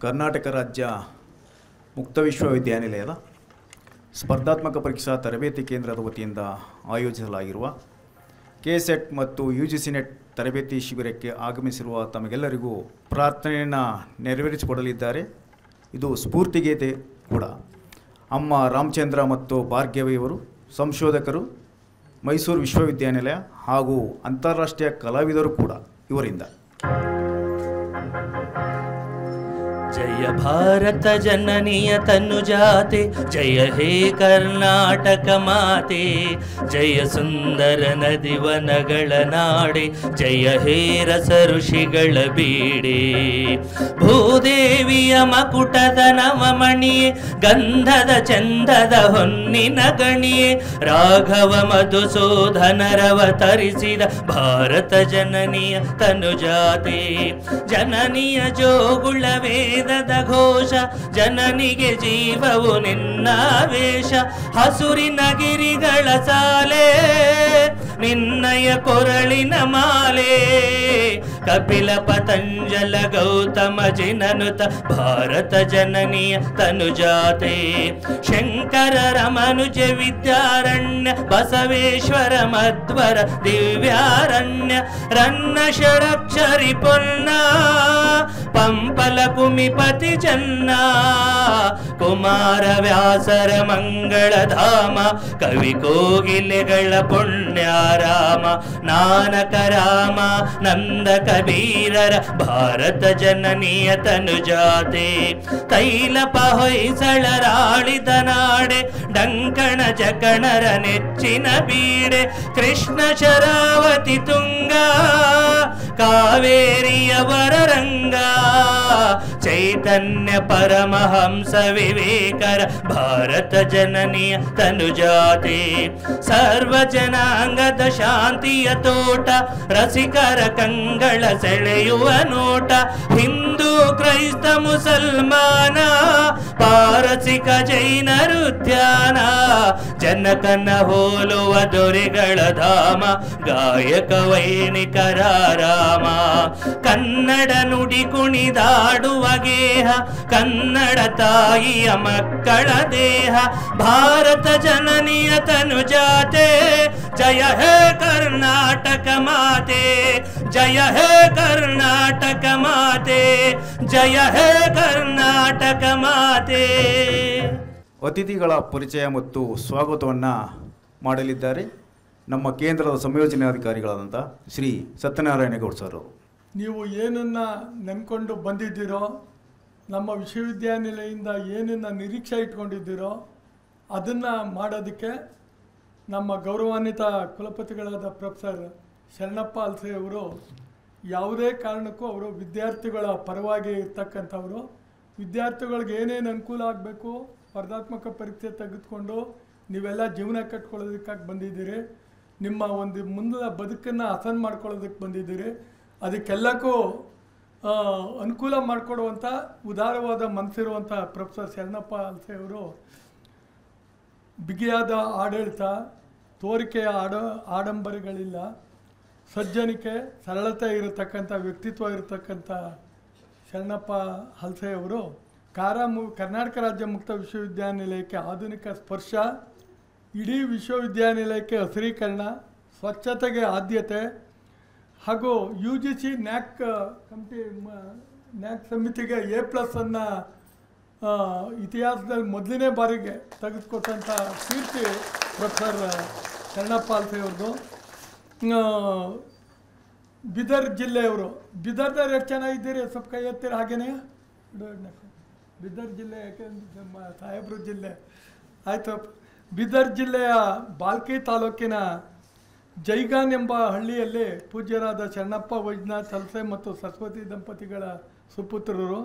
ಕರ್ನಾಟಕ ರಾಜ್ಯ ಮುಕ್ತ ವಿಶ್ವವಿದ್ಯಾನಿಲಯದ ಸ್ಪರ್ಧಾತ್ಮಕ ಪರೀಕ್ಷಾ ತರಬೇತಿ ಕೇಂದ್ರದ ವತಿಯಿಂದ ಆಯೋಜಿಸಲಾಗಿರುವ ಕೆಸೆಟ್ ಮತ್ತು ಯುಜಿಸಿ ನೆಟ್ ತರಬೇತಿ ಶಿಬಿರಕ್ಕೆ ಆಗಮಿಸಿರುವ ತಮಗೆಲ್ಲರಿಗೂ ಪ್ರಾರ್ಥನೆಯನ್ನು ನೆರವೇರಿಸಿಕೊಡಲಿದ್ದಾರೆ. ಇದು ಸ್ಫೂರ್ತಿಗೀತೆ ಕೂಡ. ಅಮ್ಮ ರಾಮಚಂದ್ರ ಮತ್ತು ಭಾರ್ಗವಿಯವರು ಸಂಶೋಧಕರು, ಮೈಸೂರು ವಿಶ್ವವಿದ್ಯಾನಿಲಯ ಹಾಗೂ ಅಂತಾರಾಷ್ಟ್ರೀಯ ಕಲಾವಿದರು ಕೂಡ ಇವರಿಂದ. जय भारत जननीय तनुजाते, जय हे कर्नाटक माते, जय सुंदर नदी वनಗಳ ನಾಡೆ, जय हे ರಸ ಋಷಿಗಳ ಬೀಡೆ. ಭೂದೇವಿಯ ಮಕುಟದ ನವಮಣಿಯೇ, ಗಂಧದ ಚಂದದ ಹೊನ್ನಿನ ಗಣಿಯೇ, ರಾಘವ ಮಧುಸೂದನರವತರಿಸಿದ ಭಾರತ ಜನನಿಯ ತನುಜಾತೆ. ಜನನಿಯ ಜೋಗುಳ ವೇದದ ಘೋಷ, ಜನನಿಗೆ ಜೀವವು ನಿನ್ನಾವೇಶ. ಹಸುರಿನ ಗಿರಿಗಳ ಸಾಲೆ, ನಿನ್ನಯ ಕೊರಳಿನ ಮಾಲೆ. ಕಪಿಲ ಪತಂಜಲ ಗೌತಮ ಜಿನನುತ ಭಾರತ ಜನನಿಯ ತನುಜಾತೆ. ಶಂಕರ ರಮನುಜ ವಿದ್ಯಾರಣ್ಯ, ಬಸವೇಶ್ವರ ಮಧ್ವರ ದಿವ್ಯಾರಣ್ಯ. ರನ್ನ ಷಡಕ್ಷರಿ ಪೊನ್ನ, ಪಂಪಲ ಕುಮಿಪತಿ ಚನ್ನ. ಕುಮಾರ ವ್ಯಾಸರ ಮಂಗಳಧಾಮ, ಕವಿ ಕೋಗಿಲೆಗಳ ಪುಣ್ಯಾರಾಮ. ನಾನಕ ರಾಮ ನಂದ ಕಬೀರರ ಭಾರತ ಜನನಿಯ ತನುಜಾತೆ. ತೈಲಪ ಹೊಯ್ಸಳರಾಳಿದ ನಾಡೆ, ಡಂಕಣ ಜಕಣರ ನೆಚ್ಚಿನ ಬೀಡೆ. ಕೃಷ್ಣ ಶರಾವತಿ ತುಂಗ, ಕಾವೇರಿಯ ವರರಂಗ. ಚೈತನ್ಯ ಪರಮಹಂಸ ವಿವೇಕರ ಭಾರತ ಜನನಿಯ ತನುಜಾತೆ. ಸರ್ವ ಜನಾಂಗದ ಶಾಂತಿಯ ತೋಟ, ರಸಿಕರ ಕಂಗಳ ಸೆಳೆಯುವ ನೋಟ. ಹಿಂದೂ ಕ್ರೈಸ್ತ ಮುಸಲ್ಮಾನ, ಪಾರಸಿಕ ಜೈನರು ಧ್ಯಾನ. ಜನಕನ ಹೋಲುವ ದೊರೆಗಳ ಧಾಮ, ಗಾಯಕ ವೈಣಿಕರ ರಾಮ. ಕನ್ನಡ ನುಡಿ ಕುಣಿದಾಡುವ ಗೇಹ, ಕನ್ನಡ ತಾಯಿಯ ಮಕ್ಕಳ ದೇಹ. ಭಾರತ ಜನನಿಯ ತನುಜಾತೆ, ಜಯ ಹೇ ಕರ್ನಾಟಕ ಮಾತೆ. ಜಯ ಹೇ ಕರ್ನಾಟಕ ಮಾತೆ, ಜಯ ಹೇ ಕರ್ನಾಟಕ ಮಾತೆ. ಅತಿಥಿಗಳ ಪರಿಚಯ ಮತ್ತು ಸ್ವಾಗತವನ್ನು ಮಾಡಲಿದ್ದಾರೆ ನಮ್ಮ ಕೇಂದ್ರದ ಸಂಯೋಜನಾಧಿಕಾರಿಗಳಾದಂಥ ಶ್ರೀ ಸತ್ಯನಾರಾಯಣಗೌಡ ಸರ್ ಅವರು. ನೀವು ಏನನ್ನು ನಂಬ್ಕೊಂಡು ಬಂದಿದ್ದೀರೋ, ನಮ್ಮ ವಿಶ್ವವಿದ್ಯಾನಿಲಯದಿಂದ ಏನನ್ನು ನಿರೀಕ್ಷೆ ಇಟ್ಕೊಂಡಿದ್ದೀರೋ ಅದನ್ನು ಮಾಡೋದಕ್ಕೆ ನಮ್ಮ ಗೌರವಾನ್ವಿತ ಕುಲಪತಿಗಳಾದ ಪ್ರೊಫೆಸರ್ ಶರಣಪ್ಪ ಅಲ್ಸೆ ಅವರು ಯಾವುದೇ ಕಾರಣಕ್ಕೂ ಅವರು ವಿದ್ಯಾರ್ಥಿಗಳ ಪರವಾಗಿ ಇರ್ತಕ್ಕಂಥವರು. ವಿದ್ಯಾರ್ಥಿಗಳಿಗೆ ಏನೇನು ಅನುಕೂಲ ಆಗಬೇಕು, ಸ್ಪರ್ಧಾತ್ಮಕ ಪರೀಕ್ಷೆ ತೆಗೆದುಕೊಂಡು ನೀವೆಲ್ಲ ಜೀವನ ಕಟ್ಕೊಳ್ಳೋದಕ್ಕಾಗಿ ಬಂದಿದ್ದೀರಿ. ನಿಮ್ಮ ಒಂದು ಮುಂದಿನ ಬದುಕನ್ನು ಹಸನ್ ಮಾಡ್ಕೊಳ್ಳೋದಕ್ಕೆ ಬಂದಿದ್ದೀರಿ. ಅದಕ್ಕೆಲ್ಲಕ್ಕೂ ಅನುಕೂಲ ಮಾಡಿಕೊಡುವಂಥ ಉದಾರವಾದ ಮನಸ್ಸಿರುವಂಥ ಪ್ರೊಫೆಸರ್ ಶರಣಪ್ಪ ಅಲ್ಸೆ ಅವರು ಬಿಗಿಯಾದ ಆಡಳಿತ, ತೋರಿಕೆಯ ಆಡಂಬರಗಳಿಲ್ಲ, ಸಜ್ಜನಿಕೆ, ಸರಳತೆ ಇರತಕ್ಕಂಥ ವ್ಯಕ್ತಿತ್ವ ಇರತಕ್ಕಂಥ ಶರಣಪ್ಪ ಹಲ್ಸೆ ಅವರು ಕರ್ನಾಟಕ ರಾಜ್ಯ ಮುಕ್ತ ವಿಶ್ವವಿದ್ಯಾನಿಲಯಕ್ಕೆ ಆಧುನಿಕ ಸ್ಪರ್ಶ, ಇಡೀ ವಿಶ್ವವಿದ್ಯಾನಿಲಯಕ್ಕೆ ಹಸಿರೀಕರಣ, ಸ್ವಚ್ಛತೆಗೆ ಆದ್ಯತೆ ಹಾಗೂ UGC ನ್ಯಾಕ್ ಸಮಿತಿಗೆ A+ಅನ್ನು ಇತಿಹಾಸದಲ್ಲಿ ಮೊದಲನೇ ಬಾರಿಗೆ ತೆಗೆದುಕೊಟ್ಟಂಥ ಕೀರ್ತಿ ಪ್ರೊಫೆಸರ್ ಶರಣಪ್ಪ ಅಲ್ಸೆ ಅವ್ರದ್ದು. ಬೀದರ್ ಜಿಲ್ಲೆಯವರು. ಬೀದರ್ದವ್ರು ಎಷ್ಟು ಚೆನ್ನಾಗಿದ್ದೀರಿ, ಸ್ವಲ್ಪ ಕೈ ಎತ್ತೀರಿ. ಹಾಗೇನೆ ಬೀದರ್ ಜಿಲ್ಲೆ, ಯಾಕೆಂದ್ರೆ ನಮ್ಮ ಸಾಹೇಬ್ರ ಜಿಲ್ಲೆ ಆಯಿತು. ಬೀದರ್ ಜಿಲ್ಲೆಯ ಬಾಲ್ಕಿ ತಾಲೂಕಿನ ಜೈಗಾನ್ ಎಂಬ ಹಳ್ಳಿಯಲ್ಲಿ ಪೂಜ್ಯರಾದ ಶರಣಪ್ಪ ವೈದ್ಯನಾಥ್ ಅಲ್ಸೆ ಮತ್ತು ಸರಸ್ವತಿ ದಂಪತಿಗಳ ಸುಪುತ್ರರು.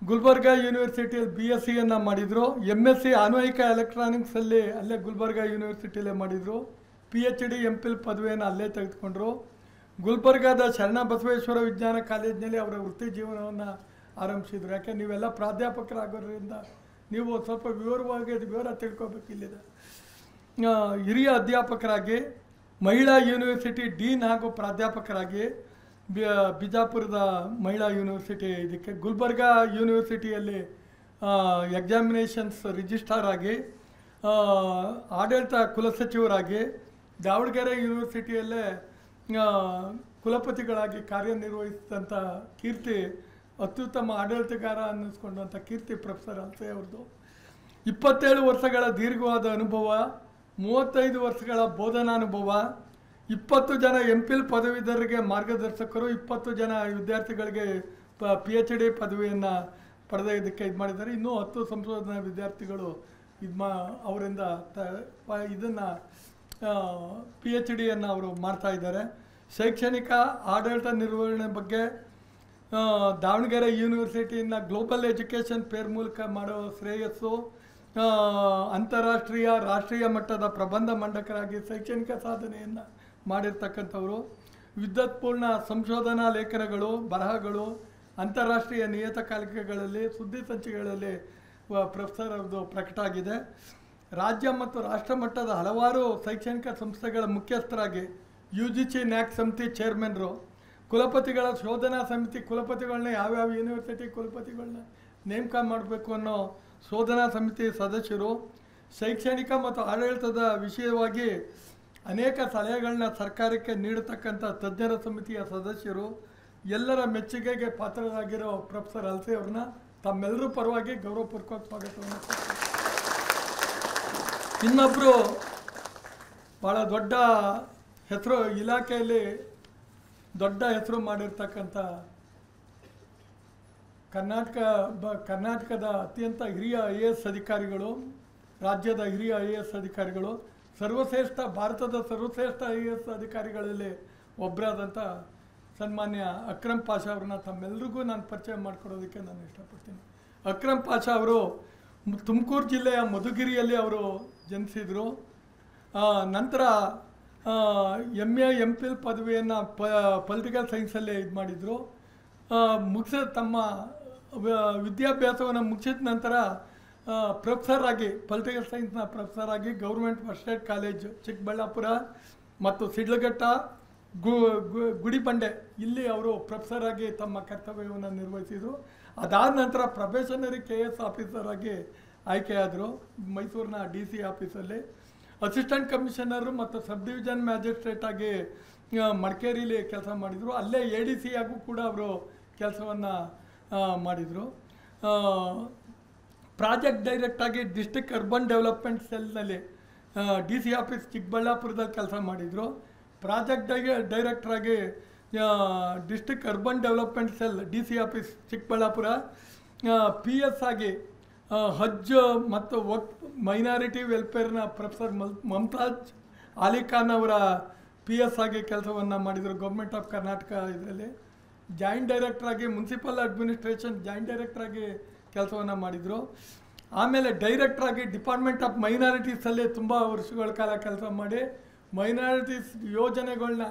ಗುಲ್ಬರ್ಗಾ ಯೂನಿವರ್ಸಿಟಿಯಲ್ಲಿ BSc ಮಾಡಿದರು. MSc ಆನ್ವಯಿಕ ಎಲೆಕ್ಟ್ರಾನಿಕ್ಸಲ್ಲಿ ಅಲ್ಲೇ ಗುಲ್ಬರ್ಗಾ ಯೂನಿವರ್ಸಿಟಿಯಲ್ಲೇ ಮಾಡಿದರು. PhD MPhil ಪದವಿಯನ್ನು ಅಲ್ಲೇ ತೆಗೆದುಕೊಂಡರು. ಗುಲ್ಬರ್ಗಾದ ಶರಣ ಬಸವೇಶ್ವರ ವಿಜ್ಞಾನ ಕಾಲೇಜಿನಲ್ಲಿ ಅವರ ವೃತ್ತಿ ಜೀವನವನ್ನು ಆರಂಭಿಸಿದರು. ಯಾಕೆ ನೀವೆಲ್ಲ ಪ್ರಾಧ್ಯಾಪಕರಾಗೋದ್ರಿಂದ ನೀವು ಸ್ವಲ್ಪ ವಿವರ ತಿಳ್ಕೊಬೇಕಿಲ್ಲಿದೆ. ಹಿರಿಯ ಅಧ್ಯಾಪಕರಾಗಿ, ಮಹಿಳಾ ಯೂನಿವರ್ಸಿಟಿ ಡೀನ್ ಹಾಗೂ ಪ್ರಾಧ್ಯಾಪಕರಾಗಿ, ಬಿಜಾಪುರದ ಮಹಿಳಾ ಯೂನಿವರ್ಸಿಟಿ ಇದಕ್ಕೆ, ಗುಲ್ಬರ್ಗಾ ಯೂನಿವರ್ಸಿಟಿಯಲ್ಲಿ ಎಕ್ಸಾಮಿನೇಷನ್ಸ್ ರಿಜಿಸ್ಟ್ರಾರ್ ಆಗಿ, ಆಡಳಿತ ಕುಲಸಚಿವರಾಗಿ, ದಾವಣಗೆರೆ ಯೂನಿವರ್ಸಿಟಿಯಲ್ಲೇ ಕುಲಪತಿಗಳಾಗಿ ಕಾರ್ಯನಿರ್ವಹಿಸಿದಂಥ ಕೀರ್ತಿ, ಅತ್ಯುತ್ತಮ ಆಡಳಿತಗಾರ ಅನ್ನಿಸ್ಕೊಂಡಂಥ ಕೀರ್ತಿ ಪ್ರೊಫೆಸರ್ ಅಲ್ಸೆ ಅವ್ರದ್ದು. 27 ವರ್ಷಗಳ ದೀರ್ಘವಾದ ಅನುಭವ, 35 ವರ್ಷಗಳ ಬೋಧನಾನುಭವ, 20 ಜನ MPhil ಪದವೀಧರರಿಗೆ ಮಾರ್ಗದರ್ಶಕರು, 20 ಜನ ವಿದ್ಯಾರ್ಥಿಗಳಿಗೆ PhD ಪದವಿಯನ್ನು ಪಡೆದಕ್ಕೆ ಇದು ಮಾಡಿದ್ದಾರೆ. ಇನ್ನೂ 10 ಸಂಶೋಧನಾ ವಿದ್ಯಾರ್ಥಿಗಳು ಅವರಿಂದ ಇದನ್ನು PhDಯನ್ನು ಅವರು ಮಾಡ್ತಾ ಇದ್ದಾರೆ. ಶೈಕ್ಷಣಿಕ ಆಡಳಿತ ನಿರ್ವಹಣೆ ಬಗ್ಗೆ ದಾವಣಗೆರೆ ಯೂನಿವರ್ಸಿಟಿಯನ್ನು ಗ್ಲೋಬಲ್ ಎಜುಕೇಷನ್ ಫೇರ್ ಮೂಲಕ ಮಾಡೋ ಶ್ರೇಯಸ್ಸು, ಅಂತಾರಾಷ್ಟ್ರೀಯ ರಾಷ್ಟ್ರೀಯ ಮಟ್ಟದ ಪ್ರಬಂಧ ಮಂಡಕರಾಗಿ ಶೈಕ್ಷಣಿಕ ಸಾಧನೆಯನ್ನು ಮಾಡಿರ್ತಕ್ಕಂಥವರು. ವಿದ್ವತ್ಪೂರ್ಣ ಸಂಶೋಧನಾ ಲೇಖನಗಳು, ಬರಹಗಳು, ಅಂತಾರಾಷ್ಟ್ರೀಯ ನಿಯತಕಾಲಿಕೆಗಳಲ್ಲಿ, ಸುದ್ದಿ ಸಂಚಿಕೆಗಳಲ್ಲಿ ಪ್ರೊಫೆಸರ್ ಅವ್ರದ್ದು ಪ್ರಕಟ ಆಗಿದೆ. ರಾಜ್ಯ ಮತ್ತು ರಾಷ್ಟ್ರ ಮಟ್ಟದ ಹಲವಾರು ಶೈಕ್ಷಣಿಕ ಸಂಸ್ಥೆಗಳ ಮುಖ್ಯಸ್ಥರಾಗಿ, UGC NAC ಸಮಿತಿ ಚೇರ್ಮನ್ರು, ಕುಲಪತಿಗಳ ಶೋಧನಾ ಸಮಿತಿ, ಕುಲಪತಿಗಳನ್ನ ಯಾವ್ಯಾವ ಯೂನಿವರ್ಸಿಟಿ ಕುಲಪತಿಗಳನ್ನ ನೇಮಕ ಮಾಡಬೇಕು ಅನ್ನೋ ಶೋಧನಾ ಸಮಿತಿ ಸದಸ್ಯರು, ಶೈಕ್ಷಣಿಕ ಮತ್ತು ಆಡಳಿತದ ವಿಷಯವಾಗಿ ಅನೇಕ ಸಲಹೆಗಳನ್ನ ಸರ್ಕಾರಕ್ಕೆ ನೀಡತಕ್ಕಂಥ ತಜ್ಞರ ಸಮಿತಿಯ ಸದಸ್ಯರು, ಎಲ್ಲರ ಮೆಚ್ಚುಗೆಗೆ ಪಾತ್ರರಾಗಿರೋ ಪ್ರೊಫೆಸರ್ ಅಲ್ಸೆ ಅವ್ರನ್ನ ತಮ್ಮೆಲ್ಲರೂ ಪರವಾಗಿ ಗೌರವಪೂರ್ವಕ ಸ್ವಾಗತವನ್ನು ಕೊಡ್ತೀನಿ. ಇನ್ನೊಬ್ಬರು ಭಾಳ ದೊಡ್ಡ ಹೆಸರು, ಇಲಾಖೆಯಲ್ಲಿ ದೊಡ್ಡ ಹೆಸರು ಮಾಡಿರ್ತಕ್ಕಂಥ ಕರ್ನಾಟಕದ ಅತ್ಯಂತ ಹಿರಿಯ IAS ಅಧಿಕಾರಿಗಳು, ರಾಜ್ಯದ ಹಿರಿಯ IAS ಅಧಿಕಾರಿಗಳು, ಭಾರತದ ಸರ್ವಶ್ರೇಷ್ಠ IAS ಅಧಿಕಾರಿಗಳಲ್ಲಿ ಒಬ್ಬರಾದಂಥ ಸನ್ಮಾನ್ಯ ಅಕ್ರಮ್ ಪಾಷಾ ಅವ್ರನ್ನ ತಮ್ಮೆಲ್ಲರಿಗೂ ನಾನು ಪರಿಚಯ ಮಾಡಿಕೊಡೋದಕ್ಕೆ ನಾನು ಇಷ್ಟಪಡ್ತೀನಿ. ಅಕ್ರಮ್ ಪಾಷಾ ಅವರು ತುಮಕೂರು ಜಿಲ್ಲೆಯ ಮಧುಗಿರಿಯಲ್ಲಿ ಅವರು ಜನಿಸಿದರು. ನಂತರ MA MPhil ಪದವಿಯನ್ನು ಪೊಲಿಟಿಕಲ್ ಸೈನ್ಸಲ್ಲೇ ಇದು ಮಾಡಿದರು. ತಮ್ಮ ವಿದ್ಯಾಭ್ಯಾಸವನ್ನು ಮುಗಿಸಿದ ನಂತರ ಪ್ರೊಫೆಸರ್ ಆಗಿ, ಪೊಲಿಟಿಕಲ್ ಸೈನ್ಸ್ನ ಪ್ರೊಫೆಸರ್ ಆಗಿ government first aid college Chikkaballapura ಮತ್ತು ಶಿಡ್ಲಘಟ್ಟ, ಗುಡಿಬಂಡೆ ಇಲ್ಲಿ ಅವರು ಪ್ರೊಫೆಸರ್ ಆಗಿ ತಮ್ಮ ಕರ್ತವ್ಯವನ್ನು ನಿರ್ವಹಿಸಿದರು. ಅದಾದ ನಂತರ ಪ್ರೊಬೇಷನರಿ KS ಆಫೀಸರ್ ಆಗಿ ಆಯ್ಕೆಯಾದರು ಮೈಸೂರಿನ DC ಆಫೀಸಲ್ಲಿ. ಅಸಿಸ್ಟೆಂಟ್ ಕಮಿಷನರು ಮತ್ತು ಸಬ್ ಡಿವಿಷನ್ ಮ್ಯಾಜಿಸ್ಟ್ರೇಟ್ ಆಗಿ ಮಡಿಕೇರಿಲಿ ಕೆಲಸ ಮಾಡಿದರು. ಅಲ್ಲೇ ADC ಆಗೂ ಕೂಡ ಅವರು ಕೆಲಸವನ್ನು ಮಾಡಿದರು. ಪ್ರಾಜೆಕ್ಟ್ ಡೈರೆಕ್ಟಾಗಿ ಡಿಸ್ಟ್ರಿಕ್ಟ್ ಅರ್ಬನ್ ಡೆವಲಪ್ಮೆಂಟ್ ಸೆಲ್ನಲ್ಲಿ DC ಆಫೀಸ್ ಚಿಕ್ಕಬಳ್ಳಾಪುರದಲ್ಲಿ ಕೆಲಸ ಮಾಡಿದರು. ಪ್ರಾಜೆಕ್ಟ್ ಡೈರೆಕ್ಟ್ರಾಗಿ district urban development cell DC office Chikkaballapur. PS ಆಗಿ ಹಜ್ ಮತ್ತು ಮೈನಾರಿಟಿ ವೆಲ್ಫೇರ್ನ ಪ್ರೊಫೆಸರ್ ಮಮತಾಜ್ ಅಲಿ ಖಾನ್ ಅವರ PS ಆಗಿ ಕೆಲಸವನ್ನು ಮಾಡಿದರು ಗೌರ್ಮೆಂಟ್ ಆಫ್ ಕರ್ನಾಟಕ ಇದರಲ್ಲಿ. ಜಾಯಿಂಟ್ ಡೈರೆಕ್ಟ್ರಾಗಿ ಮುನ್ಸಿಪಲ್ ಅಡ್ಮಿನಿಸ್ಟ್ರೇಷನ್ ಜಾಯಿಂಟ್ ಡೈರೆಕ್ಟ್ರಾಗಿ ಕೆಲಸವನ್ನು ಮಾಡಿದರು. ಆಮೇಲೆ ಡೈರೆಕ್ಟ್ರಾಗಿ ಡಿಪಾರ್ಟ್ಮೆಂಟ್ ಆಫ್ ಮೈನಾರಿಟೀಸಲ್ಲಿ ತುಂಬ ವರ್ಷಗಳ ಕಾಲ ಕೆಲಸ ಮಾಡಿ ಮೈನಾರಿಟೀಸ್ ಯೋಜನೆಗಳನ್ನ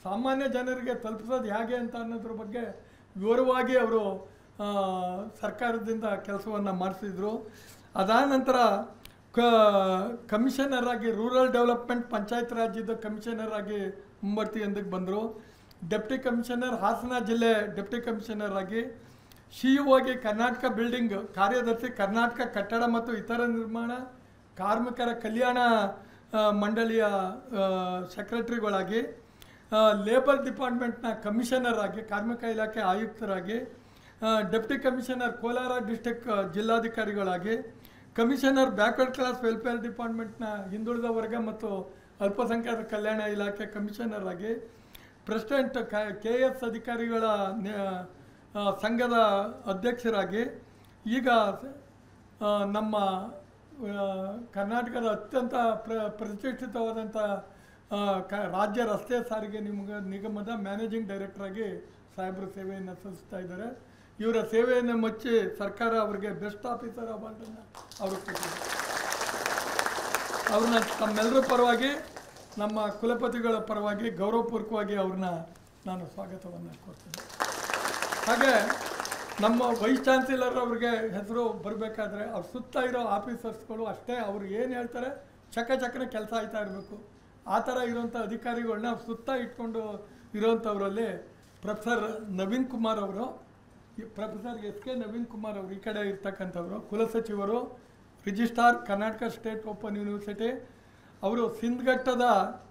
ಸಾಮಾನ್ಯ ಜನರಿಗೆ ತಲುಪಿಸೋದು ಹೇಗೆ ಅಂತ ಅನ್ನೋದ್ರ ಬಗ್ಗೆ ವಿವರವಾಗಿ ಅವರು ಸರ್ಕಾರದಿಂದ ಕೆಲಸವನ್ನು ಮಾಡಿಸಿದರು. ಅದಾದ ನಂತರ ಕಮಿಷನರ್ ಆಗಿ ರೂರಲ್ ಡೆವಲಪ್ಮೆಂಟ್ ಪಂಚಾಯತ್ ರಾಜ್ಯದ ಕಮಿಷನರ್ ಆಗಿ ಮುಂಬರ್ತಿ ಎಂದಕ್ಕೆ ಬಂದರು. ಡೆಪ್ಟಿ ಕಮಿಷನರ್ ಹಾಸನ ಜಿಲ್ಲೆ ಡೆಪ್ಟಿ ಕಮಿಷನರ್ ಆಗಿ, CEO ಆಗಿ ಕರ್ನಾಟಕ ಬಿಲ್ಡಿಂಗ್ ಕಾರ್ಯದರ್ಶಿ, ಕರ್ನಾಟಕ ಕಟ್ಟಡ ಮತ್ತು ಇತರ ನಿರ್ಮಾಣ ಕಾರ್ಮಿಕರ ಕಲ್ಯಾಣ ಮಂಡಳಿಯ ಸೆಕ್ರೆಟರಿಗಳಾಗಿ, ಲೇಬರ್ ಡಿಪಾರ್ಟ್ಮೆಂಟ್ನ ಕಮಿಷನರ್ ಆಗಿ, ಕಾರ್ಮಿಕ ಇಲಾಖೆ ಆಯುಕ್ತರಾಗಿ, ಡೆಪ್ಟಿ ಕಮಿಷನರ್ ಕೋಲಾರ ಡಿಸ್ಟಿಕ್ ಜಿಲ್ಲಾಧಿಕಾರಿಗಳಾಗಿ, ಕಮಿಷನರ್ ಬ್ಯಾಕ್ವರ್ಡ್ ಕ್ಲಾಸ್ ವೆಲ್ಫೇರ್ ಡಿಪಾರ್ಟ್ಮೆಂಟ್ನ ಹಿಂದುಳಿದ ವರ್ಗ ಮತ್ತು ಅಲ್ಪಸಂಖ್ಯಾತರ ಕಲ್ಯಾಣ ಇಲಾಖೆ ಕಮಿಷನರ್ ಆಗಿ, ಪ್ರೆಸಿಡೆಂಟ್ KS ಅಧಿಕಾರಿಗಳ ಸಂಘದ ಅಧ್ಯಕ್ಷರಾಗಿ, ಈಗ ನಮ್ಮ ಕರ್ನಾಟಕದ ಅತ್ಯಂತ ಪ್ರತಿಷ್ಠಿತವಾದಂಥ ರಾಜ್ಯ ರಸ್ತೆ ಸಾರಿಗೆ ನಿಗಮದ ಮ್ಯಾನೇಜಿಂಗ್ ಡೈರೆಕ್ಟರಾಗಿ ಸಾಹೇಬರು ಸೇವೆಯನ್ನು ಸಲ್ಲಿಸ್ತಾ ಇದ್ದಾರೆ. ಇವರ ಸೇವೆಯನ್ನು ಮೆಚ್ಚಿ ಸರ್ಕಾರ ಅವರಿಗೆ ಬೆಸ್ಟ್ ಆಫೀಸರ್ ಅವಾರ್ಡನ್ನು ಅವರು ಕೊಟ್ಟಿದ್ದಾರೆ. ಅವ್ರನ್ನ ತಮ್ಮೆಲ್ಲರ ಪರವಾಗಿ, ನಮ್ಮ ಕುಲಪತಿಗಳ ಪರವಾಗಿ ಗೌರವಪೂರ್ವಕವಾಗಿ ಅವ್ರನ್ನ ನಾನು ಸ್ವಾಗತವನ್ನು ಕೊಡ್ತೀನಿ. ಹಾಗೆ ನಮ್ಮ ವೈಸ್ ಚಾನ್ಸಲರ್ ಅವ್ರಿಗೆ ಹೆಸರು ಬರಬೇಕಾದ್ರೆ ಅವ್ರ ಸುತ್ತ ಇರೋ ಆಫೀಸರ್ಸ್ಗಳು ಅಷ್ಟೇ, ಅವರು ಏನು ಹೇಳ್ತಾರೆ ಚಕಚಕನೆ ಕೆಲಸ ಆಯ್ತಾ ಇರಬೇಕು. ಆ ಥರ ಇರೋಂಥ ಅಧಿಕಾರಿಗಳನ್ನ ಸುತ್ತ ಇಟ್ಕೊಂಡು ಇರೋವಂಥವರಲ್ಲಿ ಪ್ರೊಫೆಸರ್ ನವೀನ್ ಕುಮಾರ್ ಅವರು, professor S K Naveen Kumar ಅವರು ಈ ಕಡೆ ಇರ್ತಕ್ಕಂಥವರು, ಕುಲಸಚಿವರು, registrar Karnataka state open university. ಅವರು ಸಿಂಧಘಟ್ಟದ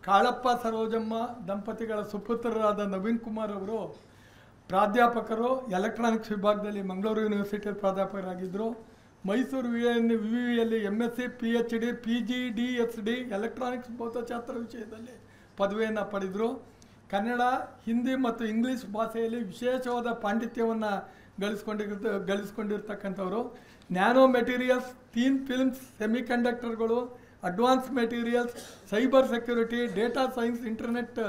ಕಾಳಪ್ಪ ಸರೋಜಮ್ಮ ದಂಪತಿಗಳ ಸುಪುತ್ರರಾದ ನವೀನ್ ಕುಮಾರ್ ಅವರು ಪ್ರಾಧ್ಯಾಪಕರು, ಎಲೆಕ್ಟ್ರಾನಿಕ್ಸ್ ವಿಭಾಗದಲ್ಲಿ ಮಂಗಳೂರು ಯೂನಿವರ್ಸಿಟಿ ಪ್ರಾಧ್ಯಾಪಕರಾಗಿದ್ದರು. ಮೈಸೂರು ವಿವಿಯಲ್ಲಿ MSc PhD PGDSD ಎಲೆಕ್ಟ್ರಾನಿಕ್ಸ್ ಭೌತಶಾಸ್ತ್ರ ವಿಷಯದಲ್ಲಿ ಪದವಿಯನ್ನು ಪಡೆದರು. ಕನ್ನಡ, ಹಿಂದಿ ಮತ್ತು ಇಂಗ್ಲೀಷ್ ಭಾಷೆಯಲ್ಲಿ ವಿಶೇಷವಾದ ಪಾಂಡಿತ್ಯವನ್ನು ಗಳಿಸ್ಕೊಂಡಿರ್ತಕ್ಕಂಥವ್ರು. ನ್ಯಾನೋ ಮೆಟೀರಿಯಲ್ಸ್, ಥೀನ್ ಫಿಲ್ಮ್ಸ್, ಸೆಮಿಕಂಡಕ್ಟರ್ಗಳು, advance materials, cyber security, data science, internet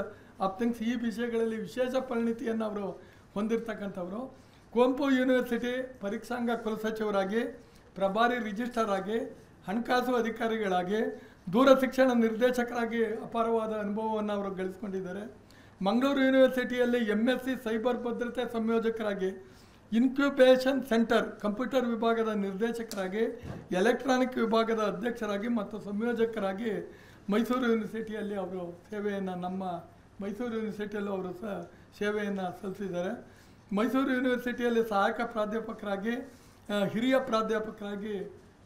of things ಈ ವಿಷಯಗಳಲ್ಲಿ ವಿಶೇಷ ಪರಿಣಿತಿಯನ್ನು ಅವರು ಹೊಂದಿರತಕ್ಕಂಥವ್ರು. ಕುವೆಂಪು ಯೂನಿವರ್ಸಿಟಿ ಪರೀಕ್ಷಾಂಗ ಕುಲಸಚಿವರಾಗಿ, ಪ್ರಭಾರಿ ರಿಜಿಸ್ಟ್ರಾರ್ ಆಗಿ, ಹಣಕಾಸು ಅಧಿಕಾರಿಗಳಾಗಿ, ದೂರ ಶಿಕ್ಷಣ ನಿರ್ದೇಶಕರಾಗಿ ಅಪಾರವಾದ ಅನುಭವವನ್ನು ಅವರು ಗಳಿಸ್ಕೊಂಡಿದ್ದಾರೆ. ಮಂಗಳೂರು ಯೂನಿವರ್ಸಿಟಿಯಲ್ಲಿ MSc ಸೈಬರ್ ಭದ್ರತೆ ಸಂಯೋಜಕರಾಗಿ, ಇನ್ಕ್ಯುಬೇಷನ್ ಸೆಂಟರ್ ಕಂಪ್ಯೂಟರ್ ವಿಭಾಗದ ನಿರ್ದೇಶಕರಾಗಿ, ಎಲೆಕ್ಟ್ರಾನಿಕ್ ವಿಭಾಗದ ಅಧ್ಯಕ್ಷರಾಗಿ ಮತ್ತು ಸಂಯೋಜಕರಾಗಿ ಮೈಸೂರು ಯೂನಿವರ್ಸಿಟಿಯಲ್ಲಿ ಅವರು ಸೇವೆಯನ್ನು ನಮ್ಮ ಮೈಸೂರು ಯೂನಿವರ್ಸಿಟಿಯಲ್ಲೂ ಅವರು ಸೇವೆಯನ್ನು ಸಲ್ಲಿಸಿದ್ದಾರೆ. ಮೈಸೂರು ಯೂನಿವರ್ಸಿಟಿಯಲ್ಲಿ ಸಹಾಯಕ ಪ್ರಾಧ್ಯಾಪಕರಾಗಿ, ಹಿರಿಯ ಪ್ರಾಧ್ಯಾಪಕರಾಗಿ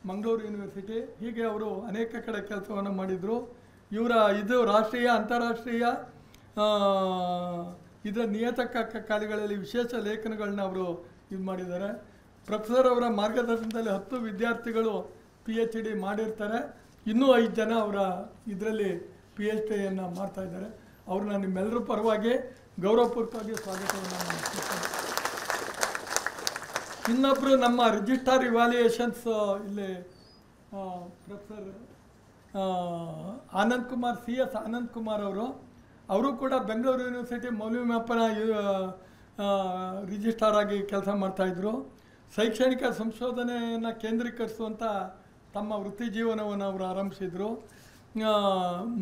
ಮಂಗಳೂರು ಯೂನಿವರ್ಸಿಟಿ, ಹೀಗೆ ಅವರು ಅನೇಕ ಕಡೆ ಕೆಲಸವನ್ನು ಮಾಡಿದರು. ಇದು ರಾಷ್ಟ್ರೀಯ ಅಂತಾರಾಷ್ಟ್ರೀಯ ಇದರ ನಿಯತಕಾಲಿಗಳಲ್ಲಿ ವಿಶೇಷ ಲೇಖನಗಳನ್ನ ಅವರು ಇದು ಮಾಡಿದ್ದಾರೆ. ಪ್ರೊಫೆಸರ್ ಅವರ ಮಾರ್ಗದರ್ಶನದಲ್ಲಿ 10 ವಿದ್ಯಾರ್ಥಿಗಳು PhD ಮಾಡಿರ್ತಾರೆ. ಇನ್ನೂ 5 ಜನ ಅವರ ಇದರಲ್ಲಿ PhDಯನ್ನು ಮಾಡ್ತಾಯಿದ್ದಾರೆ. ಅವ್ರನ್ನ ನಿಮ್ಮೆಲ್ಲರ ಪರವಾಗಿ ಗೌರವಪೂರ್ವಕವಾಗಿ ಸ್ವಾಗತವನ್ನು ಮಾಡ್ತಿದ್ದೇನೆ. ಇನ್ನೊಬ್ಬರು ನಮ್ಮ ರಿಜಿಸ್ಟ್ರಾರ್ ಇವ್ಯಾಲ್ಯೂಯೇಷನ್ಸ್ ಇಲ್ಲಿ ಪ್ರೊಫೆಸರ್ ಆನಂದ್ ಕುಮಾರ್ CS ಆನಂದ್ ಕುಮಾರ್ ಅವರು ಕೂಡ ಬೆಂಗಳೂರು ಯೂನಿವರ್ಸಿಟಿ ಮೌಲ್ಯಮಾಪನ ರಿಜಿಸ್ಟ್ರಾರ್ ಆಗಿ ಕೆಲಸ ಮಾಡ್ತಾಯಿದ್ರು. ಶೈಕ್ಷಣಿಕ ಸಂಶೋಧನೆಯನ್ನು ಕೇಂದ್ರೀಕರಿಸುವಂಥ ತಮ್ಮ ವೃತ್ತಿ ಜೀವನವನ್ನು ಅವರು ಆರಂಭಿಸಿದರು.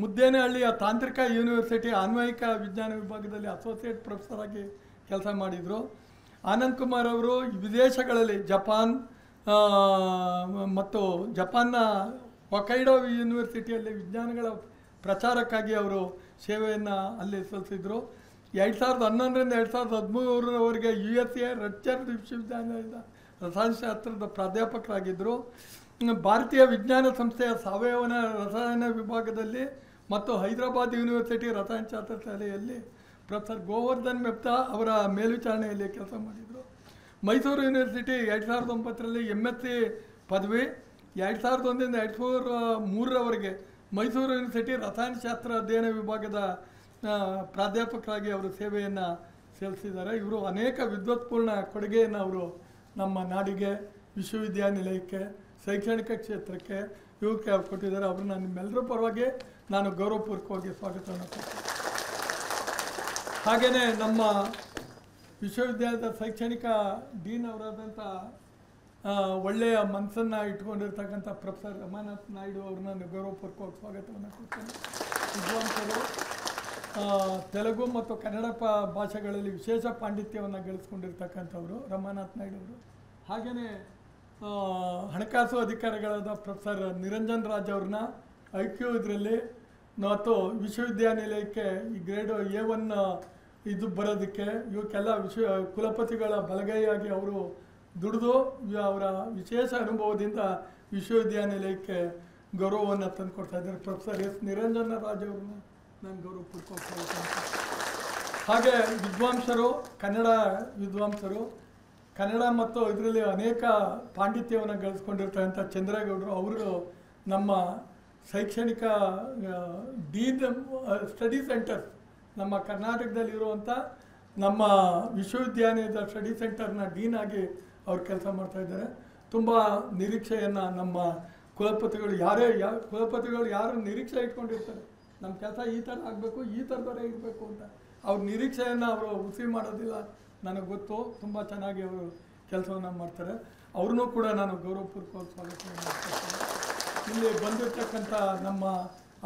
ಮುದ್ದೇನಹಳ್ಳಿಯ ತಾಂತ್ರಿಕ ಯೂನಿವರ್ಸಿಟಿ ಅನ್ವಯಿಕ ವಿಜ್ಞಾನ ವಿಭಾಗದಲ್ಲಿ ಅಸೋಸಿಯೇಟ್ ಪ್ರೊಫೆಸರ್ ಆಗಿ ಕೆಲಸ ಮಾಡಿದರು. ಆನಂದ್ ಕುಮಾರ್ ಅವರು ವಿದೇಶಗಳಲ್ಲಿ ಜಪಾನ್ ಮತ್ತು ಜಪಾನ್ನ ಹೊಕೈಡೋ ಯೂನಿವರ್ಸಿಟಿಯಲ್ಲಿ ವಿಜ್ಞಾನಗಳ ಪ್ರಚಾರಕ್ಕಾಗಿ ಅವರು ಸೇವೆಯನ್ನು ಅಲ್ಲಿ ಸಲ್ಲಿಸಿದರು. 2011ರಿಂದ 2013ರವರೆಗೆ USA ರಟ್ಜರ್ ವಿಶ್ವವಿದ್ಯಾನಿಲಯದ ರಸಾಯನಶಾಸ್ತ್ರದ ಪ್ರಾಧ್ಯಾಪಕರಾಗಿದ್ದರು. ಭಾರತೀಯ ವಿಜ್ಞಾನ ಸಂಸ್ಥೆಯ ಸಾವಯವ ರಸಾಯನ ವಿಭಾಗದಲ್ಲಿ ಮತ್ತು ಹೈದರಾಬಾದ್ ಯೂನಿವರ್ಸಿಟಿ ರಸಾಯನಶಾಸ್ತ್ರ ಶಾಲೆಯಲ್ಲಿ ಪ್ರೊಫೆಸರ್ ಗೋವರ್ಧನ್ ಮೆಹ್ತಾ ಅವರ ಮೇಲ್ವಿಚಾರಣೆಯಲ್ಲಿ ಕೆಲಸ ಮಾಡಿದರು. ಮೈಸೂರು ಯೂನಿವರ್ಸಿಟಿ 2009ರಲ್ಲಿ MSc ಪದವಿ, 2001ರಿಂದ 2003ರವರೆಗೆ ಮೈಸೂರು ಯೂನಿವರ್ಸಿಟಿ ರಸಾಯನಶಾಸ್ತ್ರ ಅಧ್ಯಯನ ವಿಭಾಗದ ಪ್ರಾಧ್ಯಾಪಕರಾಗಿ ಅವರು ಸೇವೆಯನ್ನು ಸಲ್ಲಿಸಿದ್ದಾರೆ. ಇವರು ಅನೇಕ ವಿದ್ವತ್ಪೂರ್ಣ ಕೊಡುಗೆಯನ್ನು ಅವರು ನಮ್ಮ ನಾಡಿಗೆ, ವಿಶ್ವವಿದ್ಯಾನಿಲಯಕ್ಕೆ, ಶೈಕ್ಷಣಿಕ ಕ್ಷೇತ್ರಕ್ಕೆ ಇವಕ್ಕೆ ಕೊಟ್ಟಿದ್ದಾರೆ. ಅವ್ರನ್ನ ನಿಮ್ಮೆಲ್ಲರ ಪರವಾಗಿ ನಾನು ಗೌರವಪೂರ್ವಕವಾಗಿ ಸ್ವಾಗತವನ್ನು ಕೊಡ್ತೀನಿ. ಹಾಗೆಯೇ ನಮ್ಮ ವಿಶ್ವವಿದ್ಯಾಲಯದ ಶೈಕ್ಷಣಿಕ ಡೀನ್ ಅವರಾದಂಥ ಒಳ್ಳೆಯ ಮನಸ್ಸನ್ನು ಇಟ್ಕೊಂಡಿರ್ತಕ್ಕಂಥ ಪ್ರೊಫೆಸರ್ ರಮಾನಾಥ್ ನಾಯ್ಡು ಅವ್ರನ್ನ ಗೌರವಪೂರ್ವಕವಾಗಿ ಸ್ವಾಗತವನ್ನು ಕೊಡ್ತೇನೆ. ವಿದ್ವಾಂಸರು, ತೆಲುಗು ಮತ್ತು ಕನ್ನಡ ಭಾಷೆಗಳಲ್ಲಿ ವಿಶೇಷ ಪಾಂಡಿತ್ಯವನ್ನು ಗಳಿಸ್ಕೊಂಡಿರ್ತಕ್ಕಂಥವರು ರಮಾನಾಥ್ ನಾಯ್ಡು ಅವರು. ಹಾಗೆಯೇ ಹಣಕಾಸು ಅಧಿಕಾರಿಗಳಾದ ಪ್ರೊಫೆಸರ್ ನಿರಂಜನ್ ರಾಜ್ ಅವ್ರನ್ನ IQ ಇದರಲ್ಲಿ ಮತ್ತು ವಿಶ್ವವಿದ್ಯಾನಿಲಯಕ್ಕೆ ಈ ಗ್ರೇಡ್ A1 ಇದು ಬರೋದಕ್ಕೆ ಇವಕ್ಕೆಲ್ಲ ಕುಲಪತಿಗಳ ಬಲಗೈಯಾಗಿ ಅವರು ದುಡಿದು ಅವರ ವಿಶೇಷ ಅನುಭವದಿಂದ ವಿಶ್ವವಿದ್ಯಾನಿಲಯಕ್ಕೆ ಗೌರವವನ್ನು ತಂದುಕೊಡ್ತಾ ಇದ್ದಾರೆ. ಪ್ರೊಫೆಸರ್ ನಿರಂಜನ್ ರಾಜ್ ಅವ್ರನ್ನ ನಾನು ಗೌರವಪೂರ್ವಕ. ಹಾಗೆ ವಿದ್ವಾಂಸರು, ಕನ್ನಡ ವಿದ್ವಾಂಸರು, ಕನ್ನಡ ಮತ್ತು ಇದರಲ್ಲಿ ಅನೇಕ ಪಾಂಡಿತ್ಯವನ್ನು ಗಳಿಸ್ಕೊಂಡಿರ್ತಕ್ಕಂಥ ಚಂದ್ರೇಗೌಡರು ಅವರು ನಮ್ಮ ಶೈಕ್ಷಣಿಕ ಡೀನ್ ಸ್ಟಡಿ ಸೆಂಟರ್ ನಮ್ಮ ಕರ್ನಾಟಕದಲ್ಲಿರುವಂಥ ನಮ್ಮ ವಿಶ್ವವಿದ್ಯಾನಿಲಯದ ಸ್ಟಡಿ ಸೆಂಟರ್ನ ಡೀನ್ ಆಗಿ ಅವ್ರು ಕೆಲಸ ಮಾಡ್ತಾಯಿದ್ದಾರೆ. ತುಂಬ ನಿರೀಕ್ಷೆಯನ್ನು ನಮ್ಮ ಕುಲಪತಿಗಳು ಯಾರು ನಿರೀಕ್ಷೆ ಇಟ್ಕೊಂಡಿರ್ತಾರೆ, ನಮ್ಮ ಕೆಲಸ ಈ ಥರ ಆಗಬೇಕು, ಈ ಥರದವರೇ ಇರಬೇಕು ಅಂತ ಅವ್ರ ನಿರೀಕ್ಷೆಯನ್ನು ಅವರು ಹುಸಿ ಮಾಡೋದಿಲ್ಲ. ನನಗೆ ಗೊತ್ತು, ತುಂಬ ಚೆನ್ನಾಗಿ ಅವರು ಕೆಲಸವನ್ನು ಮಾಡ್ತಾರೆ. ಅವ್ರನ್ನೂ ಕೂಡ ನಾನು ಗೌರವಪೂರ್ವಕವಾಗಿ ಸ್ವಾಗತವನ್ನು ಮಾಡ್ತೀನಿ. ಇಲ್ಲಿ ಬಂದಿರತಕ್ಕಂಥ ನಮ್ಮ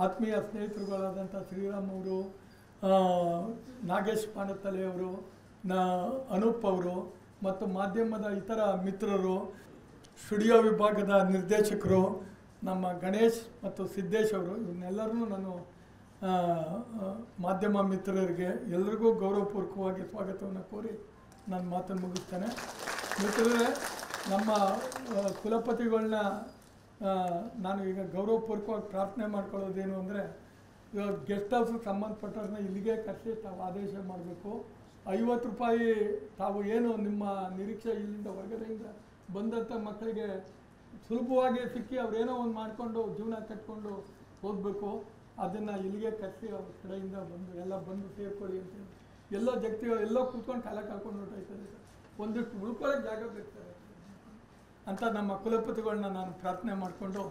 ಆತ್ಮೀಯ ಸ್ನೇಹಿತರುಗಳಾದಂಥ ಶ್ರೀರಾಮ್ ಅವರು, ನಾಗೇಶ್ ಪಾಂಡತಲೆ ಅವರು, ಅನೂಪ್ ಅವರು ಮತ್ತು ಮಾಧ್ಯಮದ ಇತರ ಮಿತ್ರರು, ಸ್ಟುಡಿಯೋ ವಿಭಾಗದ ನಿರ್ದೇಶಕರು, ನಮ್ಮ ಗಣೇಶ್ ಮತ್ತು ಸಿದ್ದೇಶ್ ಅವರು, ಇವನ್ನೆಲ್ಲರೂ ನಾನು ಮಾಧ್ಯಮ ಮಿತ್ರರಿಗೆ ಎಲ್ಲರಿಗೂ ಗೌರವಪೂರ್ವಕವಾಗಿ ಸ್ವಾಗತವನ್ನು ಕೋರಿ ನಾನು ಮಾತನ್ನು ಮುಗಿಸ್ತೇನೆ. ಮಿತ್ರರೇ, ನಮ್ಮ ಕುಲಪತಿಗಳನ್ನ ನಾನು ಈಗ ಗೌರವಪೂರ್ವಕವಾಗಿ ಪ್ರಾರ್ಥನೆ ಮಾಡ್ಕೊಳ್ಳೋದೇನು ಅಂದರೆ, ಇವಾಗ ಗೆಸ್ಟ್ ಹೌಸ್ಗೆ ಸಂಬಂಧಪಟ್ಟವ್ರನ್ನ ಇಲ್ಲಿಗೆ ಕರೆಸಿ ತಾವು ಆದೇಶ ಮಾಡಬೇಕು. 50 ರೂಪಾಯಿ ತಾವು ಏನು ನಿಮ್ಮ ನಿರೀಕ್ಷೆ ಇಲ್ಲಿಂದ ಹೊರಗಡೆಯಿಂದ ಬಂದಂಥ ಮಕ್ಕಳಿಗೆ ಸುಲಭವಾಗಿ ಸಿಕ್ಕಿ ಅವ್ರೇನೋ ಒಂದು ಮಾಡಿಕೊಂಡು ಜೀವನ ಕಟ್ಕೊಂಡು ಹೋಗಬೇಕು. ಅದನ್ನು ಇಲ್ಲಿಗೆ ಕರೆಸಿ ಅವ್ರ ಕಡೆಯಿಂದ ಬಂದು ಸೇರ್ಕೊಳ್ಳಿ ಅಂತೇಳಿ ಎಲ್ಲೋ ಜಗತ್ತಿಗೆ ಎಲ್ಲೋ ಕೂತ್ಕೊಂಡು ಕಾಲ ಕಳ್ಕೊಂಡು ಹೊರಟಾಯ್ತಾರೆ. ಒಂದಿಷ್ಟು ಉಳ್ಕೊಳ್ಳೋಕೆ ಜಾಗ ಬೇಕಾರೆ ಅಂತ ನಮ್ಮ ಕುಲಪತಿಗಳನ್ನ ನಾನು ಪ್ರಾರ್ಥನೆ ಮಾಡಿಕೊಂಡು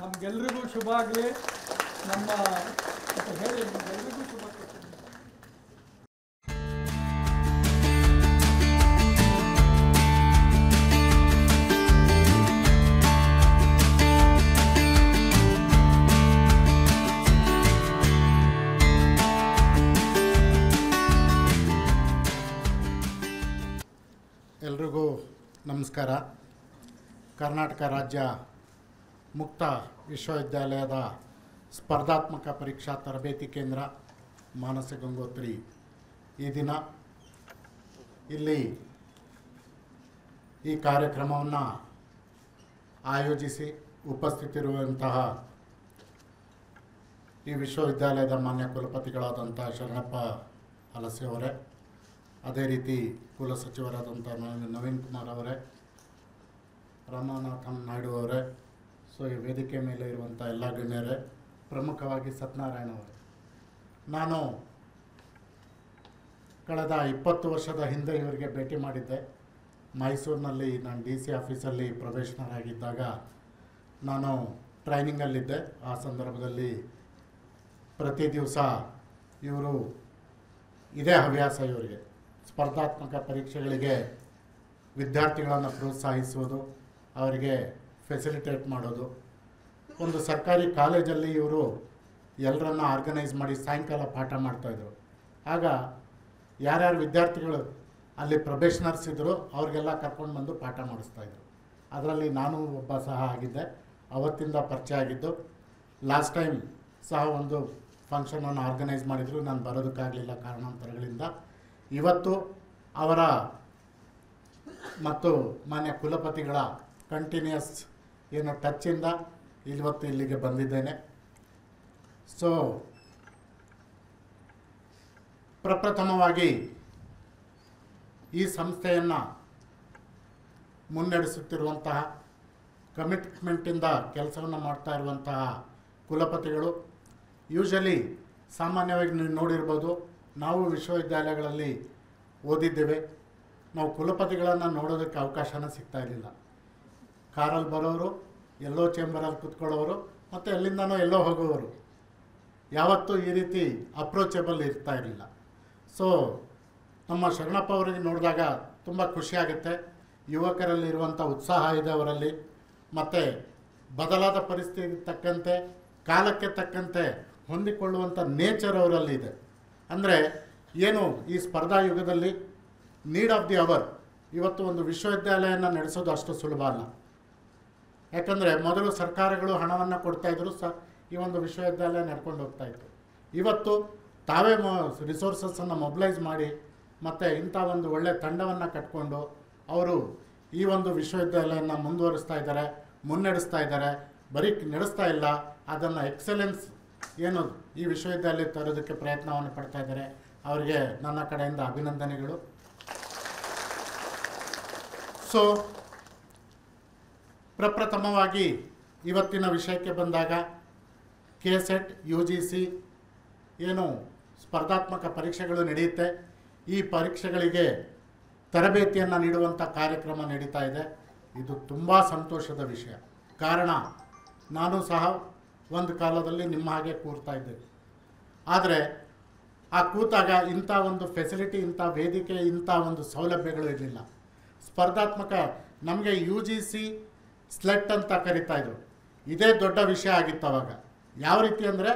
ನಮಗೆಲ್ರಿಗೂ ಶುಭ ಆಗಲಿ, ನಮ್ಮ ಹೇಳಿ ನಮಗೆಲ್ರಿಗೂ ಶುಭ ಆಗ್ತದೆ. ಎಲ್ರಿಗೂ ನಮಸ್ಕಾರ. ಕರ್ನಾಟಕ ರಾಜ್ಯ ಮುಕ್ತ ವಿಶ್ವವಿದ್ಯಾಲಯದ ಸ್ಪರ್ಧಾತ್ಮಕ ಪರೀಕ್ಷಾ ತರಬೇತಿ ಕೇಂದ್ರ ಮಾನಸ ಗಂಗೋತ್ರಿ ಈ ದಿನ ಇಲ್ಲಿ ಈ ಕಾರ್ಯಕ್ರಮವನ್ನು ಆಯೋಜಿಸಿ ಉಪಸ್ಥಿತಿರುವಂತಹ ಈ ವಿಶ್ವವಿದ್ಯಾಲಯದ ಮಾನ್ಯ ಕುಲಪತಿಗಳಾದಂಥ ಶರಣಪ್ಪ ಹಲಸೆ ಅವರೇ, ಅದೇ ರೀತಿ ಕುಲಸಚಿವರಾದಂಥ ನವೀನ್ ಕುಮಾರ್ ಅವರೇ, ರಾಮನಾಥನ್ ನಾಯ್ಡು ಅವರೇ, ಸೊ ಈ ವೇದಿಕೆ ಮೇಲೆ ಇರುವಂಥ ಎಲ್ಲ ಗಣ್ಯರೇ, ಪ್ರಮುಖವಾಗಿ ಸತ್ಯನಾರಾಯಣ ಅವರೇ. ನಾನು ಕಳೆದ 20 ವರ್ಷದ ಹಿಂದೆ ಇವರಿಗೆ ಭೇಟಿ ಮಾಡಿದ್ದೆ. ಮೈಸೂರಿನಲ್ಲಿ ನಾನು DC ಆಫೀಸಲ್ಲಿ ಪ್ರೊಬೇಷನರ್ ಆಗಿದ್ದಾಗ ನಾನು ಟ್ರೈನಿಂಗಲ್ಲಿದ್ದೆ. ಆ ಸಂದರ್ಭದಲ್ಲಿ ಪ್ರತಿ ದಿವಸ ಇವರು ಇದೇ ಹವ್ಯಾಸ ಇವರಿಗೆ, ಸ್ಪರ್ಧಾತ್ಮಕ ಪರೀಕ್ಷೆಗಳಿಗೆ ವಿದ್ಯಾರ್ಥಿಗಳನ್ನು ಪ್ರೋತ್ಸಾಹಿಸುವುದು, ಅವರಿಗೆ ಫೆಸಿಲಿಟೇಟ್ ಮಾಡೋದು. ಒಂದು ಸರ್ಕಾರಿ ಕಾಲೇಜಲ್ಲಿ ಇವರು ಎಲ್ಲರನ್ನ ಆರ್ಗನೈಸ್ ಮಾಡಿ ಸಾಯಂಕಾಲ ಪಾಠ ಮಾಡ್ತಾಯಿದ್ರು. ಆಗ ಯಾರ್ಯಾರು ವಿದ್ಯಾರ್ಥಿಗಳು ಅಲ್ಲಿ ಪ್ರೊಬೇಷನರ್ಸ್ ಇದ್ದರು ಅವ್ರಿಗೆಲ್ಲ ಕರ್ಕೊಂಡು ಬಂದು ಪಾಠ ಮಾಡಿಸ್ತಾಯಿದ್ರು. ಅದರಲ್ಲಿ ನಾನು ಒಬ್ಬ ಸಹ ಆಗಿದ್ದೆ. ಅವತ್ತಿಂದ ಪರಿಚಯ ಆಗಿದ್ದು. ಲಾಸ್ಟ್ ಟೈಮ್ ಸಹ ಒಂದು ಫಂಕ್ಷನನ್ನು ಆರ್ಗನೈಸ್ ಮಾಡಿದರು, ನಾನು ಬರೋದಕ್ಕಾಗಲಿಲ್ಲ ಕಾರಣಾಂತರಗಳಿಂದ. ಇವತ್ತು ಅವರ ಮತ್ತು ಮಾನ್ಯ ಕುಲಪತಿಗಳ ಕಂಟಿನ್ಯೂಸ್ ಏನು ಟಚ್ಚಿಂದ ಇವತ್ತು ಇಲ್ಲಿಗೆ ಬಂದಿದ್ದೇನೆ. ಸೊ ಪ್ರಪ್ರಥಮವಾಗಿ ಈ ಸಂಸ್ಥೆಯನ್ನು ಮುನ್ನಡೆಸುತ್ತಿರುವಂತಹ, ಕಮಿಟ್ಮೆಂಟಿಂದ ಕೆಲಸವನ್ನು ಮಾಡ್ತಾ ಇರುವಂತಹ ಕುಲಪತಿಗಳು, ಯೂಶಲಿ ಸಾಮಾನ್ಯವಾಗಿ ನೀವು ನೋಡಿರ್ಬೋದು, ನಾವು ವಿಶ್ವವಿದ್ಯಾಲಯಗಳಲ್ಲಿ ಓದಿದ್ದೇವೆ, ನಾವು ಕುಲಪತಿಗಳನ್ನು ನೋಡೋದಕ್ಕೆ ಅವಕಾಶನ ಸಿಗ್ತಾ ಇರಲಿಲ್ಲ. ಕಾರಲ್ಲಿ ಬರೋರು, ಎಲ್ಲೋ ಚೇಂಬರಲ್ಲಿ ಕೂತ್ಕೊಳ್ಳೋರು, ಮತ್ತು ಎಲ್ಲಿಂದನೋ ಎಲ್ಲೋ ಹೋಗೋವರು, ಯಾವತ್ತೂ ಈ ರೀತಿ ಅಪ್ರೋಚಬಲ್ ಇರ್ತಾ ಇರಲಿಲ್ಲ. ಸೊ ನಮ್ಮ ಶರಣಪ್ಪ ಅವರಿಗೆ ನೋಡಿದಾಗ ತುಂಬ ಖುಷಿಯಾಗುತ್ತೆ. ಯುವಕರಲ್ಲಿರುವಂಥ ಉತ್ಸಾಹ ಇದೆ ಅವರಲ್ಲಿ, ಮತ್ತು ಬದಲಾದ ಪರಿಸ್ಥಿತಿಗೆ ತಕ್ಕಂತೆ, ಕಾಲಕ್ಕೆ ತಕ್ಕಂತೆ ಹೊಂದಿಕೊಳ್ಳುವಂಥ ನೇಚರ್ ಅವರಲ್ಲಿದೆ. ಅಂದರೆ ಏನು ಈ ಸ್ಪರ್ಧಾ ಯುಗದಲ್ಲಿ ನೀಡ್ ಆಫ್ ದಿ ಅವರ್, ಇವತ್ತು ಒಂದು ವಿಶ್ವವಿದ್ಯಾಲಯನ ನಡೆಸೋದು ಅಷ್ಟು ಸುಲಭ ಅಲ್ಲ. ಯಾಕಂದರೆ ಮೊದಲು ಸರ್ಕಾರಗಳು ಹಣವನ್ನು ಕೊಡ್ತಾಯಿದ್ರು, ಈ ಒಂದು ವಿಶ್ವವಿದ್ಯಾಲಯ ನಡ್ಕೊಂಡು ಹೋಗ್ತಾಯಿತ್ತು. ಇವತ್ತು ತಾವೇ ರಿಸೋರ್ಸಸ್ಸನ್ನು ಮೊಬಿಲೈಸ್ ಮಾಡಿ ಮತ್ತು ಇಂಥ ಒಂದು ಒಳ್ಳೆಯ ತಂಡವನ್ನು ಕಟ್ಕೊಂಡು ಅವರು ಈ ಒಂದು ವಿಶ್ವವಿದ್ಯಾಲಯನ ಮುಂದುವರಿಸ್ತಾ ಇದ್ದಾರೆ, ಮುನ್ನಡೆಸ್ತಾ ಇದ್ದಾರೆ. ಬರೀ ನಡೆಸ್ತಾ ಇಲ್ಲ, ಅದನ್ನು ಎಕ್ಸಲೆನ್ಸ್ ಏನು ಈ ವಿಶ್ವವಿದ್ಯಾಲಯ ತರೋದಕ್ಕೆ ಪ್ರಯತ್ನವನ್ನು ಪಡ್ತಾ ಇದ್ದಾರೆ. ಅವರಿಗೆ ನನ್ನ ಕಡೆಯಿಂದ ಅಭಿನಂದನೆಗಳು. ಸೊ ಪ್ರಪ್ರಥಮವಾಗಿ ಇವತ್ತಿನ ವಿಷಯಕ್ಕೆ ಬಂದಾಗ, KSET UGC ಏನು ಸ್ಪರ್ಧಾತ್ಮಕ ಪರೀಕ್ಷೆಗಳು ನಡೆಯುತ್ತೆ, ಈ ಪರೀಕ್ಷೆಗಳಿಗೆ ತರಬೇತಿಯನ್ನು ನೀಡುವಂಥ ಕಾರ್ಯಕ್ರಮ ನಡೀತಾ ಇದೆ. ಇದು ತುಂಬ ಸಂತೋಷದ ವಿಷಯ. ಕಾರಣ ನಾನು ಸಹ ಒಂದು ಕಾಲದಲ್ಲಿ ನಿಮ್ಮ ಹಾಗೆ ಕೂರ್ತಾ ಇದ್ದೆ. ಆದರೆ ಆ ಕೂತಾಗ ಇಂಥ ಒಂದು ಫೆಸಿಲಿಟಿ, ಇಂಥ ವೇದಿಕೆ, ಇಂಥ ಒಂದು ಸೌಲಭ್ಯಗಳು ಇರಲಿಲ್ಲ. ಸ್ಪರ್ಧಾತ್ಮಕ ನಮಗೆ UGC ಸ್ಲೆಟ್ ಅಂತ ಕರಿತಾಯಿದ್ರು. ಇದೇ ದೊಡ್ಡ ವಿಷಯ ಆಗಿತ್ತು ಅವಾಗ. ಯಾವ ರೀತಿ ಅಂದರೆ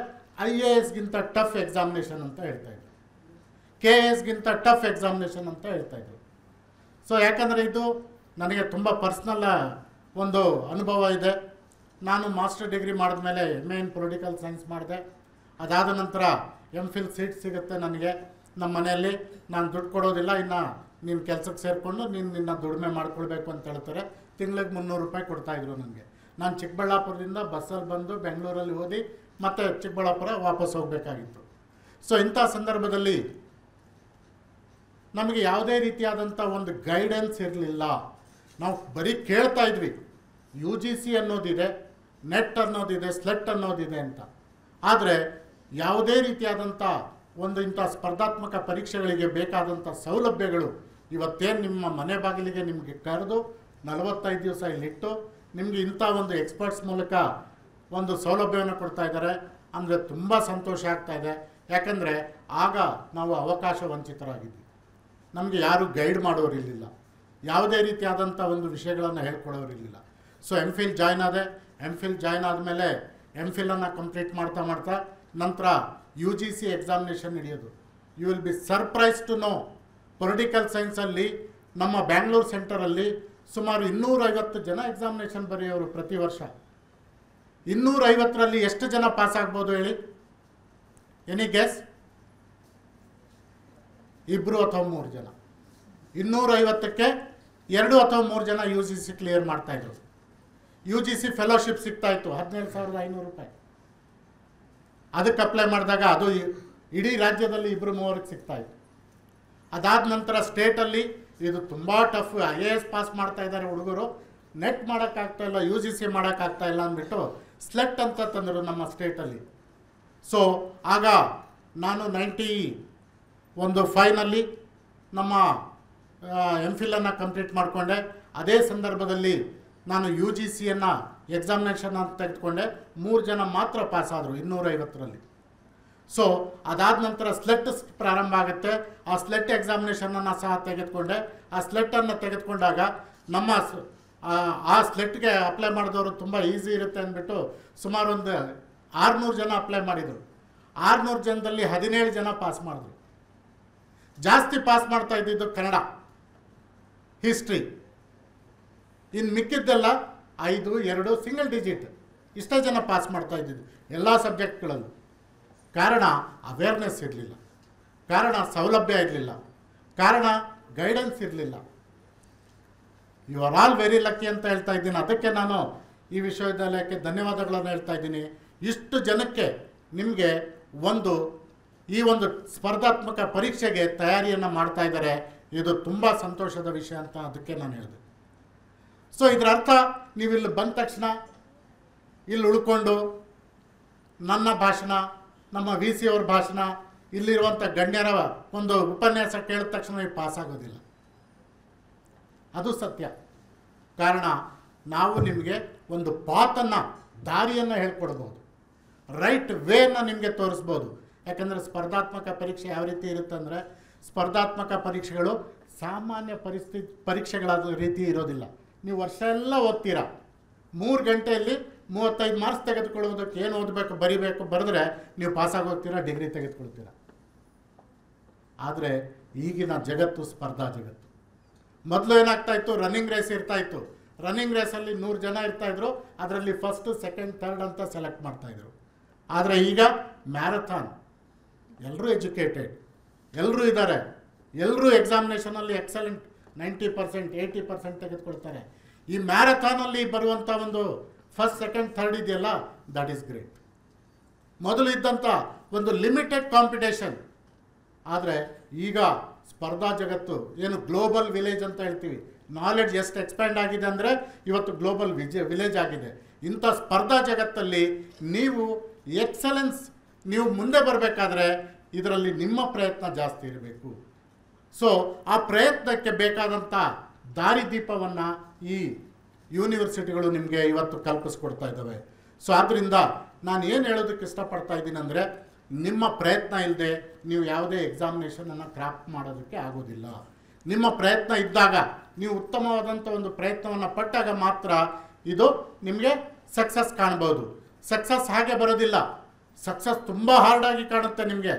IASಗಿಂತ ಟಫ್ ಎಕ್ಸಾಮಿನೇಷನ್ ಅಂತ ಹೇಳ್ತಾಯಿದ್ರು, KASಗಿಂತ ಟಫ್ ಎಕ್ಸಾಮಿನೇಷನ್ ಅಂತ ಹೇಳ್ತಾಯಿದ್ರು. ಸೊ ಯಾಕಂದರೆ ಇದು ನನಗೆ ತುಂಬ ಪರ್ಸ್ನಲ್ ಒಂದು ಅನುಭವ ಇದೆ. ನಾನು ಮಾಸ್ಟರ್ ಡಿಗ್ರಿ ಮಾಡಿದ್ಮೇಲೆ MA ಇನ್ ಪೊಲಿಟಿಕಲ್ ಸೈನ್ಸ್ ಮಾಡಿದೆ. ಅದಾದ ನಂತರ MPhil ಸೀಟ್ ಸಿಗುತ್ತೆ ನನಗೆ ನಮ್ಮ ಮನೆಯಲ್ಲಿ, ನಾನು ದುಡ್ಡು ಕೊಡೋದಿಲ್ಲ, ಇನ್ನು ನೀನು ಕೆಲಸಕ್ಕೆ ಸೇರಿಕೊಂಡು ನಿನ್ನ ದುಡಿಮೆ ಮಾಡ್ಕೊಳ್ಬೇಕು ಅಂತ ಹೇಳ್ತಾರೆ. ತಿಂಗಳಿಗೆ 300 ರೂಪಾಯಿ ಕೊಡ್ತಾಯಿದ್ರು ನನಗೆ. ನಾನು ಚಿಕ್ಕಬಳ್ಳಾಪುರದಿಂದ ಬಸ್ಸಲ್ಲಿ ಬಂದು ಬೆಂಗಳೂರಲ್ಲಿ ಓದಿ ಮತ್ತೆ ಚಿಕ್ಕಬಳ್ಳಾಪುರ ವಾಪಸ್ ಹೋಗಬೇಕಾಗಿತ್ತು. ಸೊ ಇಂಥ ಸಂದರ್ಭದಲ್ಲಿ ನಮಗೆ ಯಾವುದೇ ರೀತಿಯಾದಂಥ ಒಂದು ಗೈಡೆನ್ಸ್ ಇರಲಿಲ್ಲ. ನಾವು ಬರೀ ಕೇಳ್ತಾ ಇದ್ವಿ, UGC ಅನ್ನೋದಿದೆ, ನೆಟ್ ಅನ್ನೋದಿದೆ, ಸ್ಲೆಟ್ ಅನ್ನೋದಿದೆ ಅಂತ. ಆದರೆ ಯಾವುದೇ ರೀತಿಯಾದಂಥ ಒಂದು ಇಂಥ ಸ್ಪರ್ಧಾತ್ಮಕ ಪರೀಕ್ಷೆಗಳಿಗೆ ಬೇಕಾದಂಥ ಸೌಲಭ್ಯಗಳು ಇವತ್ತೇನು ನಿಮ್ಮ ಮನೆ ಬಾಗಿಲಿಗೆ ನಿಮಗೆ ಕರೆದು 45 ದಿವಸ ಇಲ್ಲಿಟ್ಟು ನಿಮಗೆ ಇಂಥ ಒಂದು ಎಕ್ಸ್ಪರ್ಟ್ಸ್ ಮೂಲಕ ಒಂದು ಸೌಲಭ್ಯವನ್ನು ಕೊಡ್ತಾ ಇದ್ದಾರೆ ಅಂದರೆ ತುಂಬ ಸಂತೋಷ ಆಗ್ತಾ ಇದೆ. ಯಾಕಂದರೆ ಆಗ ನಾವು ಅವಕಾಶ ವಂಚಿತರಾಗಿದ್ವಿ. ನಮಗೆ ಯಾರು ಗೈಡ್ ಮಾಡೋರಿರಲಿಲ್ಲ, ಯಾವುದೇ ರೀತಿಯಾದಂಥ ಒಂದು ವಿಷಯಗಳನ್ನು ಹೇಳ್ಕೊಡೋರಿರಲಿಲ್ಲ. ಸೊ MPhil ಜಾಯ್ನ್ ಆದೆ. MPhil ಜಾಯ್ನ್ ಆದಮೇಲೆ MPhilನ್ನು ಕಂಪ್ಲೀಟ್ ಮಾಡ್ತಾ ನಂತರ UGC ಎಕ್ಸಾಮಿನೇಷನ್ ನಡೆಯೋದು. You will be surprise to know, political ಸೈನ್ಸಲ್ಲಿ ನಮ್ಮ ಬ್ಯಾಂಗ್ಳೂರು ಸೆಂಟರಲ್ಲಿ ಸುಮಾರು 250 ಜನ ಎಕ್ಸಾಮಿನೇಷನ್ ಬರೆಯೋರು ಪ್ರತಿ ವರ್ಷ. 250ರಲ್ಲಿ ಎಷ್ಟು ಜನ ಪಾಸ್ ಆಗ್ಬೋದು ಹೇಳಿ? Any guess? 2 ಅಥವಾ 3 ಜನ. 250ಕ್ಕೆ 2 ಅಥವಾ 3 ಜನ UGC ಕ್ಲಿಯರ್ ಮಾಡ್ತಾಯಿದ್ರು. UGC ಫೆಲೋಶಿಪ್ ಸಿಗ್ತಾಯಿತ್ತು 17,500 ರೂಪಾಯಿ. ಅದಕ್ಕೆ ಅಪ್ಲೈ ಮಾಡಿದಾಗ ಅದು ಇಡೀ ರಾಜ್ಯದಲ್ಲಿ 2-3 ಸಿಗ್ತಾಯಿತ್ತು. ಅದಾದ ನಂತರ ಸ್ಟೇಟಲ್ಲಿ ಇದು ತುಂಬ ಟಫ್, IAS ಪಾಸ್ ಮಾಡ್ತಾ ಇದ್ದಾರೆ ಹುಡುಗರು, ನೆಟ್ ಮಾಡೋಕ್ಕಾಗ್ತಾಯಿಲ್ಲ, UGC ಮಾಡೋಕ್ಕಾಗ್ತಾಯಿಲ್ಲ ಅಂದ್ಬಿಟ್ಟು ಸ್ಲೆಟ್ ಅಂತ ತಂದರು ನಮ್ಮ ಸ್ಟೇಟಲ್ಲಿ. ಸೊ ಆಗ ನಾನು 95ನಲ್ಲಿ ನಮ್ಮ MPhilನ್ನು ಕಂಪ್ಲೀಟ್ ಮಾಡಿಕೊಂಡೆ. ಅದೇ ಸಂದರ್ಭದಲ್ಲಿ ನಾನು UGCಯನ್ನು ಎಕ್ಸಾಮಿನೇಷನ್ ಅಂತ ತೆಗೆದುಕೊಂಡೆ. 3 ಜನ ಮಾತ್ರ ಪಾಸ್ ಆದರು 250ರಲ್ಲಿ. ಸೊ ಅದಾದ ನಂತರ ಸ್ಲೆಟ್ ಪ್ರಾರಂಭ ಆಗುತ್ತೆ. ಆ ಸ್ಲೆಟ್ ಎಕ್ಸಾಮಿನೇಷನನ್ನು ಸಹ ತೆಗೆದುಕೊಂಡೆ. ಆ ಸ್ಲೆಟ್ಟನ್ನು ತೆಗೆದುಕೊಂಡಾಗ ನಮ್ಮ ಆ ಸ್ಲೆಟ್ಗೆ ಅಪ್ಲೈ ಮಾಡಿದವರು ತುಂಬ ಈಸಿ ಇರುತ್ತೆ ಅಂದ್ಬಿಟ್ಟು ಸುಮಾರು ಒಂದು 600 ಜನ ಅಪ್ಲೈ ಮಾಡಿದರು. 600 ಜನದಲ್ಲಿ 17 ಜನ ಪಾಸ್ ಮಾಡಿದ್ರು. ಜಾಸ್ತಿ ಪಾಸ್ ಮಾಡ್ತಾ ಇದ್ದಿದ್ದು ಕನ್ನಡ, ಹಿಸ್ಟ್ರಿ. ಇನ್ನು ಮಿಕ್ಕಿದ್ದೆಲ್ಲ 5, 2 ಸಿಂಗಲ್ ಡಿಜಿಟ್ ಇಷ್ಟೇ ಜನ ಪಾಸ್ ಮಾಡ್ತಾ ಇದ್ದಿದ್ದು ಎಲ್ಲ ಸಬ್ಜೆಕ್ಟ್ಗಳಲ್ಲೂ. ಕಾರಣ ಅವೇರ್ನೆಸ್ ಇರಲಿಲ್ಲ, ಕಾರಣ ಸೌಲಭ್ಯ ಇರಲಿಲ್ಲ, ಕಾರಣ ಗೈಡೆನ್ಸ್ ಇರಲಿಲ್ಲ. You are all very lucky ಅಂತ ಹೇಳ್ತಾ ಇದ್ದೀನಿ. ಅದಕ್ಕೆ ನಾನು ಈ ವಿಶ್ವವಿದ್ಯಾಲಯಕ್ಕೆ ಧನ್ಯವಾದಗಳನ್ನು ಹೇಳ್ತಾ ಇದ್ದೀನಿ. ಇಷ್ಟು ಜನಕ್ಕೆ ನಿಮಗೆ ಈ ಒಂದು ಸ್ಪರ್ಧಾತ್ಮಕ ಪರೀಕ್ಷೆಗೆ ತಯಾರಿಯನ್ನು ಮಾಡ್ತಾ ಇದ್ದಾರೆ. ಇದು ತುಂಬ ಸಂತೋಷದ ವಿಷಯ ಅಂತ ಅದಕ್ಕೆ ನಾನು ಹೇಳಿದೆ. ಸೊ ಇದರ ಅರ್ಥ ನೀವು ಇಲ್ಲಿ ಬಂದ ತಕ್ಷಣ ಇಲ್ಲಿ ಉಳ್ಕೊಂಡು ನನ್ನ ಭಾಷಣ, ನಮ್ಮ VC ಅವ್ರ ಭಾಷಣ, ಇಲ್ಲಿರುವಂಥ ಗಣ್ಯರ ಒಂದು ಉಪನ್ಯಾಸ ಕೇಳಿದ ತಕ್ಷಣ ನೀವು ಪಾಸ್ ಆಗೋದಿಲ್ಲ. ಅದು ಸತ್ಯ. ಕಾರಣ ನಾವು ನಿಮಗೆ ಒಂದು ಪಾತನ್ನು, ದಾರಿಯನ್ನು ಹೇಳ್ಕೊಡ್ಬೋದು, ರೈಟ್ ವೇನ ನಿಮಗೆ ತೋರಿಸ್ಬೋದು. ಯಾಕಂದರೆ ಸ್ಪರ್ಧಾತ್ಮಕ ಪರೀಕ್ಷೆ ಯಾವ ರೀತಿ ಇರುತ್ತೆ ಅಂದರೆ, ಸ್ಪರ್ಧಾತ್ಮಕ ಪರೀಕ್ಷೆಗಳು ಸಾಮಾನ್ಯ ಪರೀಕ್ಷೆಗಳ ರೀತಿ ಇರೋದಿಲ್ಲ. ನೀವು ವರ್ಷ ಎಲ್ಲ ಓದ್ತೀರಾ, 3 ಗಂಟೆಯಲ್ಲಿ 35 ಮಾರ್ಕ್ಸ್ ತೆಗೆದುಕೊಳ್ಳೋದಕ್ಕೆ ಏನು ಓದಬೇಕು, ಬರಿಬೇಕು, ಬರೆದ್ರೆ ನೀವು ಪಾಸಾಗೋಗ್ತೀರಾ, ಡಿಗ್ರಿ ತೆಗೆದುಕೊಳ್ತೀರಾ. ಆದರೆ ಈಗಿನ ಜಗತ್ತು ಸ್ಪರ್ಧಾ ಜಗತ್ತು. ಮೊದಲು ಏನಾಗ್ತಾಯಿತ್ತು, ರನ್ನಿಂಗ್ ರೇಸ್ ಇರ್ತಾಯಿತ್ತು. ರನ್ನಿಂಗ್ ರೇಸಲ್ಲಿ 100 ಜನ ಇರ್ತಾಯಿದ್ರು, ಅದರಲ್ಲಿ ಫಸ್ಟ್, ಸೆಕೆಂಡ್, ಥರ್ಡ್ ಅಂತ ಸೆಲೆಕ್ಟ್ ಮಾಡ್ತಾಯಿದ್ರು. ಆದರೆ ಈಗ ಮ್ಯಾರಥಾನ್, ಎಲ್ಲರೂ ಎಜುಕೇಟೆಡ್, ಎಲ್ಲರೂ ಇದ್ದಾರೆ, ಎಲ್ಲರೂ ಎಕ್ಸಾಮಿನೇಷನಲ್ಲಿ ಎಕ್ಸಲೆಂಟ್ 90%, 80% ತೆಗೆದುಕೊಳ್ತಾರೆ. ಈ ಮ್ಯಾರಥಾನಲ್ಲಿ ಬರುವಂಥ ಒಂದು ಫಸ್ಟ್, ಸೆಕೆಂಡ್, ಥರ್ಡ್ ಇದೆಯಲ್ಲ, ದಟ್ ಈಸ್ ಗ್ರೇಟ್. ಮೊದಲು ಇದ್ದಂಥ ಒಂದು ಲಿಮಿಟೆಡ್ ಕಾಂಪಿಟೇಷನ್. ಆದರೆ ಈಗ ಸ್ಪರ್ಧಾ ಜಗತ್ತು ಏನು ಗ್ಲೋಬಲ್ ವಿಲೇಜ್ ಅಂತ ಹೇಳ್ತೀವಿ, ನಾಲೆಡ್ಜ್ ಎಷ್ಟು ಎಕ್ಸ್ಪ್ಯಾಂಡ್ ಆಗಿದೆ ಅಂದರೆ ಇವತ್ತು ಗ್ಲೋಬಲ್ ವಿಲೇಜ್ ಆಗಿದೆ. ಇಂಥ ಸ್ಪರ್ಧಾ ಜಗತ್ತಲ್ಲಿ ನೀವು ಎಕ್ಸಲೆನ್ಸ್, ನೀವು ಮುಂದೆ ಬರಬೇಕಾದ್ರೆ ಇದರಲ್ಲಿ ನಿಮ್ಮ ಪ್ರಯತ್ನ ಜಾಸ್ತಿ ಇರಬೇಕು. ಸೊ ಆ ಪ್ರಯತ್ನಕ್ಕೆ ಬೇಕಾದಂಥ ದಾರಿದೀಪವನ್ನು ಈ ಯೂನಿವರ್ಸಿಟಿಗಳು ನಿಮಗೆ ಇವತ್ತು ಕಲ್ಪಿಸ್ಕೊಡ್ತಾ ಇದ್ದಾವೆ. ಸೊ ಆದ್ದರಿಂದ ನಾನು ಏನು ಹೇಳೋದಕ್ಕೆ ಇಷ್ಟಪಡ್ತಾ ಇದ್ದೀನಿ ಅಂದರೆ, ನಿಮ್ಮ ಪ್ರಯತ್ನ ಇಲ್ಲದೆ ನೀವು ಯಾವುದೇ ಎಕ್ಸಾಮಿನೇಷನನ್ನು ಕ್ರಾಪ್ ಮಾಡೋದಕ್ಕೆ ಆಗೋದಿಲ್ಲ. ನಿಮ್ಮ ಪ್ರಯತ್ನ ಇದ್ದಾಗ, ನೀವು ಉತ್ತಮವಾದಂಥ ಒಂದು ಪ್ರಯತ್ನವನ್ನು ಪಟ್ಟಾಗ ಮಾತ್ರ ಇದು ನಿಮಗೆ ಸಕ್ಸಸ್ ಕಾಣ್ಬೋದು. ಸಕ್ಸಸ್ ಹಾಗೆ ಬರೋದಿಲ್ಲ. ಸಕ್ಸಸ್ ತುಂಬ ಹಾರ್ಡಾಗಿ ಕಾಣುತ್ತೆ. ನಿಮಗೆ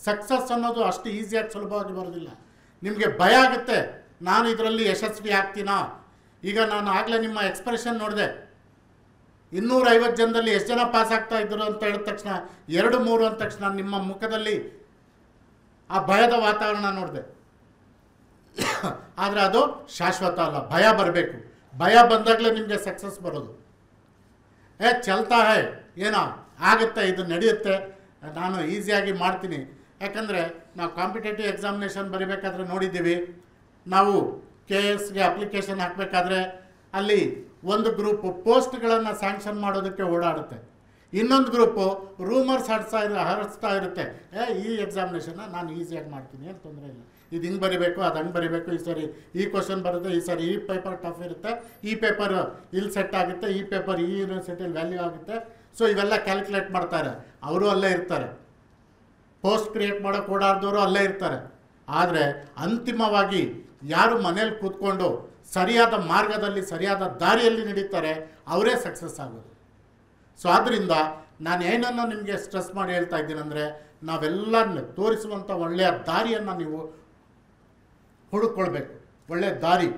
ಸಕ್ಸಸ್ ಅನ್ನೋದು ಅಷ್ಟು ಈಸಿಯಾಗಿ ಸುಲಭವಾಗಿ ಬರೋದಿಲ್ಲ. ನಿಮಗೆ ಭಯ ಆಗುತ್ತೆ, ನಾನು ಇದರಲ್ಲಿ ಯಶಸ್ವಿ ಆಗ್ತೀನಾ. ಈಗ ನಾನು ಆಗಲೇ ನಿಮ್ಮ ಎಕ್ಸ್ಪ್ರೆಷನ್ ನೋಡಿದೆ, 250 ಜನದಲ್ಲಿ ಎಷ್ಟು ಜನ ಪಾಸ್ ಆಗ್ತಾ ಇದ್ರು ಅಂತ ಹೇಳಿದ ತಕ್ಷಣ 2-3 ಅಂದ ತಕ್ಷಣ ನಿಮ್ಮ ಮುಖದಲ್ಲಿ ಆ ಭಯದ ವಾತಾವರಣ ನೋಡಿದೆ. ಆದರೆ ಅದು ಶಾಶ್ವತ ಅಲ್ಲ, ಭಯ ಬರಬೇಕು. ಭಯ ಬಂದಾಗಲೇ ನಿಮಗೆ ಸಕ್ಸಸ್ ಬರೋದು. ಚಲ್ತಾ ಹೈ, ಏನೋ ಆಗುತ್ತೆ, ಇದು ನಡೆಯುತ್ತೆ, ನಾನು ಈಸಿಯಾಗಿ ಮಾಡ್ತೀನಿ. ಯಾಕಂದರೆ ನಾವು ಕಾಂಪಿಟೇಟಿವ್ ಎಕ್ಸಾಮಿನೇಷನ್ ಬರೀಬೇಕಾದ್ರೆ ನೋಡಿದ್ದೀವಿ, ನಾವು KSಗೆ ಅಪ್ಲಿಕೇಶನ್ ಹಾಕಬೇಕಾದ್ರೆ ಅಲ್ಲಿ ಒಂದು ಗ್ರೂಪು ಪೋಸ್ಟ್ಗಳನ್ನು ಸ್ಯಾಂಕ್ಷನ್ ಮಾಡೋದಕ್ಕೆ ಓಡಾಡುತ್ತೆ, ಇನ್ನೊಂದು ಗ್ರೂಪು ರೂಮರ್ಸ್ ಹರಡ್ಸ್ತಾ ಇರುತ್ತೆ. ಈ ಎಕ್ಸಾಮಿನೇಷನ್ನ ನಾನು ಈಸಿಯಾಗಿ ಮಾಡ್ತೀನಿ, ಏನು ತೊಂದರೆ ಇಲ್ಲ, ಇದು ಹಿಂಗೆ ಬರೀಬೇಕು, ಅದು ಹಂಗೆ ಬರೀಬೇಕು, ಈ ಸರಿ ಈ ಕ್ವಶನ್ ಬರುತ್ತೆ, ಈ ಸರಿ ಈ ಪೇಪರ್ ಟಫ್ ಇರುತ್ತೆ, ಈ ಪೇಪರ್ ಇಲ್ಲಿ ಸೆಟ್ ಆಗುತ್ತೆ, ಈ ಪೇಪರ್ ಈ ಯೂನಿವರ್ಸಿಟಿಯಲ್ಲಿ ವ್ಯಾಲ್ಯೂ ಆಗುತ್ತೆ. ಸೊ ಇವೆಲ್ಲ ಕ್ಯಾಲ್ಕುಲೇಟ್ ಮಾಡ್ತಾರೆ. ಅವರು ಅಲ್ಲೇ ಇರ್ತಾರೆ, ಪೋಸ್ಟ್ ಕ್ರಿಯೇಟ್ ಮಾಡೋಕ್ಕೆ ಓಡಾಡಿದವರು ಅಲ್ಲೇ ಇರ್ತಾರೆ. ಆದರೆ ಅಂತಿಮವಾಗಿ ಯಾರು ಮನೇಲಿ ಕೂತ್ಕೊಂಡು ಸರಿಯಾದ ಮಾರ್ಗದಲ್ಲಿ ಸರಿಯಾದ ದಾರಿಯಲ್ಲಿ ನಡೀತಾರೆ ಅವರೇ ಸಕ್ಸಸ್ ಆಗೋದು. ಸೊ ಆದ್ದರಿಂದ ನಾನು ಏನನ್ನು ನಿಮಗೆ ಸ್ಟ್ರೆಸ್ ಮಾಡಿ ಹೇಳ್ತಾ ಇದ್ದೀನಿ ಅಂದರೆ, ನಾವೆಲ್ಲ ತೋರಿಸುವಂಥ ಒಳ್ಳೆಯ ದಾರಿಯನ್ನು ನೀವು ಹುಡುಕೊಳ್ಬೇಕು. ಒಳ್ಳೆಯ ದಾರಿ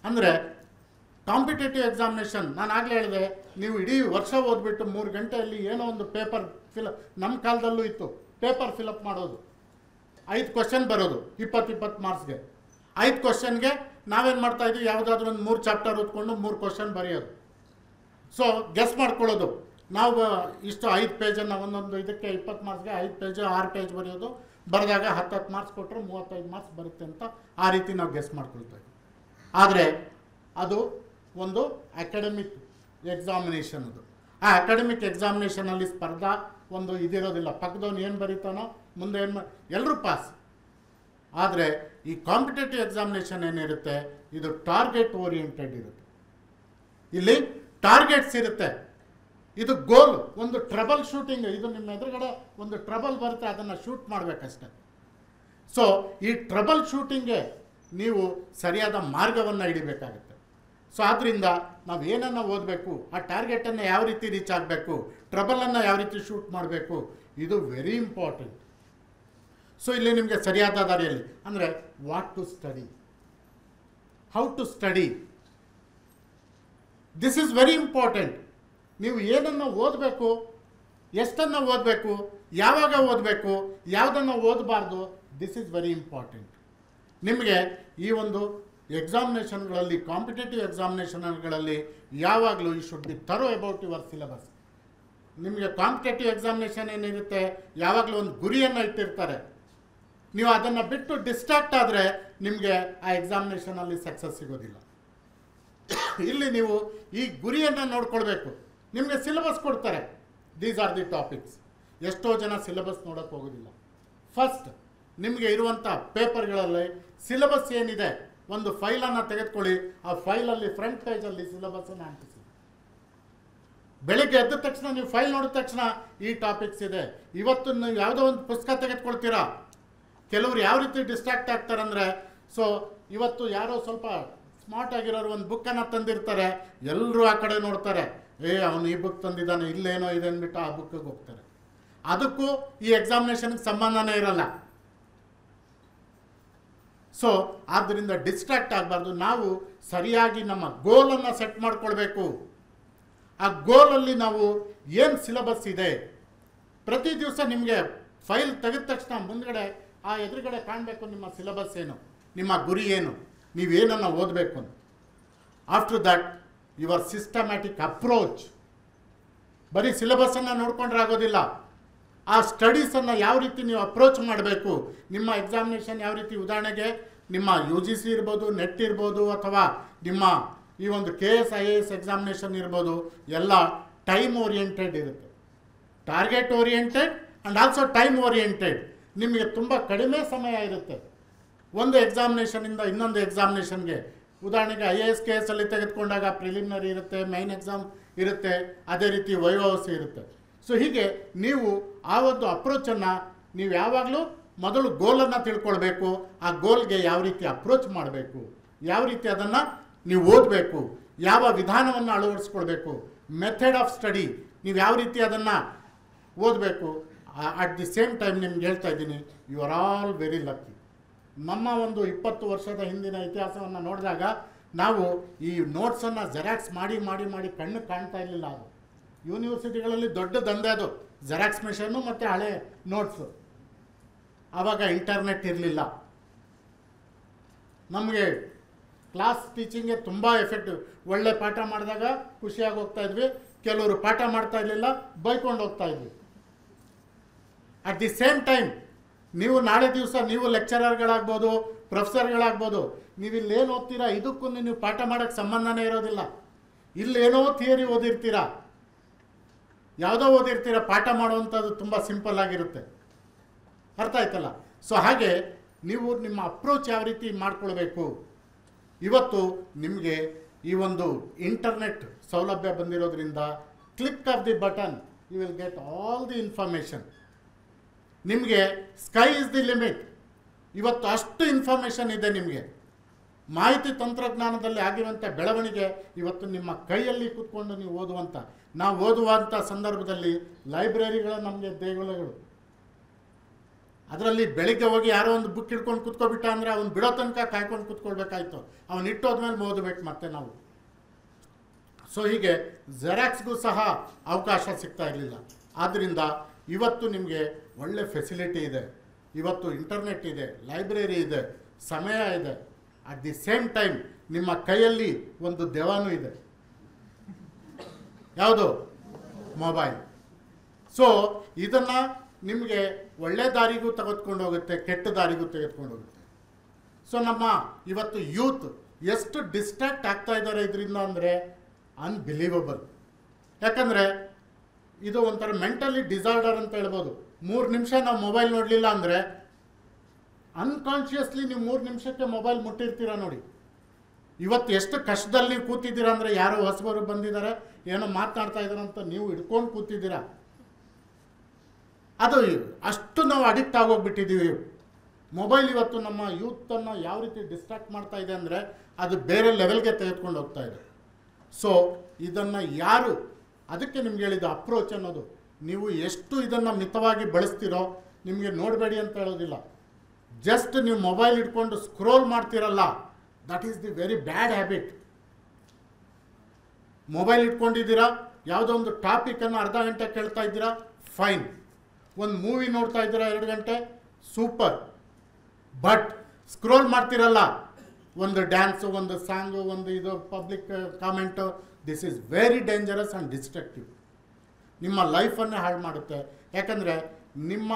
ಅಂದರೆ ಕಾಂಪಿಟೇಟಿವ್ ಎಕ್ಸಾಮಿನೇಷನ್. ನಾನು ಆಗಲೇ ಹೇಳಿದೆ, ನೀವು ಇಡೀ ವರ್ಷ ಓದ್ಬಿಟ್ಟು 3 ಗಂಟೆಯಲ್ಲಿ ಏನೋ ಒಂದು ಪೇಪರ್ ನಮ್ಮ ಕಾಲದಲ್ಲೂ ಇತ್ತು, ಪೇಪರ್ ಫಿಲಪ್ ಮಾಡೋದು, 5 ಕ್ವಶನ್ ಬರೋದು 20 ಮಾರ್ಕ್ಸ್ಗೆ. 5 ಕ್ವಶನ್ಗೆ ನಾವೇನು ಮಾಡ್ತಾಯಿದ್ವಿ, ಯಾವುದಾದ್ರೂ ಒಂದು 3 ಚಾಪ್ಟರ್ ಓದ್ಕೊಂಡು 3 ಕ್ವಶನ್ ಬರೆಯೋದು. ಸೊ ಗೆಸ್ ಮಾಡ್ಕೊಳ್ಳೋದು, ನಾವು ಇಷ್ಟು 5 ಪೇಜನ್ನು ಒಂದೊಂದು ಇದಕ್ಕೆ 20 ಮಾರ್ಕ್ಸ್ಗೆ 5 ಪೇಜ್ 6 ಪೇಜ್ ಬರೆಯೋದು, ಬರೆದಾಗ 10 ಮಾರ್ಕ್ಸ್ ಕೊಟ್ಟರೆ 35 ಮಾರ್ಕ್ಸ್ ಬರುತ್ತೆ ಅಂತ ಆ ರೀತಿ ನಾವು ಗೆಸ್ ಮಾಡ್ಕೊಳ್ತಾ ಇದ್ವಿ. ಆದರೆ ಅದು ಒಂದು ಅಕಾಡೆಮಿಕ್ ಎಕ್ಸಾಮಿನೇಷನ್. ಅದು ಆ ಅಕಾಡೆಮಿಕ್ ಎಕ್ಸಾಮಿನೇಷನಲ್ಲಿ ಸ್ಪರ್ಧಾ ಒಂದು ಇದಿರೋದಿಲ್ಲ, ಪಕ್ಕದವನು ಏನು ಬರೀತಾನೋ ಮುಂದೆ ಏನು ಎಲ್ಲರೂ ಪಾಸ್. ಆದರೆ ಈ ಕಾಂಪಿಟೇಟಿವ್ ಎಕ್ಸಾಮಿನೇಷನ್ ಏನಿರುತ್ತೆ ಇದು ಟಾರ್ಗೆಟ್ ಓರಿಯೆಂಟೆಡ್ ಇರುತ್ತೆ. ಇಲ್ಲಿ ಟಾರ್ಗೆಟ್ಸ್ ಇರುತ್ತೆ, ಇದು ಗೋಲ್, ಒಂದು ಟ್ರಬಲ್ ಶೂಟಿಂಗ್. ಇದು ನಿಮ್ಮ ಎದುರುಗಡೆ ಒಂದು ಟ್ರಬಲ್ ಬರುತ್ತೆ, ಅದನ್ನು ಶೂಟ್ ಮಾಡಬೇಕಷ್ಟೆ. ಸೊ ಈ ಟ್ರಬಲ್ ಶೂಟಿಂಗ್ಗೆ ನೀವು ಸರಿಯಾದ ಮಾರ್ಗವನ್ನು ಹಿಡಿಬೇಕಾಗುತ್ತೆ. ಸೊ ಆದ್ದರಿಂದ ನಾವು ಏನನ್ನು ಓದಬೇಕು, ಆ ಟಾರ್ಗೆಟನ್ನು ಯಾವ ರೀತಿ ರೀಚ್ ಆಗಬೇಕು, ಟ್ರಬಲನ್ನು ಯಾವ ರೀತಿ ಶೂಟ್ ಮಾಡಬೇಕು, ಇದು ವೆರಿ ಇಂಪಾರ್ಟೆಂಟ್. ಸೊ ಇಲ್ಲಿ ನಿಮಗೆ ಸರಿಯಾದ ದಾರಿಯಲ್ಲಿ ಅಂದರೆ what to study, how to study, this is very important. ನೀವು ಏನನ್ನು ಓದಬೇಕು, ಎಷ್ಟನ್ನು ಓದಬೇಕು, ಯಾವಾಗ ಓದಬೇಕು, ಯಾವುದನ್ನು ಓದಬಾರ್ದು, ದಿಸ್ ಈಸ್ ವೆರಿ ಇಂಪಾರ್ಟೆಂಟ್. ನಿಮಗೆ ಈ ಒಂದು ಎಕ್ಸಾಮಿನೇಷನ್ಗಳಲ್ಲಿ, ಕಾಂಪಿಟೇಟಿವ್ ಎಕ್ಸಾಮಿನೇಷನ್ಗಳಲ್ಲಿ ಯಾವಾಗಲೂ you should be thorough about your syllabus. ನಿಮಗೆ ಕಾಂಪಿಟೇಟಿವ್ ಎಕ್ಸಾಮಿನೇಷನ್ ಏನಿರುತ್ತೆ ಯಾವಾಗಲೂ ಒಂದು ಗುರಿಯನ್ನು ಇಟ್ಟಿರ್ತಾರೆ. ನೀವು ಅದನ್ನು ಬಿಟ್ಟು ಡಿಸ್ಟ್ರಾಕ್ಟ್ ಆದರೆ ನಿಮಗೆ ಆ ಎಕ್ಸಾಮಿನೇಷನಲ್ಲಿ ಸಕ್ಸಸ್ ಸಿಗೋದಿಲ್ಲ. ಇಲ್ಲಿ ನೀವು ಈ ಗುರಿಯನ್ನು ನೋಡ್ಕೊಳ್ಬೇಕು. ನಿಮಗೆ ಸಿಲೆಬಸ್ ಕೊಡ್ತಾರೆ, ದೀಸ್ ಆರ್ ದಿ ಟಾಪಿಕ್ಸ್. ಎಷ್ಟೋ ಜನ ಸಿಲೆಬಸ್ ನೋಡೋಕ್ಕೆ ಹೋಗೋದಿಲ್ಲ. ಫಸ್ಟ್ ನಿಮಗೆ ಇರುವಂಥ ಪೇಪರ್ಗಳಲ್ಲಿ ಸಿಲೆಬಸ್ ಏನಿದೆ ಒಂದು ಫೈಲನ್ನು ತೆಗೆದುಕೊಳ್ಳಿ, ಆ ಫೈಲಲ್ಲಿ ಫ್ರಂಟ್ ಪೇಜಲ್ಲಿ ಸಿಲೆಬಸ್ಸನ್ನು ಅಂಟಿಸಿ. ಬೆಳಿಗ್ಗೆ ಎದ್ದ ತಕ್ಷಣ ನೀವು ಫೈಲ್ ನೋಡಿದ ತಕ್ಷಣ ಈ ಟಾಪಿಕ್ಸ್ ಇದೆ. ಇವತ್ತು ನೀವು ಯಾವುದೋ ಒಂದು ಪುಸ್ತಕ ತೆಗೆದುಕೊಳ್ತೀರಾ, ಕೆಲವರು ಯಾವ ರೀತಿ ಡಿಸ್ಟ್ರಾಕ್ಟ್ ಆಗ್ತಾರಂದರೆ, ಸೊ ಇವತ್ತು ಯಾರೋ ಸ್ವಲ್ಪ ಸ್ಮಾರ್ಟ್ ಆಗಿರೋರು ಒಂದು ಬುಕ್ಕನ್ನು ತಂದಿರ್ತಾರೆ, ಎಲ್ಲರೂ ಆ ಕಡೆ ನೋಡ್ತಾರೆ, ಅವನು ಈ ಬುಕ್ ತಂದಿದ್ದಾನೆ, ಇಲ್ಲೇನೋ ಇದೆ ಅಂದ್ಬಿಟ್ಟು ಆ ಬುಕ್ಕಿಗೆ ಹೋಗ್ತಾರೆ. ಅದಕ್ಕೂ ಈ ಎಕ್ಸಾಮಿನೇಷನ್ಗೆ ಸಂಬಂಧನೇ ಇರಲ್ಲ. ಸೊ ಆದ್ದರಿಂದ ಡಿಸ್ಟ್ರಾಕ್ಟ್ ಆಗಬಾರ್ದು. ನಾವು ಸರಿಯಾಗಿ ನಮ್ಮ ಗೋಲನ್ನು ಸೆಟ್ ಮಾಡ್ಕೊಳ್ಬೇಕು. ಆ ಗೋಲಲ್ಲಿ ನಾವು ಏನು ಸಿಲೆಬಸ್ ಇದೆ, ಪ್ರತಿ ದಿವಸ ನಿಮಗೆ ಫೈಲ್ ತೆಗೆದ ತಕ್ಷಣ ಮುಂದ್ಗಡೆ ಆ ಎದುರುಗಡೆ ಕಾಣಬೇಕು ನಿಮ್ಮ ಸಿಲೆಬಸ್ ಏನು, ನಿಮ್ಮ ಗುರಿ ಏನು, ನೀವೇನನ್ನು ಓದಬೇಕು ಅಂತ. After that your systematic approach. ಬರೀ ಸಿಲೆಬಸ್ಸನ್ನು ನೋಡ್ಕೊಂಡ್ರೆ ಆಗೋದಿಲ್ಲ, ಆ ಸ್ಟಡೀಸನ್ನು ಯಾವ ರೀತಿ ನೀವು ಅಪ್ರೋಚ್ ಮಾಡಬೇಕು, ನಿಮ್ಮ ಎಕ್ಸಾಮಿನೇಷನ್ ಯಾವ ರೀತಿ, ಉದಾಹರಣೆಗೆ ನಿಮ್ಮ UGC ಇರ್ಬೋದು, ನೆಟ್ ಇರ್ಬೋದು, ಅಥವಾ ನಿಮ್ಮ ಈ ಒಂದು KS IAS ಎಕ್ಸಾಮಿನೇಷನ್ ಇರ್ಬೋದು, ಎಲ್ಲ ಟೈಮ್ ಓರಿಯೆಂಟೆಡ್ ಇರುತ್ತೆ. Target oriented and also time oriented. ನಿಮಗೆ ತುಂಬ ಕಡಿಮೆ ಸಮಯ ಇರುತ್ತೆ ಒಂದು ಎಕ್ಸಾಮಿನೇಷನಿಂದ ಇನ್ನೊಂದು ಎಕ್ಸಾಮಿನೇಷನ್ಗೆ. ಉದಾಹರಣೆಗೆ IAS KS ಅಲ್ಲಿ ತೆಗೆದುಕೊಂಡಾಗ ಪ್ರಿಲಿಮಿನರಿ ಇರುತ್ತೆ, ಮೈನ್ ಎಕ್ಸಾಮ್ ಇರುತ್ತೆ, ಅದೇ ರೀತಿ ವೈವಾವಸಿ ಇರುತ್ತೆ. ಸೊ ಹೀಗೆ ನೀವು ಆ ಒಂದು ಅಪ್ರೋಚನ್ನು ನೀವು ಯಾವಾಗಲೂ ಮೊದಲು ಗೋಲನ್ನು ತಿಳ್ಕೊಳ್ಬೇಕು. ಆ ಗೋಲ್ಗೆ ಯಾವ ರೀತಿ ಅಪ್ರೋಚ್ ಮಾಡಬೇಕು, ಯಾವ ರೀತಿ ಅದನ್ನು ನೀವು ಓದಬೇಕು, ಯಾವ ವಿಧಾನವನ್ನು ಅಳವಡಿಸ್ಕೊಳ್ಬೇಕು, ಮೆಥಡ್ ಆಫ್ ಸ್ಟಡಿ ನೀವು ಯಾವ ರೀತಿ ಅದನ್ನು ಓದಬೇಕು. ಅಟ್ ದಿ ಸೇಮ್ ಟೈಮ್ ನಿಮ್ಗೆ ಹೇಳ್ತಾ ಇದ್ದೀನಿ, you are all very lucky. ನಮ್ಮ ಒಂದು 20 ವರ್ಷದ ಹಿಂದಿನ ಇತಿಹಾಸವನ್ನು ನೋಡಿದಾಗ ನಾವು ಈ ನೋಟ್ಸನ್ನು ಜೆರಾಕ್ಸ್ ಮಾಡಿ ಮಾಡಿ ಮಾಡಿ ಕಣ್ಣು ಕಾಣ್ತಾ ಇರಲಿಲ್ಲ. ಅದು ಯೂನಿವರ್ಸಿಟಿಗಳಲ್ಲಿ ದೊಡ್ಡ ದಂಧೆ ಅದು, ಜೆರಾಕ್ಸ್ ಮಿಷನ್ನು ಮತ್ತು ಹಳೆ ನೋಟ್ಸು. ಆವಾಗ ಇಂಟರ್ನೆಟ್ ಇರಲಿಲ್ಲ. ನಮಗೆ ಕ್ಲಾಸ್ ಟೀಚಿಂಗ್ಗೆ ತುಂಬ ಎಫೆಕ್ಟಿವ್. ಒಳ್ಳೆ ಪಾಠ ಮಾಡಿದಾಗ ಖುಷಿಯಾಗಿ ಹೋಗ್ತಾ ಇದ್ವಿ, ಕೆಲವರು ಪಾಠ ಮಾಡ್ತಾ ಇರಲಿಲ್ಲ, ಬೈಕೊಂಡು ಹೋಗ್ತಾ ಇದ್ವಿ. ಅಟ್ ದಿ ಸೇಮ್ ಟೈಮ್ ನೀವು ನಾಳೆ ದಿವಸ ನೀವು ಲೆಕ್ಚರರ್ಗಳಾಗ್ಬೋದು, ಪ್ರೊಫೆಸರ್ಗಳಾಗ್ಬೋದು, ನೀವು ಇಲ್ಲೇನು ಓದ್ತೀರಾ ಇದಕ್ಕೂ ನೀವು ಪಾಠ ಮಾಡೋಕ್ಕೆ ಸಂಬಂಧನೇ ಇರೋದಿಲ್ಲ. ಇಲ್ಲೇನೋ ಥಿಯರಿ ಓದಿರ್ತೀರಾ, ಯಾವುದೋ ಓದಿರ್ತೀರಾ, ಪಾಠ ಮಾಡುವಂಥದ್ದು ತುಂಬ ಸಿಂಪಲ್ ಆಗಿರುತ್ತೆ. ಅರ್ಥ ಆಯ್ತಲ್ಲ? ಸೊ ಹಾಗೆ ನೀವು ನಿಮ್ಮ ಅಪ್ರೋಚ್ ಯಾವ ರೀತಿ ಮಾಡ್ಕೊಳ್ಬೇಕು. ಇವತ್ತು ನಿಮಗೆ ಈ ಒಂದು ಇಂಟರ್ನೆಟ್ ಸೌಲಭ್ಯ ಬಂದಿರೋದ್ರಿಂದ click of the button you will get all the information. ನಿಮಗೆ ಸ್ಕೈ ಇಸ್ ದಿ ಲಿಮಿಟ್. ಇವತ್ತು ಅಷ್ಟು ಇನ್ಫಾರ್ಮೇಷನ್ ಇದೆ ನಿಮಗೆ. ಮಾಹಿತಿ ತಂತ್ರಜ್ಞಾನದಲ್ಲಿ ಆಗಿರುವಂಥ ಬೆಳವಣಿಗೆ ಇವತ್ತು ನಿಮ್ಮ ಕೈಯಲ್ಲಿ ಕೂತ್ಕೊಂಡು ನೀವು ಓದುವಂಥ, ನಾವು ಓದುವಂಥ ಸಂದರ್ಭದಲ್ಲಿ ಲೈಬ್ರರಿಗಳು ನಮಗೆ ದೇಗುಲಗಳು. ಅದರಲ್ಲಿ ಬೆಳಿಗ್ಗೆ ಹೋಗಿ ಯಾರೋ ಒಂದು ಬುಕ್ ಹಿಡ್ಕೊಂಡು ಕೂತ್ಕೊಬಿಟ್ಟ ಅಂದರೆ ಅವ್ನು ಬಿಡೋ ತನಕ ಕಾಯ್ಕೊಂಡು ಕೂತ್ಕೊಳ್ಬೇಕಾಯ್ತು. ಅವನು ಇಟ್ಟೋದ್ಮೇಲೆ ಓದಬೇಕು ಮತ್ತೆ ನಾವು. ಸೊ ಹೀಗೆ ಜೆರಾಕ್ಸ್ಗೂ ಸಹ ಅವಕಾಶ ಸಿಗ್ತಾ ಇರಲಿಲ್ಲ. ಆದ್ದರಿಂದ ಇವತ್ತು ನಿಮಗೆ ಒಳ್ಳೆ ಫೆಸಿಲಿಟಿ ಇದೆ. ಇವತ್ತು ಇಂಟರ್ನೆಟ್ ಇದೆ, ಲೈಬ್ರರಿ ಇದೆ, ಸಮಯ ಇದೆ. ಅಟ್ ದಿ ಸೇಮ್ ಟೈಮ್ ನಿಮ್ಮ ಕೈಯಲ್ಲಿ ಒಂದು ದೆವಾನು ಇದೆ. ಯಾವುದು? ಮೊಬೈಲ್. ಸೊ ಇದನ್ನು ನಿಮಗೆ ಒಳ್ಳೆ ದಾರಿಗೂ ತೆಗೆದುಕೊಂಡು ಹೋಗುತ್ತೆ, ಕೆಟ್ಟ ದಾರಿಗೂ ತೆಗೆದುಕೊಂಡು ಹೋಗುತ್ತೆ. ಸೊ ನಮ್ಮ ಇವತ್ತು ಯೂತ್ ಎಷ್ಟು ಡಿಸ್ಟ್ರಾಕ್ಟ್ ಆಗ್ತಾ ಇದ್ದಾರೆ ಇದರಿಂದ ಅಂದರೆ ಅನ್ಬಿಲೀವಬಲ್. ಯಾಕಂದರೆ ಇದು ಒಂಥರ ಮೆಂಟಲಿ ಡಿಸಾರ್ಡರ್ ಅಂತ ಹೇಳ್ಬೋದು. 3 ನಿಮಿಷ ನಾವು ಮೊಬೈಲ್ ನೋಡಲಿಲ್ಲ ಅಂದರೆ ಅನ್ಕಾನ್ಷಿಯಸ್ಲಿ ನೀವು 3 ನಿಮಿಷಕ್ಕೆ ಮೊಬೈಲ್ ಮುಟ್ಟಿರ್ತೀರ ನೋಡಿ. ಇವತ್ತು ಎಷ್ಟು ಕಷ್ಟದಲ್ಲಿ ನೀವು ಕೂತಿದ್ದೀರಾ ಅಂದರೆ ಯಾರೋ ಹೊಸಬರು ಬಂದಿದ್ದಾರೆ, ಏನೋ ಮಾತನಾಡ್ತಾ ಇದ್ದಾರೆ ಅಂತ ನೀವು ಹಿಡ್ಕೊಂಡು ಕೂತಿದ್ದೀರಾ. ಅದು ಅಷ್ಟು ನಾವು ಅಡಿಕ್ಟ್ ಆಗೋಗ್ಬಿಟ್ಟಿದ್ದೀವಿ. ಮೊಬೈಲ್ ಇವತ್ತು ನಮ್ಮ ಯೂತನ್ನು ಯಾವ ರೀತಿ ಡಿಸ್ಟ್ರಾಕ್ಟ್ ಮಾಡ್ತಾ ಇದೆ ಅಂದರೆ ಅದು ಬೇರೆ ಲೆವೆಲ್ಗೆ ತೆಗೆದುಕೊಂಡು ಹೋಗ್ತಾ ಇದೆ. ಸೊ ಇದನ್ನು ಯಾರು, ಅದಕ್ಕೆ ನಿಮ್ಗೆ ಹೇಳಿದ ಅಪ್ರೋಚ್ ಅನ್ನೋದು, ನೀವು ಎಷ್ಟು ಇದನ್ನು ಮಿತವಾಗಿ ಬಳಸ್ತೀರೋ ನಿಮಗೆ ನೋಡಬೇಡಿ ಅಂತ ಹೇಳೋದಿಲ್ಲ. ಜಸ್ಟ್ ನೀವು ಮೊಬೈಲ್ ಇಟ್ಕೊಂಡು ಸ್ಕ್ರೋಲ್ ಮಾಡ್ತೀರಲ್ಲ, that is the very bad habit. Mobile ಇಟ್ಕೊಂಡಿದ್ದೀರಾ, ಯಾವುದೋ ಒಂದು ಟಾಪಿಕನ್ನು ಅರ್ಧ ಗಂಟೆ ಕೇಳ್ತಾ ಇದ್ದೀರಾ, ಫೈನ್. ಒಂದು ಮೂವಿ ನೋಡ್ತಾ ಇದ್ದೀರಾ 2 ಗಂಟೆ, ಸೂಪರ್. ಬಟ್ ಸ್ಕ್ರೋಲ್ ಮಾಡ್ತಿರಲ್ಲ, ಒಂದು ಡ್ಯಾನ್ಸು, ಒಂದು ಸಾಂಗು, ಒಂದು ಇದು public comment, this is very dangerous and destructive. ನಿಮ್ಮ ಲೈಫನ್ನೇ ಹಾಳು ಮಾಡುತ್ತೆ. ಯಾಕಂದರೆ ನಿಮ್ಮ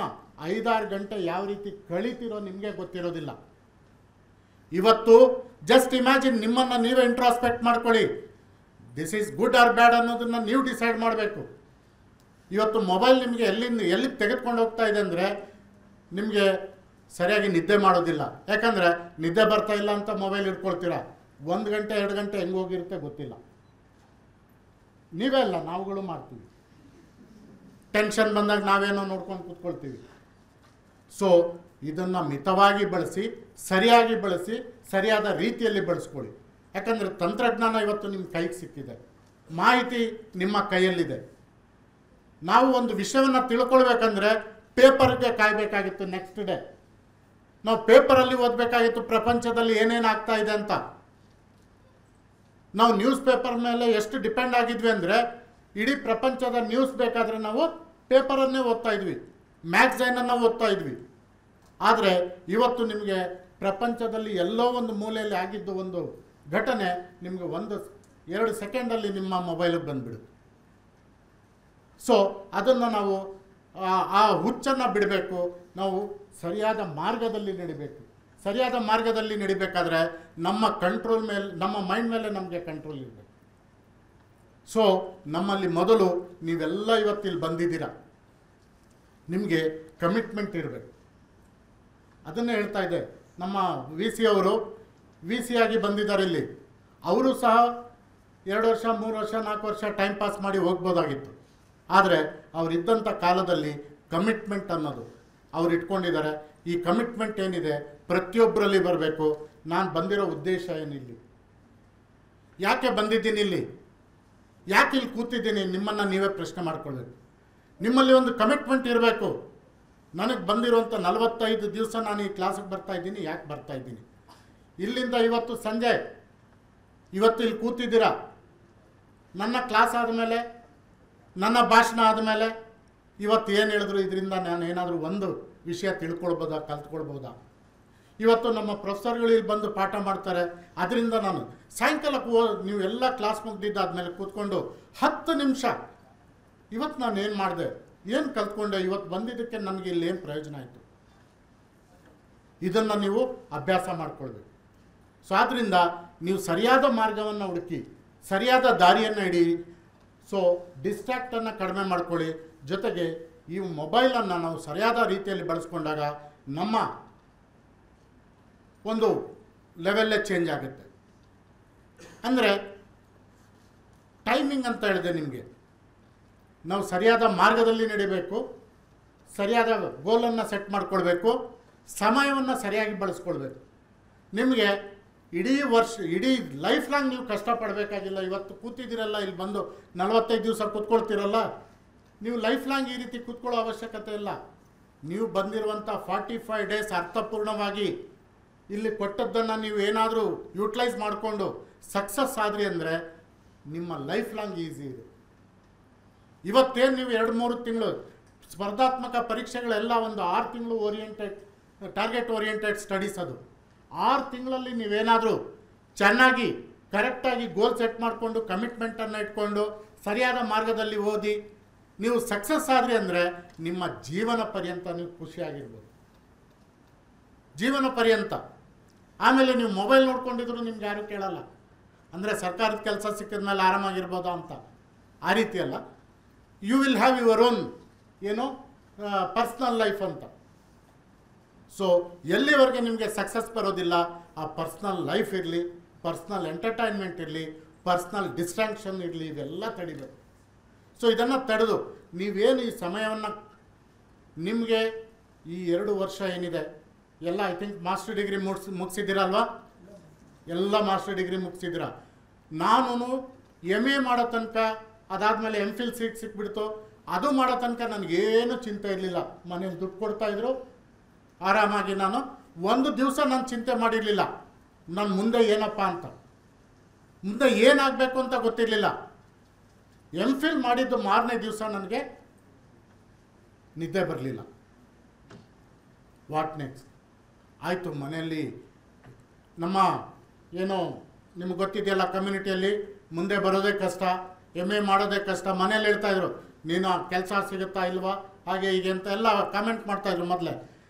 5-6 ಗಂಟೆ ಯಾವ ರೀತಿ ಕಳೀತಿರೋ ನಿಮಗೆ ಗೊತ್ತಿರೋದಿಲ್ಲ. ಇವತ್ತು ಜಸ್ಟ್ ಇಮ್ಯಾಜಿನ್, ನಿಮ್ಮನ್ನು ನೀವೇ ಇಂಟ್ರಾಸ್ಪೆಕ್ಟ್ ಮಾಡ್ಕೊಳ್ಳಿ. ದಿಸ್ ಈಸ್ ಗುಡ್ ಆರ್ ಬ್ಯಾಡ್ ಅನ್ನೋದನ್ನು ನೀವು ಡಿಸೈಡ್ ಮಾಡಬೇಕು. ಇವತ್ತು ಮೊಬೈಲ್ ನಿಮಗೆ ಎಲ್ಲಿಗೆ ತೆಗೆದುಕೊಂಡು ಹೋಗ್ತಾ ಇದೆ ಅಂದರೆ ನಿಮಗೆ ಸರಿಯಾಗಿ ನಿದ್ದೆ ಮಾಡೋದಿಲ್ಲ. ಯಾಕಂದರೆ ನಿದ್ದೆ ಬರ್ತಾ ಇಲ್ಲ ಅಂತ ಮೊಬೈಲ್ ಇಟ್ಕೊಳ್ತೀರಾ. 1 ಗಂಟೆ 2 ಗಂಟೆ ಹೆಂಗೆ ಹೋಗಿರುತ್ತೆ ಗೊತ್ತಿಲ್ಲ. ನೀವೇ ಅಲ್ಲ, ನಾವುಗಳು ಮಾಡ್ತೀವಿ. ಟೆನ್ಷನ್ ಬಂದಾಗ ನಾವೇನೋ ನೋಡ್ಕೊಂಡು ಕೂತ್ಕೊಳ್ತೀವಿ. ಸೊ ಇದನ್ನು ಮಿತವಾಗಿ ಬಳಸಿ, ಸರಿಯಾಗಿ ಬಳಸಿ, ಸರಿಯಾದ ರೀತಿಯಲ್ಲಿ ಬಳಸ್ಕೊಳ್ಳಿ. ಯಾಕಂದರೆ ತಂತ್ರಜ್ಞಾನ ಇವತ್ತು ನಿಮ್ಮ ಕೈಗೆ ಸಿಕ್ಕಿದೆ, ಮಾಹಿತಿ ನಿಮ್ಮ ಕೈಯಲ್ಲಿದೆ. ನಾವು ಒಂದು ವಿಷಯವನ್ನು ತಿಳ್ಕೊಳ್ಬೇಕಂದ್ರೆ ಪೇಪರ್ಗೆ ಕಾಯಬೇಕಾಗಿತ್ತು. ನೆಕ್ಸ್ಟ್ ಡೇ ನಾವು ಪೇಪರಲ್ಲಿ ಓದಬೇಕಾಗಿತ್ತು ಪ್ರಪಂಚದಲ್ಲಿ ಏನೇನು ಆಗ್ತಾ ಇದೆ ಅಂತ. ನಾವು ನ್ಯೂಸ್ ಪೇಪರ್ ಮೇಲೆ ಎಷ್ಟು ಡಿಪೆಂಡ್ ಆಗಿದ್ವಿ ಅಂದರೆ ಇಡೀ ಪ್ರಪಂಚದ ನ್ಯೂಸ್ ಬೇಕಾದರೆ ನಾವು ಪೇಪರನ್ನೇ ಓದ್ತಾ ಇದ್ವಿ, ಮ್ಯಾಗ್ಝೈನನ್ನು ಓದ್ತಾ ಇದ್ವಿ. ಆದರೆ ಇವತ್ತು ನಿಮಗೆ ಪ್ರಪಂಚದಲ್ಲಿ ಎಲ್ಲೋ ಒಂದು ಮೂಲೆಯಲ್ಲಿ ಆಗಿದ್ದು ಒಂದು ಘಟನೆ ನಿಮಗೆ 1-2 ಸೆಕೆಂಡಲ್ಲಿ ನಿಮ್ಮ ಮೊಬೈಲಿಗೆ ಬಂದುಬಿಡುತ್ತೆ. ಸೊ ಅದನ್ನು ನಾವು ಆ ಹುಚ್ಚನ್ನು ಬಿಡಬೇಕು. ನಾವು ಸರಿಯಾದ ಮಾರ್ಗದಲ್ಲಿ ನಡಿಬೇಕು. ಸರಿಯಾದ ಮಾರ್ಗದಲ್ಲಿ ನಡಿಬೇಕಾದ್ರೆ ನಮ್ಮ ಕಂಟ್ರೋಲ್ ಮೇಲೆ, ನಮ್ಮ ಮೈಂಡ್ ಮೇಲೆ ನಮಗೆ ಕಂಟ್ರೋಲ್ ಇರಬೇಕು. ಸೊ ನಮ್ಮಲ್ಲಿ ಮೊದಲು ನೀವೆಲ್ಲ ಇವತ್ತಿಲ್ಲಿ ಬಂದಿದ್ದೀರಾ, ನಿಮಗೆ ಕಮಿಟ್ಮೆಂಟ್ ಇರಬೇಕು. ಅದನ್ನೇ ಹೇಳ್ತಾ ಇದೆ. ನಮ್ಮ VC ಅವರು VC ಆಗಿ ಬಂದಿದ್ದಾರೆ ಇಲ್ಲಿ. ಅವರು ಸಹ 2 ವರ್ಷ 3 ವರ್ಷ 4 ವರ್ಷ ಟೈಮ್ ಪಾಸ್ ಮಾಡಿ ಹೋಗ್ಬೋದಾಗಿತ್ತು. ಆದರೆ ಅವರಿದ್ದಂಥ ಕಾಲದಲ್ಲಿ ಕಮಿಟ್ಮೆಂಟ್ ಅನ್ನೋದು ಅವ್ರು ಇಟ್ಕೊಂಡಿದ್ದಾರೆ. ಈ ಕಮಿಟ್ಮೆಂಟ್ ಏನಿದೆ ಪ್ರತಿಯೊಬ್ಬರಲ್ಲಿ ಬರಬೇಕು. ನಾನು ಬಂದಿರೋ ಉದ್ದೇಶ ಏನಿಲ್ಲಿ, ಯಾಕೆ ಬಂದಿದ್ದೀನಿ ಇಲ್ಲಿ, ಯಾಕೆ ಇಲ್ಲಿ ಕೂತಿದ್ದೀನಿ, ನಿಮ್ಮನ್ನು ನೀವೇ ಪ್ರಶ್ನೆ ಮಾಡ್ಕೊಳ್ಬೇಕು. ನಿಮ್ಮಲ್ಲಿ ಒಂದು ಕಮಿಟ್ಮೆಂಟ್ ಇರಬೇಕು. ನನಗೆ ಬಂದಿರುವಂಥ 45 ದಿವಸ ನಾನು ಈ ಕ್ಲಾಸಿಗೆ ಬರ್ತಾಯಿದ್ದೀನಿ, ಯಾಕೆ ಬರ್ತಾಯಿದ್ದೀನಿ, ಇಲ್ಲಿಂದ ಇವತ್ತು ಸಂಜೆ ಇವತ್ತು ಇಲ್ಲಿ ಕೂತಿದ್ದೀರಾ. ನನ್ನ ಕ್ಲಾಸ್ ಆದಮೇಲೆ ನನ್ನ ಭಾಷಣ ಆದಮೇಲೆ ಇವತ್ತು ಏನು ಹೇಳಿದ್ರು ಇದರಿಂದ ನಾನು ಏನಾದರೂ ಒಂದು ವಿಷಯ ತಿಳ್ಕೊಳ್ಬೋದಾ, ಕಲ್ತ್ಕೊಳ್ಬೋದಾ? ಇವತ್ತು ನಮ್ಮ ಪ್ರೊಫೆಸರ್ಗಳು ಇಲ್ಲಿ ಬಂದು ಪಾಠ ಮಾಡ್ತಾರೆ, ಅದರಿಂದ ನಾನು ಸಾಯಂಕಾಲಕ್ಕೆ ನೀವು ಎಲ್ಲ ಕ್ಲಾಸ್ ಮುಗ್ದಿದ್ದಾದ್ಮೇಲೆ ಕೂತ್ಕೊಂಡು 10 ನಿಮಿಷ ಇವತ್ತು ನಾನು ಏನು ಮಾಡಿದೆ, ಏನು ಕಲ್ತ್ಕೊಂಡೆ, ಇವತ್ತು ಬಂದಿದ್ದಕ್ಕೆ ನನಗೆ ಇಲ್ಲಿ ಏನು ಪ್ರಯೋಜನ ಆಯಿತು, ಇದನ್ನು ನೀವು ಅಭ್ಯಾಸ ಮಾಡ್ಕೊಳ್ಬೇಕು. ಸೊ ಆದ್ದರಿಂದ ನೀವು ಸರಿಯಾದ ಮಾರ್ಗವನ್ನು ಹುಡುಕಿ ಸರಿಯಾದ ದಾರಿಯನ್ನು ಹಿಡೀರಿ. ಸೊ ಡಿಸ್ಟ್ರಾಕ್ಟನ್ನು ಕಡಿಮೆ ಮಾಡ್ಕೊಳ್ಳಿ. ಜೊತೆಗೆ ಈ ಮೊಬೈಲನ್ನು ನಾವು ಸರಿಯಾದ ರೀತಿಯಲ್ಲಿ ಬಳಸ್ಕೊಂಡಾಗ ನಮ್ಮ ಒಂದು ಲೆವೆಲ್ಲೇ ಚೇಂಜ್ ಆಗುತ್ತೆ. ಅಂದರೆ ಟೈಮಿಂಗ್ ಅಂತ ಹೇಳಿದೆ ನಿಮಗೆ, ನಾವು ಸರಿಯಾದ ಮಾರ್ಗದಲ್ಲಿ ನಡಿಬೇಕು, ಸರಿಯಾದ ಗೋಲನ್ನು ಸೆಟ್ ಮಾಡ್ಕೊಳ್ಬೇಕು, ಸಮಯವನ್ನು ಸರಿಯಾಗಿ ಬಳಸ್ಕೊಳ್ಬೇಕು. ನಿಮಗೆ ಇಡೀ ವರ್ಷ ಇಡೀ ಲೈಫ್ ಲಾಂಗ್ ನೀವು ಕಷ್ಟಪಡಬೇಕಾಗಿಲ್ಲ. ಇವತ್ತು ಕೂತಿದ್ದೀರಲ್ಲ, ಇಲ್ಲಿ ಬಂದು 45 ದಿವಸ ಕೂತ್ಕೊಳ್ತೀರಲ್ಲ, ನೀವು ಲೈಫ್ ಲಾಂಗ್ ಈ ರೀತಿ ಕೂತ್ಕೊಳ್ಳೋ ಅವಶ್ಯಕತೆ ಇಲ್ಲ. ನೀವು ಬಂದಿರುವಂಥ 45 ಡೇಸ್ ಅರ್ಥಪೂರ್ಣವಾಗಿ ಇಲ್ಲಿ ಕೊಟ್ಟದ್ದನ್ನು ನೀವು ಏನಾದರೂ ಯೂಟಿಲೈಸ್ ಮಾಡಿಕೊಂಡು ಸಕ್ಸಸ್ ಆದ್ರಿ ಅಂದರೆ ನಿಮ್ಮ ಲೈಫ್ ಲಾಂಗ್ ಈಸಿ ಇದೆ. ಇವತ್ತೇನು ನೀವು 2-3 ತಿಂಗಳು ಸ್ಪರ್ಧಾತ್ಮಕ ಪರೀಕ್ಷೆಗಳೆಲ್ಲ ಒಂದು 6 ತಿಂಗಳು ಟಾರ್ಗೆಟ್ ಓರಿಯೆಂಟೆಡ್ ಸ್ಟಡೀಸ್. ಅದು 6 ತಿಂಗಳಲ್ಲಿ ನೀವೇನಾದರೂ ಚೆನ್ನಾಗಿ ಕರೆಕ್ಟಾಗಿ ಗೋಲ್ ಸೆಟ್ ಮಾಡಿಕೊಂಡು ಕಮಿಟ್ಮೆಂಟನ್ನು ಇಟ್ಕೊಂಡು ಸರಿಯಾದ ಮಾರ್ಗದಲ್ಲಿ ಓದಿ ನೀವು ಸಕ್ಸಸ್ ಆದ್ರಿ ಅಂದರೆ ನಿಮ್ಮ ಜೀವನ ಪರ್ಯಂತ ನೀವು ಖುಷಿಯಾಗಿರ್ಬೋದು, ಜೀವನ ಪರ್ಯಂತ. ಆಮೇಲೆ ನೀವು ಮೊಬೈಲ್ ನೋಡ್ಕೊಂಡಿದ್ರು ನಿಮ್ಗೆ ಯಾರೂ ಕೇಳಲ್ಲ. ಅಂದರೆ ಸರ್ಕಾರದ ಕೆಲಸ ಸಿಕ್ಕಿದ ಮೇಲೆ ಆರಾಮಾಗಿರ್ಬೋದಾ ಅಂತ, ಆ ರೀತಿ ಅಲ್ಲ. You will have your own personal life ಅಂತ. ಸೊ ಎಲ್ಲಿವರೆಗೆ ನಿಮಗೆ ಸಕ್ಸಸ್ ಬರೋದಿಲ್ಲ, ಆ ಪರ್ಸ್ನಲ್ ಲೈಫ್ ಇರಲಿ, ಪರ್ಸ್ನಲ್ ಎಂಟರ್ಟೈನ್ಮೆಂಟ್ ಇರಲಿ, ಪರ್ಸ್ನಲ್ ಡಿಸ್ಟ್ರಾಕ್ಷನ್ ಇರಲಿ, ಇವೆಲ್ಲ ತಡಿಬೇಕು. ಸೊ ಇದನ್ನು ತಡೆದು ನೀವೇನು ಈ ಸಮಯವನ್ನು ನಿಮಗೆ ಈ 2 ವರ್ಷ ಏನಿದೆ ಎಲ್ಲ ಐ ಥಿಂಕ್ ಮಾಸ್ಟರ್ ಡಿಗ್ರಿ ಮುಗಿಸಿದ್ದೀರಲ್ವಾ? ಎಲ್ಲ ಮಾಸ್ಟರ್ ಡಿಗ್ರಿ ಮುಗಿಸಿದ್ದೀರ. ನಾನು MA ಮಾಡೋ ತನಕ, ಅದಾದಮೇಲೆ MPhil ಸೀಟ್ ಸಿಕ್ಬಿಡ್ತು. ಅದು ಮಾಡೋ ತನಕ ನನಗೇನು ಚಿಂತೆ ಇರಲಿಲ್ಲ. ಮನೇಲಿ ದುಡ್ಡು ಕೊಡ್ತಾಯಿದ್ರು, ಆರಾಮಾಗಿ ನಾನು ಒಂದು ದಿವಸ ನಾನು ಚಿಂತೆ ಮಾಡಿರಲಿಲ್ಲ ನಾನು ಮುಂದೆ ಏನಪ್ಪ ಅಂತ, ಮುಂದೆ ಏನಾಗಬೇಕು ಅಂತ ಗೊತ್ತಿರಲಿಲ್ಲ. MPhil ಮಾಡಿದ್ದು ಮಾರನೇ ದಿವಸ ನನಗೆ ನಿದ್ದೆ ಬರಲಿಲ್ಲ. ವಾಟ್ ನೆಕ್ಸ್ಟ್ ಆಯಿತು. ಮನೆಯಲ್ಲಿ ನಮ್ಮ ಏನೋ ನಿಮ್ಗೆ ಗೊತ್ತಿದೆಯಲ್ಲ, ಕಮ್ಯುನಿಟಿಯಲ್ಲಿ ಮುಂದೆ ಬರೋದೇ ಕಷ್ಟ, MA ಮಾಡೋದೇ ಕಷ್ಟ. ಮನೇಲಿ ಹೇಳ್ತಾಯಿದ್ರು, ನೀನು ಕೆಲಸ ಸಿಗುತ್ತಾ ಇಲ್ವಾ, ಹಾಗೆ ಹೀಗೆ ಅಂತ ಎಲ್ಲ ಕಾಮೆಂಟ್ ಮಾಡ್ತಾಯಿದ್ರು. ಮೊದಲೇ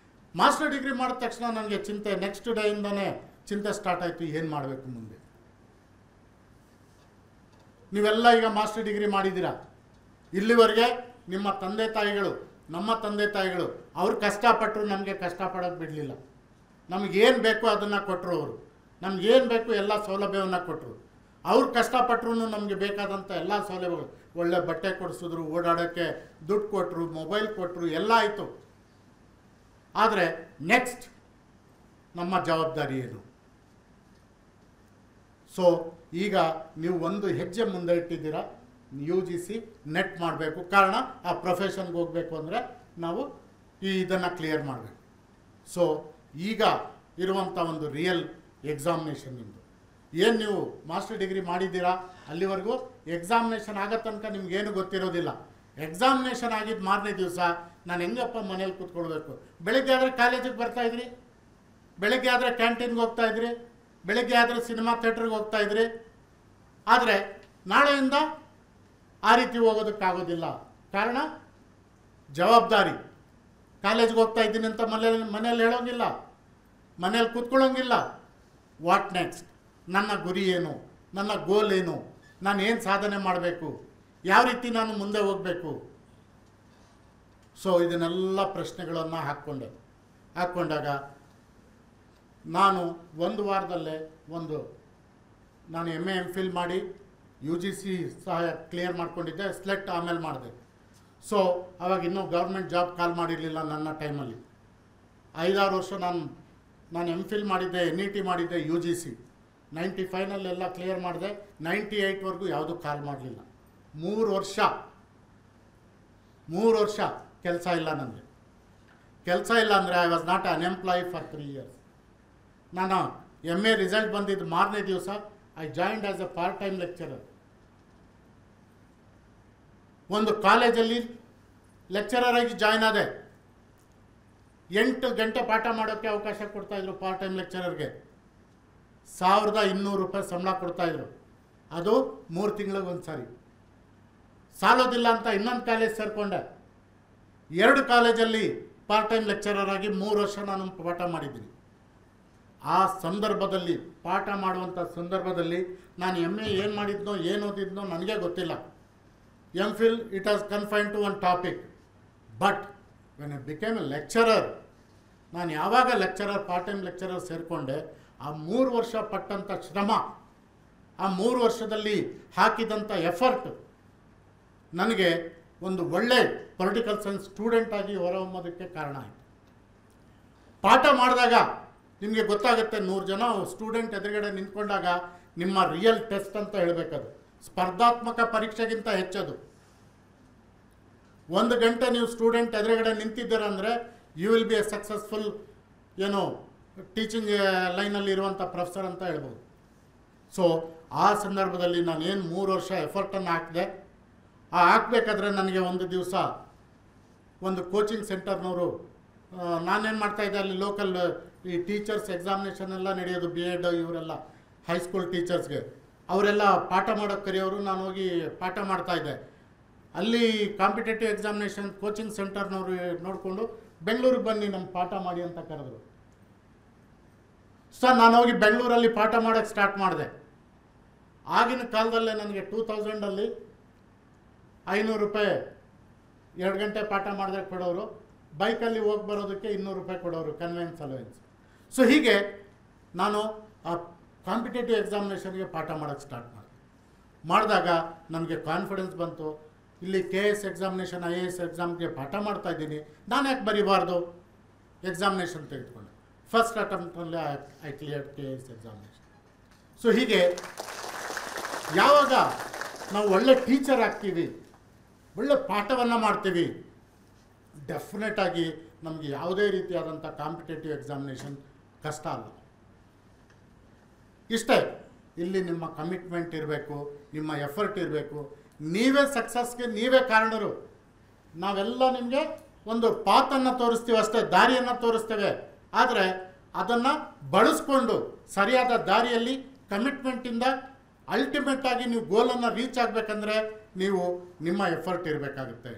ಮಾಸ್ಟರ್ ಡಿಗ್ರಿ ಮಾಡಿದ ತಕ್ಷಣ ನನಗೆ ಚಿಂತೆ, ನೆಕ್ಸ್ಟ್ ಡೇಯಿಂದನೇ ಚಿಂತೆ ಸ್ಟಾರ್ಟ್ ಆಯಿತು, ಏನು ಮಾಡಬೇಕು ಮುಂದೆ. ನೀವೆಲ್ಲ ಈಗ ಮಾಸ್ಟರ್ ಡಿಗ್ರಿ ಮಾಡಿದ್ದೀರಾ. ಇಲ್ಲಿವರೆಗೆ ನಿಮ್ಮ ತಂದೆ ತಾಯಿಗಳು, ನಮ್ಮ ತಂದೆ ತಾಯಿಗಳು ಅವ್ರು ಕಷ್ಟಪಟ್ಟರು, ನಮಗೆ ಕಷ್ಟಪಡೋದು ಬಿಡಲಿಲ್ಲ. ನಮಗೇನು ಬೇಕೋ ಅದನ್ನು ಕೊಟ್ಟರು. ಅವರು ನಮಗೇನು ಬೇಕು ಎಲ್ಲ ಸೌಲಭ್ಯವನ್ನು ಕೊಟ್ಟರು. ಅವ್ರು ಕಷ್ಟಪಟ್ಟರು ನಮಗೆ ಬೇಕಾದಂಥ ಎಲ್ಲ ಸೌಲಭ್ಯಗಳು, ಒಳ್ಳೆ ಬಟ್ಟೆ ಕೊಡಿಸಿದ್ರು, ಓಡಾಡೋಕ್ಕೆ ದುಡ್ಡು ಕೊಟ್ಟರು, ಮೊಬೈಲ್ ಕೊಟ್ಟರು, ಎಲ್ಲ ಆಯಿತು. ಆದರೆ ನೆಕ್ಸ್ಟ್ ನಮ್ಮ ಜವಾಬ್ದಾರಿ ಏನು? ಸೊ ಈಗ ನೀವು ಒಂದು ಹೆಜ್ಜೆ ಮುಂದೆ ಇಟ್ಟಿದ್ದೀರಾ, UGC ನೆಟ್ ಮಾಡಬೇಕು. ಕಾರಣ ಆ ಪ್ರೊಫೆಷನ್ಗೆ ಹೋಗಬೇಕು ಅಂದರೆ ನಾವು ಇದನ್ನು ಕ್ಲಿಯರ್ ಮಾಡಬೇಕು. ಸೊ ಈಗ ಇರುವಂಥ ಒಂದು ರಿಯಲ್ ಎಕ್ಸಾಮಿನೇಷನ್ ನಿಮ್ಮದು ಏನು, ನೀವು ಮಾಸ್ಟರ್ ಡಿಗ್ರಿ ಮಾಡಿದ್ದೀರಾ ಅಲ್ಲಿವರೆಗೂ ಎಕ್ಸಾಮಿನೇಷನ್ ಆಗೋ ತನಕ ನಿಮ್ಗೇನು ಗೊತ್ತಿರೋದಿಲ್ಲ. ಎಕ್ಸಾಮಿನೇಷನ್ ಆಗಿದ್ದು ಮಾರನೇ ದಿವಸ ನಾನು ಹೆಂಗಪ್ಪ ಮನೇಲಿ ಕೂತ್ಕೊಳ್ಬೇಕು. ಬೆಳಗ್ಗೆ ಆದರೆ ಕಾಲೇಜಿಗೆ ಬರ್ತಾಯಿದ್ರಿ, ಬೆಳಗ್ಗೆ ಆದರೆ ಕ್ಯಾಂಟೀನ್ಗೆ ಹೋಗ್ತಾಯಿದ್ರಿ, ಬೆಳಗ್ಗೆ ಆದರೆ ಸಿನಿಮಾ ಥಿಯೇಟ್ರಿಗೆ ಹೋಗ್ತಾಯಿದ್ರಿ. ಆದರೆ ನಾಳೆಯಿಂದ ಆ ರೀತಿ ಹೋಗೋದಕ್ಕಾಗೋದಿಲ್ಲ. ಕಾರಣ ಜವಾಬ್ದಾರಿ. ಕಾಲೇಜ್ಗೆ ಹೋಗ್ತಾ ಇದ್ದೀನಿ ಅಂತ ಮನೇಲಿ ಹೇಳೋಂಗಿಲ್ಲ, ಮನೇಲಿ ಕೂತ್ಕೊಳ್ಳೋಂಗಿಲ್ಲ. What next? ನನ್ನ ಗುರಿ ಏನು, ನನ್ನ ಗೋಲ್ ಏನು, ನಾನು ಏನು ಸಾಧನೆ ಮಾಡಬೇಕು, ಯಾವ ರೀತಿ ನಾನು ಮುಂದೆ ಹೋಗಬೇಕು. ಸೊ ಇದನ್ನೆಲ್ಲ ಪ್ರಶ್ನೆಗಳನ್ನು ಹಾಕ್ಕೊಂಡಾಗ ನಾನು ಒಂದು ವಾರದಲ್ಲೇ ನಾನು MA MPhil ಮಾಡಿ UGC ಸಹ ಕ್ಲಿಯರ್ ಮಾಡ್ಕೊಂಡಿದ್ದೆ, ಸ್ಲೆಟ್ ಆಮೇಲೆ ಮಾಡಿದೆ. ಸೊ ಅವಾಗ ಇನ್ನೂ ಗೌರ್ಮೆಂಟ್ ಜಾಬ್ ಕಾಲ್ ಮಾಡಿರಲಿಲ್ಲ ನನ್ನ ಟೈಮಲ್ಲಿ. 5-6 ವರ್ಷ ನಾನು MPhil ಮಾಡಿದ್ದೆ, NET ಮಾಡಿದ್ದೆ, UGC 95ನಲ್ಲೆಲ್ಲ ಕ್ಲಿಯರ್ ಮಾಡಿದೆ. 98ವರೆಗೂ ಯಾವುದೂ ಕಾಲ್ ಮಾಡಲಿಲ್ಲ. 3 ವರ್ಷ ಕೆಲಸ ಇಲ್ಲ ನನಗೆ. ಕೆಲಸ ಇಲ್ಲ ಅಂದರೆ I was not unemploy for 3 years. ನಾನು MA ರಿಸಲ್ಟ್ ಬಂದಿದ್ದು ಮಾರನೇ ದಿವಸ I joined as a part time lecturer. ಒಂದು ಕಾಲೇಜಲ್ಲಿ ಲೆಕ್ಚರರ್ ಆಗಿ ಜಾಯ್ನ್ ಆದೆ. 8 ಗಂಟೆ ಪಾಠ ಮಾಡೋಕ್ಕೆ ಅವಕಾಶ ಕೊಡ್ತಾಯಿದ್ರು ಪಾರ್ಟ್ ಟೈಮ್ ಲೆಕ್ಚರರ್ಗೆ. 1200 ರೂಪಾಯಿ ಸಂಬಳ ಕೊಡ್ತಾಯಿದ್ರು. ಅದು 3 ತಿಂಗಳಿಗೆ ಒಂದು ಸಾರಿ. ಸಾಲೋದಿಲ್ಲ ಅಂತ ಇನ್ನೊಂದು ಕಾಲೇಜ್ ಸೇರಿಕೊಂಡೆ. 2 ಕಾಲೇಜಲ್ಲಿ ಪಾರ್ಟ್ ಟೈಮ್ ಲೆಕ್ಚರರ್ ಆಗಿ 3 ವರ್ಷ ನಾನು ಪಾಠ ಮಾಡಿದ್ದೀನಿ. ಆ ಸಂದರ್ಭದಲ್ಲಿ, ಪಾಠ ಮಾಡುವಂಥ ಸಂದರ್ಭದಲ್ಲಿ ನಾನು MA ಏನು ಮಾಡಿದ್ನೋ ಏನು ಓದಿದ್ನೋ ನನಗೆ ಗೊತ್ತಿಲ್ಲ. MPhil it was confined to one topic. But when I became a lecturer, ನಾನು ಯಾವಾಗ ಲೆಕ್ಚರರ್ ಪಾರ್ಟ್ ಟೈಮ್ ಲೆಕ್ಚರರ್ ಸೇರಿಕೊಂಡೆ, ಆ 3 ವರ್ಷ ಪಟ್ಟಂಥ ಶ್ರಮ, ಆ 3 ವರ್ಷದಲ್ಲಿ ಹಾಕಿದಂಥ ಎಫರ್ಟ್ ನನಗೆ ಒಂದು ಒಳ್ಳೆ ಪೊಲಿಟಿಕಲ್ ಸೈನ್ಸ್ ಸ್ಟೂಡೆಂಟ್ ಆಗಿ ಹೊರಹೊಮ್ಮೋದಕ್ಕೆ ಕಾರಣ ಆಯಿತು. ಪಾಠ ಮಾಡಿದಾಗ ನಿಮಗೆ ಗೊತ್ತಾಗುತ್ತೆ, 100 ಜನ ಸ್ಟೂಡೆಂಟ್ ಎದುರುಗಡೆ ನಿಂತ್ಕೊಂಡಾಗ ನಿಮ್ಮ ರಿಯಲ್ ಟೆಸ್ಟ್ ಅಂತ ಹೇಳಬೇಕದು. ಸ್ಪರ್ಧಾತ್ಮಕ ಪರೀಕ್ಷೆಗಿಂತ ಹೆಚ್ಚದು. 1 ಗಂಟೆ ನೀವು ಸ್ಟೂಡೆಂಟ್ ಎದುರುಗಡೆ ನಿಂತಿದ್ದೀರ ಅಂದರೆ you will be a successful teaching ಲೈನಲ್ಲಿ ಇರುವಂಥ ಪ್ರೊಫೆಸರ್ ಅಂತ ಹೇಳ್ಬೋದು. ಸೊ ಆ ಸಂದರ್ಭದಲ್ಲಿ ನಾನು ಏನು 3 ವರ್ಷ ಎಫರ್ಟನ್ನು ಹಾಕಿದೆ. ಹಾಕಬೇಕಾದ್ರೆ ನನಗೆ ಒಂದು ದಿವಸ ಒಂದು ಕೋಚಿಂಗ್ ಸೆಂಟರ್ನವರು, ನಾನೇನು ಮಾಡ್ತಾಯಿದ್ದೆ, ಅಲ್ಲಿ ಲೋಕಲ್ ಈ ಟೀಚರ್ಸ್ ಎಕ್ಸಾಮಿನೇಷನ್ ಎಲ್ಲ ನಡೆಯೋದು, B.Ed ಇವರೆಲ್ಲ ಹೈಸ್ಕೂಲ್ ಟೀಚರ್ಸ್ಗೆ, ಅವರೆಲ್ಲ ಪಾಠ ಮಾಡೋಕ್ಕೆ ಕರೆಯೋರು. ನಾನು ಹೋಗಿ ಪಾಠ ಮಾಡ್ತಾಯಿದ್ದೆ. ಅಲ್ಲಿ ಕಾಂಪಿಟೇಟಿವ್ ಎಕ್ಸಾಮಿನೇಷನ್ ಕೋಚಿಂಗ್ ಸೆಂಟರ್ನವರು ನೋಡಿಕೊಂಡು ಬೆಂಗಳೂರಿಗೆ ಬನ್ನಿ ನಮ್ಮ ಪಾಠ ಮಾಡಿ ಅಂತ ಕರೆದ್ರು. ಸೊ ನಾನು ಹೋಗಿ ಬೆಂಗಳೂರಲ್ಲಿ ಪಾಠ ಮಾಡೋಕ್ಕೆ ಸ್ಟಾರ್ಟ್ ಮಾಡಿದೆ. ಆಗಿನ ಕಾಲದಲ್ಲೇ ನನಗೆ 2000ಅಲ್ಲಿ 500 ರೂಪಾಯಿ 2 ಗಂಟೆ ಪಾಠ ಮಾಡಿದ್ರೆ ಕೊಡೋರು. ಬೈಕಲ್ಲಿ ಹೋಗಿ ಬರೋದಕ್ಕೆ 200 ರೂಪಾಯಿ ಕೊಡೋರು, ಕನ್ವೆನ್ಸ್ ಅಲವೆನ್ಸ್. ಸೊ ಹೀಗೆ ನಾನು ಆ ಕಾಂಪಿಟೇಟಿವ್ ಎಕ್ಸಾಮಿನೇಷನ್ಗೆ ಪಾಠ ಮಾಡೋಕ್ಕೆ ಸ್ಟಾರ್ಟ್ ಮಾಡಿದಾಗ ನನಗೆ ಕಾನ್ಫಿಡೆನ್ಸ್ ಬಂತು. ಇಲ್ಲಿ KS ಎಕ್ಸಾಮಿನೇಷನ್, IAS ಎಕ್ಸಾಮ್ಗೆ ಪಾಠ ಮಾಡ್ತಾಯಿದ್ದೀನಿ, ನಾನು ಯಾಕೆ ಬರೀಬಾರ್ದು? ಎಕ್ಸಾಮಿನೇಷನ್ ತೆಗೆದುಕೊಂಡೆ. ಫಸ್ಟ್ ಅಟೆಂಪ್ಟಲ್ಲಿ I cleared KS examination. So ಹೀಗೆ ಯಾವಾಗ ನಾವು ಒಳ್ಳೆ ಟೀಚರ್ ಆಗ್ತೀವಿ, ಒಳ್ಳೆ ಪಾಠವನ್ನು ಮಾಡ್ತೀವಿ, ಡೆಫಿನೆಟಾಗಿ ನಮಗೆ ಯಾವುದೇ ರೀತಿಯಾದಂಥ ಕಾಂಪಿಟೇಟಿವ್ ಎಕ್ಸಾಮಿನೇಷನ್ ಕಷ್ಟ ಅಲ್ಲ. ಇಷ್ಟೇ, ಇಲ್ಲಿ ನಿಮ್ಮ ಕಮಿಟ್ಮೆಂಟ್ ಇರಬೇಕು, ನಿಮ್ಮ ಎಫರ್ಟ್ ಇರಬೇಕು. ನೀವೇ ಸಕ್ಸಸ್ಗೆ ನೀವೇ ಕಾರಣರು. ನಾವೆಲ್ಲ ನಿಮಗೆ ಒಂದು ಪಾತನ್ನು ತೋರಿಸ್ತೀವಿ ಅಷ್ಟೇ, ದಾರಿಯನ್ನು ತೋರಿಸ್ತೇವೆ. ಆದರೆ ಅದನ್ನು ಬಳಸ್ಕೊಂಡು ಸರಿಯಾದ ದಾರಿಯಲ್ಲಿ ಕಮಿಟ್ಮೆಂಟಿಂದ ಅಲ್ಟಿಮೇಟಾಗಿ ನೀವು ಗೋಲನ್ನು ರೀಚ್ ಆಗಬೇಕಂದ್ರೆ ನೀವು ನಿಮ್ಮ ಎಫರ್ಟ್ ಇರಬೇಕಾಗುತ್ತೆ.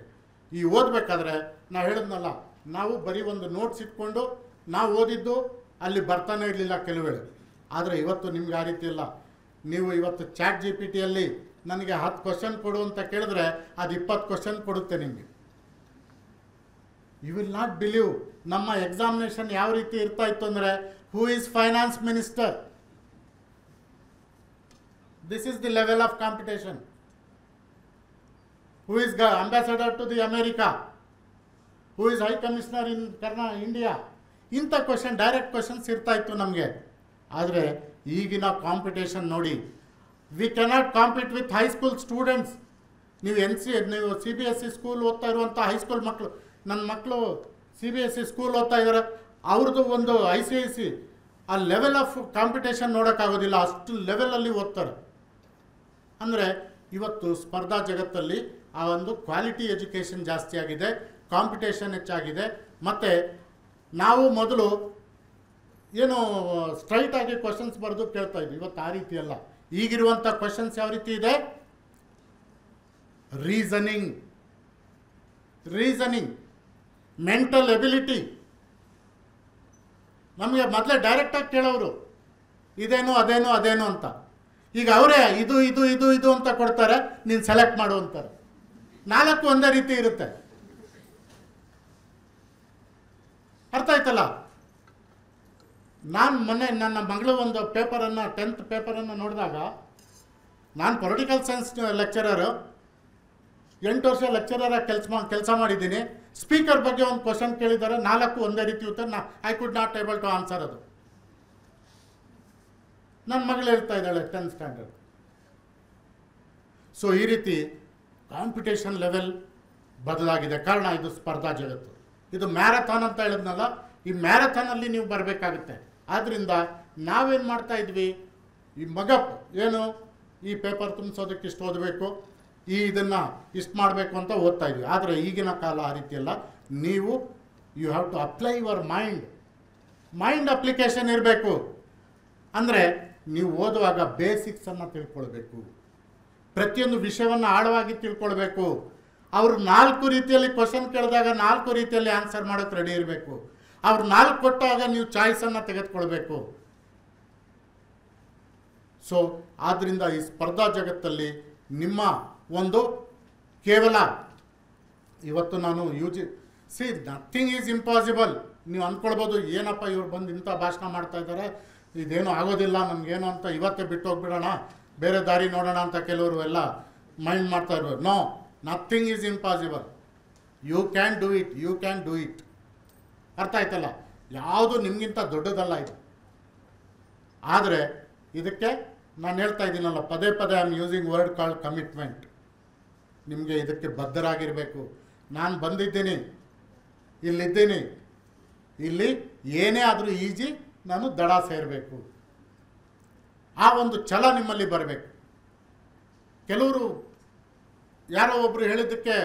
ಈ ಓದಬೇಕಾದ್ರೆ ನಾವು ಹೇಳಿದ್ನಲ್ಲ, ನಾವು ಬರೀ ಒಂದು ನೋಟ್ಸ್ ಇಟ್ಕೊಂಡು ನಾವು ಓದಿದ್ದು ಅಲ್ಲಿ ಬರ್ತಾನೆ ಇರಲಿಲ್ಲ ಕೆಲವು ವೇಳೆ. ಆದರೆ ಇವತ್ತು ನಿಮ್ಗೆ ಆ ರೀತಿ ಇಲ್ಲ. ನೀವು ಇವತ್ತು ChatGPTಯಲ್ಲಿ ನನಗೆ 10 ಕ್ವಶನ್ ಕೊಡು ಅಂತ ಕೇಳಿದ್ರೆ ಅದು 20 ಕ್ವಶನ್ ಕೊಡುತ್ತೆ ನಿಮಗೆ. ಯು ವಿಲ್ ನಾಟ್ ಬಿಲೀವ್ ನಮ್ಮ ಎಕ್ಸಾಮಿನೇಷನ್ ಯಾವ ರೀತಿ ಇರ್ತಾ ಇತ್ತು ಅಂದರೆ, who is finance minister, this is the level of competition. Who is ambassador to the America, who is high commissioner in India. ಇಂಥ ಕ್ವಶನ್, ಡೈರೆಕ್ಟ್ ಕ್ವಶನ್ಸ್ ಇರ್ತಾ ಇತ್ತು ನಮಗೆ. ಆದರೆ ಈಗಿನ ಕಾಂಪಿಟೇಷನ್ ನೋಡಿ, we cannot compete with high school students. ನೀವು ನೀವು CBSE school ಓದ್ತಾ ಇರುವಂಥ ಹೈಸ್ಕೂಲ್ ಮಕ್ಕಳು, ನನ್ನ ಮಕ್ಕಳು CBSE ಸ್ಕೂಲ್ ಓದ್ತಾ ಇದ್ದಾರೆ, ಅವ್ರದ್ದು ಒಂದು ICIC ಆ ಲೆವೆಲ್ ಆಫ್ ಕಾಂಪಿಟೇಷನ್ ನೋಡೋಕ್ಕಾಗೋದಿಲ್ಲ, ಅಷ್ಟು ಲೆವೆಲಲ್ಲಿ ಓದ್ತಾರೆ. ಅಂದರೆ ಇವತ್ತು ಸ್ಪರ್ಧಾ ಜಗತ್ತಲ್ಲಿ ಆ ಒಂದು ಕ್ವಾಲಿಟಿ ಎಜುಕೇಷನ್ ಜಾಸ್ತಿ ಆಗಿದೆ, ಕಾಂಪಿಟೇಷನ್ ಹೆಚ್ಚಾಗಿದೆ. ಮತ್ತು ನಾವು ಮೊದಲು ಏನು ಸ್ಟ್ರೈಟಾಗಿ ಕ್ವಶನ್ಸ್ ಬರೆದು ಕೇಳ್ತಾ ಇದ್ವಿ, ಇವತ್ತು ಆ ರೀತಿ ಅಲ್ಲ. ಈಗಿರುವಂಥ ಕ್ವಶನ್ಸ್ ಯಾವ ರೀತಿ ಇದೆ? Reasoning, mental ability. ನಮಗೆ ಮೊದಲೇ ಡೈರೆಕ್ಟಾಗಿ ಕೇಳೋರು ಇದೇನು ಅದೇನು ಅಂತ. ಈಗ ಅವರೇ ಇದು ಇದು ಇದು ಇದು ಅಂತ ಕೊಡ್ತಾರೆ, ನೀನು ಸೆಲೆಕ್ಟ್ ಮಾಡು ಅಂತಾರೆ. 4 ಒಂದೇ ರೀತಿ ಇರುತ್ತೆ. ಅರ್ಥ ಆಯ್ತಲ್ಲ? ನಾನು ಮೊನ್ನೆ ನನ್ನ ಮಗಳು ಒಂದು ಪೇಪರನ್ನು 10th ಪೇಪರನ್ನು ನೋಡಿದಾಗ, ನಾನು ಪೊಲಿಟಿಕಲ್ ಸೈನ್ಸ್ ಲೆಕ್ಚರರು, 8 ವರ್ಷ ಲೆಕ್ಚರರಾಗಿ ಕೆಲಸ ಮಾಡಿದ್ದೀನಿ. ಸ್ಪೀಕರ್ ಬಗ್ಗೆ ಒಂದು ಕ್ವಶನ್ ಕೇಳಿದ್ದಾರೆ, 4 ಒಂದೇ ರೀತಿ ಉತ್ತರ. I could not able to answer ಅದು. ನನ್ನ ಮಗಳು ಹೇಳ್ತಾ ಇದ್ದಾಳೆ 10th ಸ್ಟ್ಯಾಂಡರ್ಡ್. ಸೊ ಈ ರೀತಿ ಕಾಂಪಿಟೇಷನ್ ಲೆವೆಲ್ ಬದಲಾಗಿದೆ. ಕಾರಣ ಇದು ಸ್ಪರ್ಧಾ ಜಗತ್ತು, ಇದು ಮ್ಯಾರಥಾನ್ ಅಂತ ಹೇಳಿದ್ನಲ್ಲ, ಈ ಮ್ಯಾರಥಾನಲ್ಲಿ ನೀವು ಬರಬೇಕಾಗುತ್ತೆ. ಆದ್ದರಿಂದ ನಾವೇನು ಮಾಡ್ತಾ ಇದ್ವಿ, ಈ ಏನು ಈ ಪೇಪರ್ ತುಂಬಿಸೋದಕ್ಕೆ ಇಷ್ಟು ಓದಬೇಕು, ಇದನ್ನು ಇಷ್ಟು ಮಾಡಬೇಕು ಅಂತ ಓದ್ತಾ ಇದ್ವಿ. ಆದರೆ ಈಗಿನ ಕಾಲ ಆ ರೀತಿಯಲ್ಲ. ನೀವು you have to apply your mind application ಇರಬೇಕು. ಅಂದರೆ ನೀವು ಓದುವಾಗ ಬೇಸಿಕ್ಸನ್ನು ತಿಳ್ಕೊಳ್ಬೇಕು, ಪ್ರತಿಯೊಂದು ವಿಷಯವನ್ನು ಆಳವಾಗಿ ತಿಳ್ಕೊಳ್ಬೇಕು. ಅವರು 4 ರೀತಿಯಲ್ಲಿ ಕ್ವಶನ್ ಕೇಳಿದಾಗ 4 ರೀತಿಯಲ್ಲಿ ಆನ್ಸರ್ ಮಾಡೋಕ್ಕೆ ರೆಡಿ ಇರಬೇಕು. ಅವ್ರು 4 ಕೊಟ್ಟಾಗ ನೀವು ಚಾಯ್ಸನ್ನು ತೆಗೆದುಕೊಳ್ಬೇಕು. ಸೊ ಆದ್ದರಿಂದ ಈ ಸ್ಪರ್ಧಾ ಜಗತ್ತಲ್ಲಿ ನಿಮ್ಮ ಒಂದು ಕೇವಲ ಇವತ್ತು ನಾನು ನಥಿಂಗ್ ಈಸ್ ಇಂಪಾಸಿಬಲ್. ನೀವು ಅಂದ್ಕೊಳ್ಬೋದು, ಏನಪ್ಪ ಇವ್ರು ಬಂದು ಇಂಥ ಭಾಷಣ ಮಾಡ್ತಾ ಇದ್ದಾರೆ, ಇದೇನು ಆಗೋದಿಲ್ಲ ನಮಗೇನು ಅಂತ ಇವತ್ತೇ ಬಿಟ್ಟು ಹೋಗ್ಬಿಡೋಣ, ಬೇರೆ ದಾರಿ ನೋಡೋಣ ಅಂತ ಕೆಲವರು ಎಲ್ಲ ಮೈಂಡ್ ಮಾಡ್ತಾ ಇರ್ಬೋದು. No, nothing is impossible. You can do it. ಅರ್ಥ ಆಯ್ತಲ್ಲ? ಯಾವುದು ನಿಮಗಿಂತ ದೊಡ್ಡದಲ್ಲ ಇದು. ಆದರೆ ಇದಕ್ಕೆ ನಾನು ಹೇಳ್ತಾ ಇದ್ದೀನಲ್ಲ, ಪದೇ ಪದೇ I am using word called commitment. ನಿಮಗೆ ಇದಕ್ಕೆ ಬದ್ಧರಾಗಿರಬೇಕು. ನಾನು ಬಂದಿದ್ದೀನಿ, ಇಲ್ಲಿದ್ದೀನಿ, ಇಲ್ಲಿ ಏನೇ ಆದರೂ ಈಜಿ ನಾನು ದಡ ಸೇರಬೇಕು. ಆ ಒಂದು ಛಲ ನಿಮ್ಮಲ್ಲಿ ಬರಬೇಕು. ಕೆಲವರು ಯಾರೋ ಒಬ್ಬರು ಹೇಳಿದ್ದಕ್ಕೆ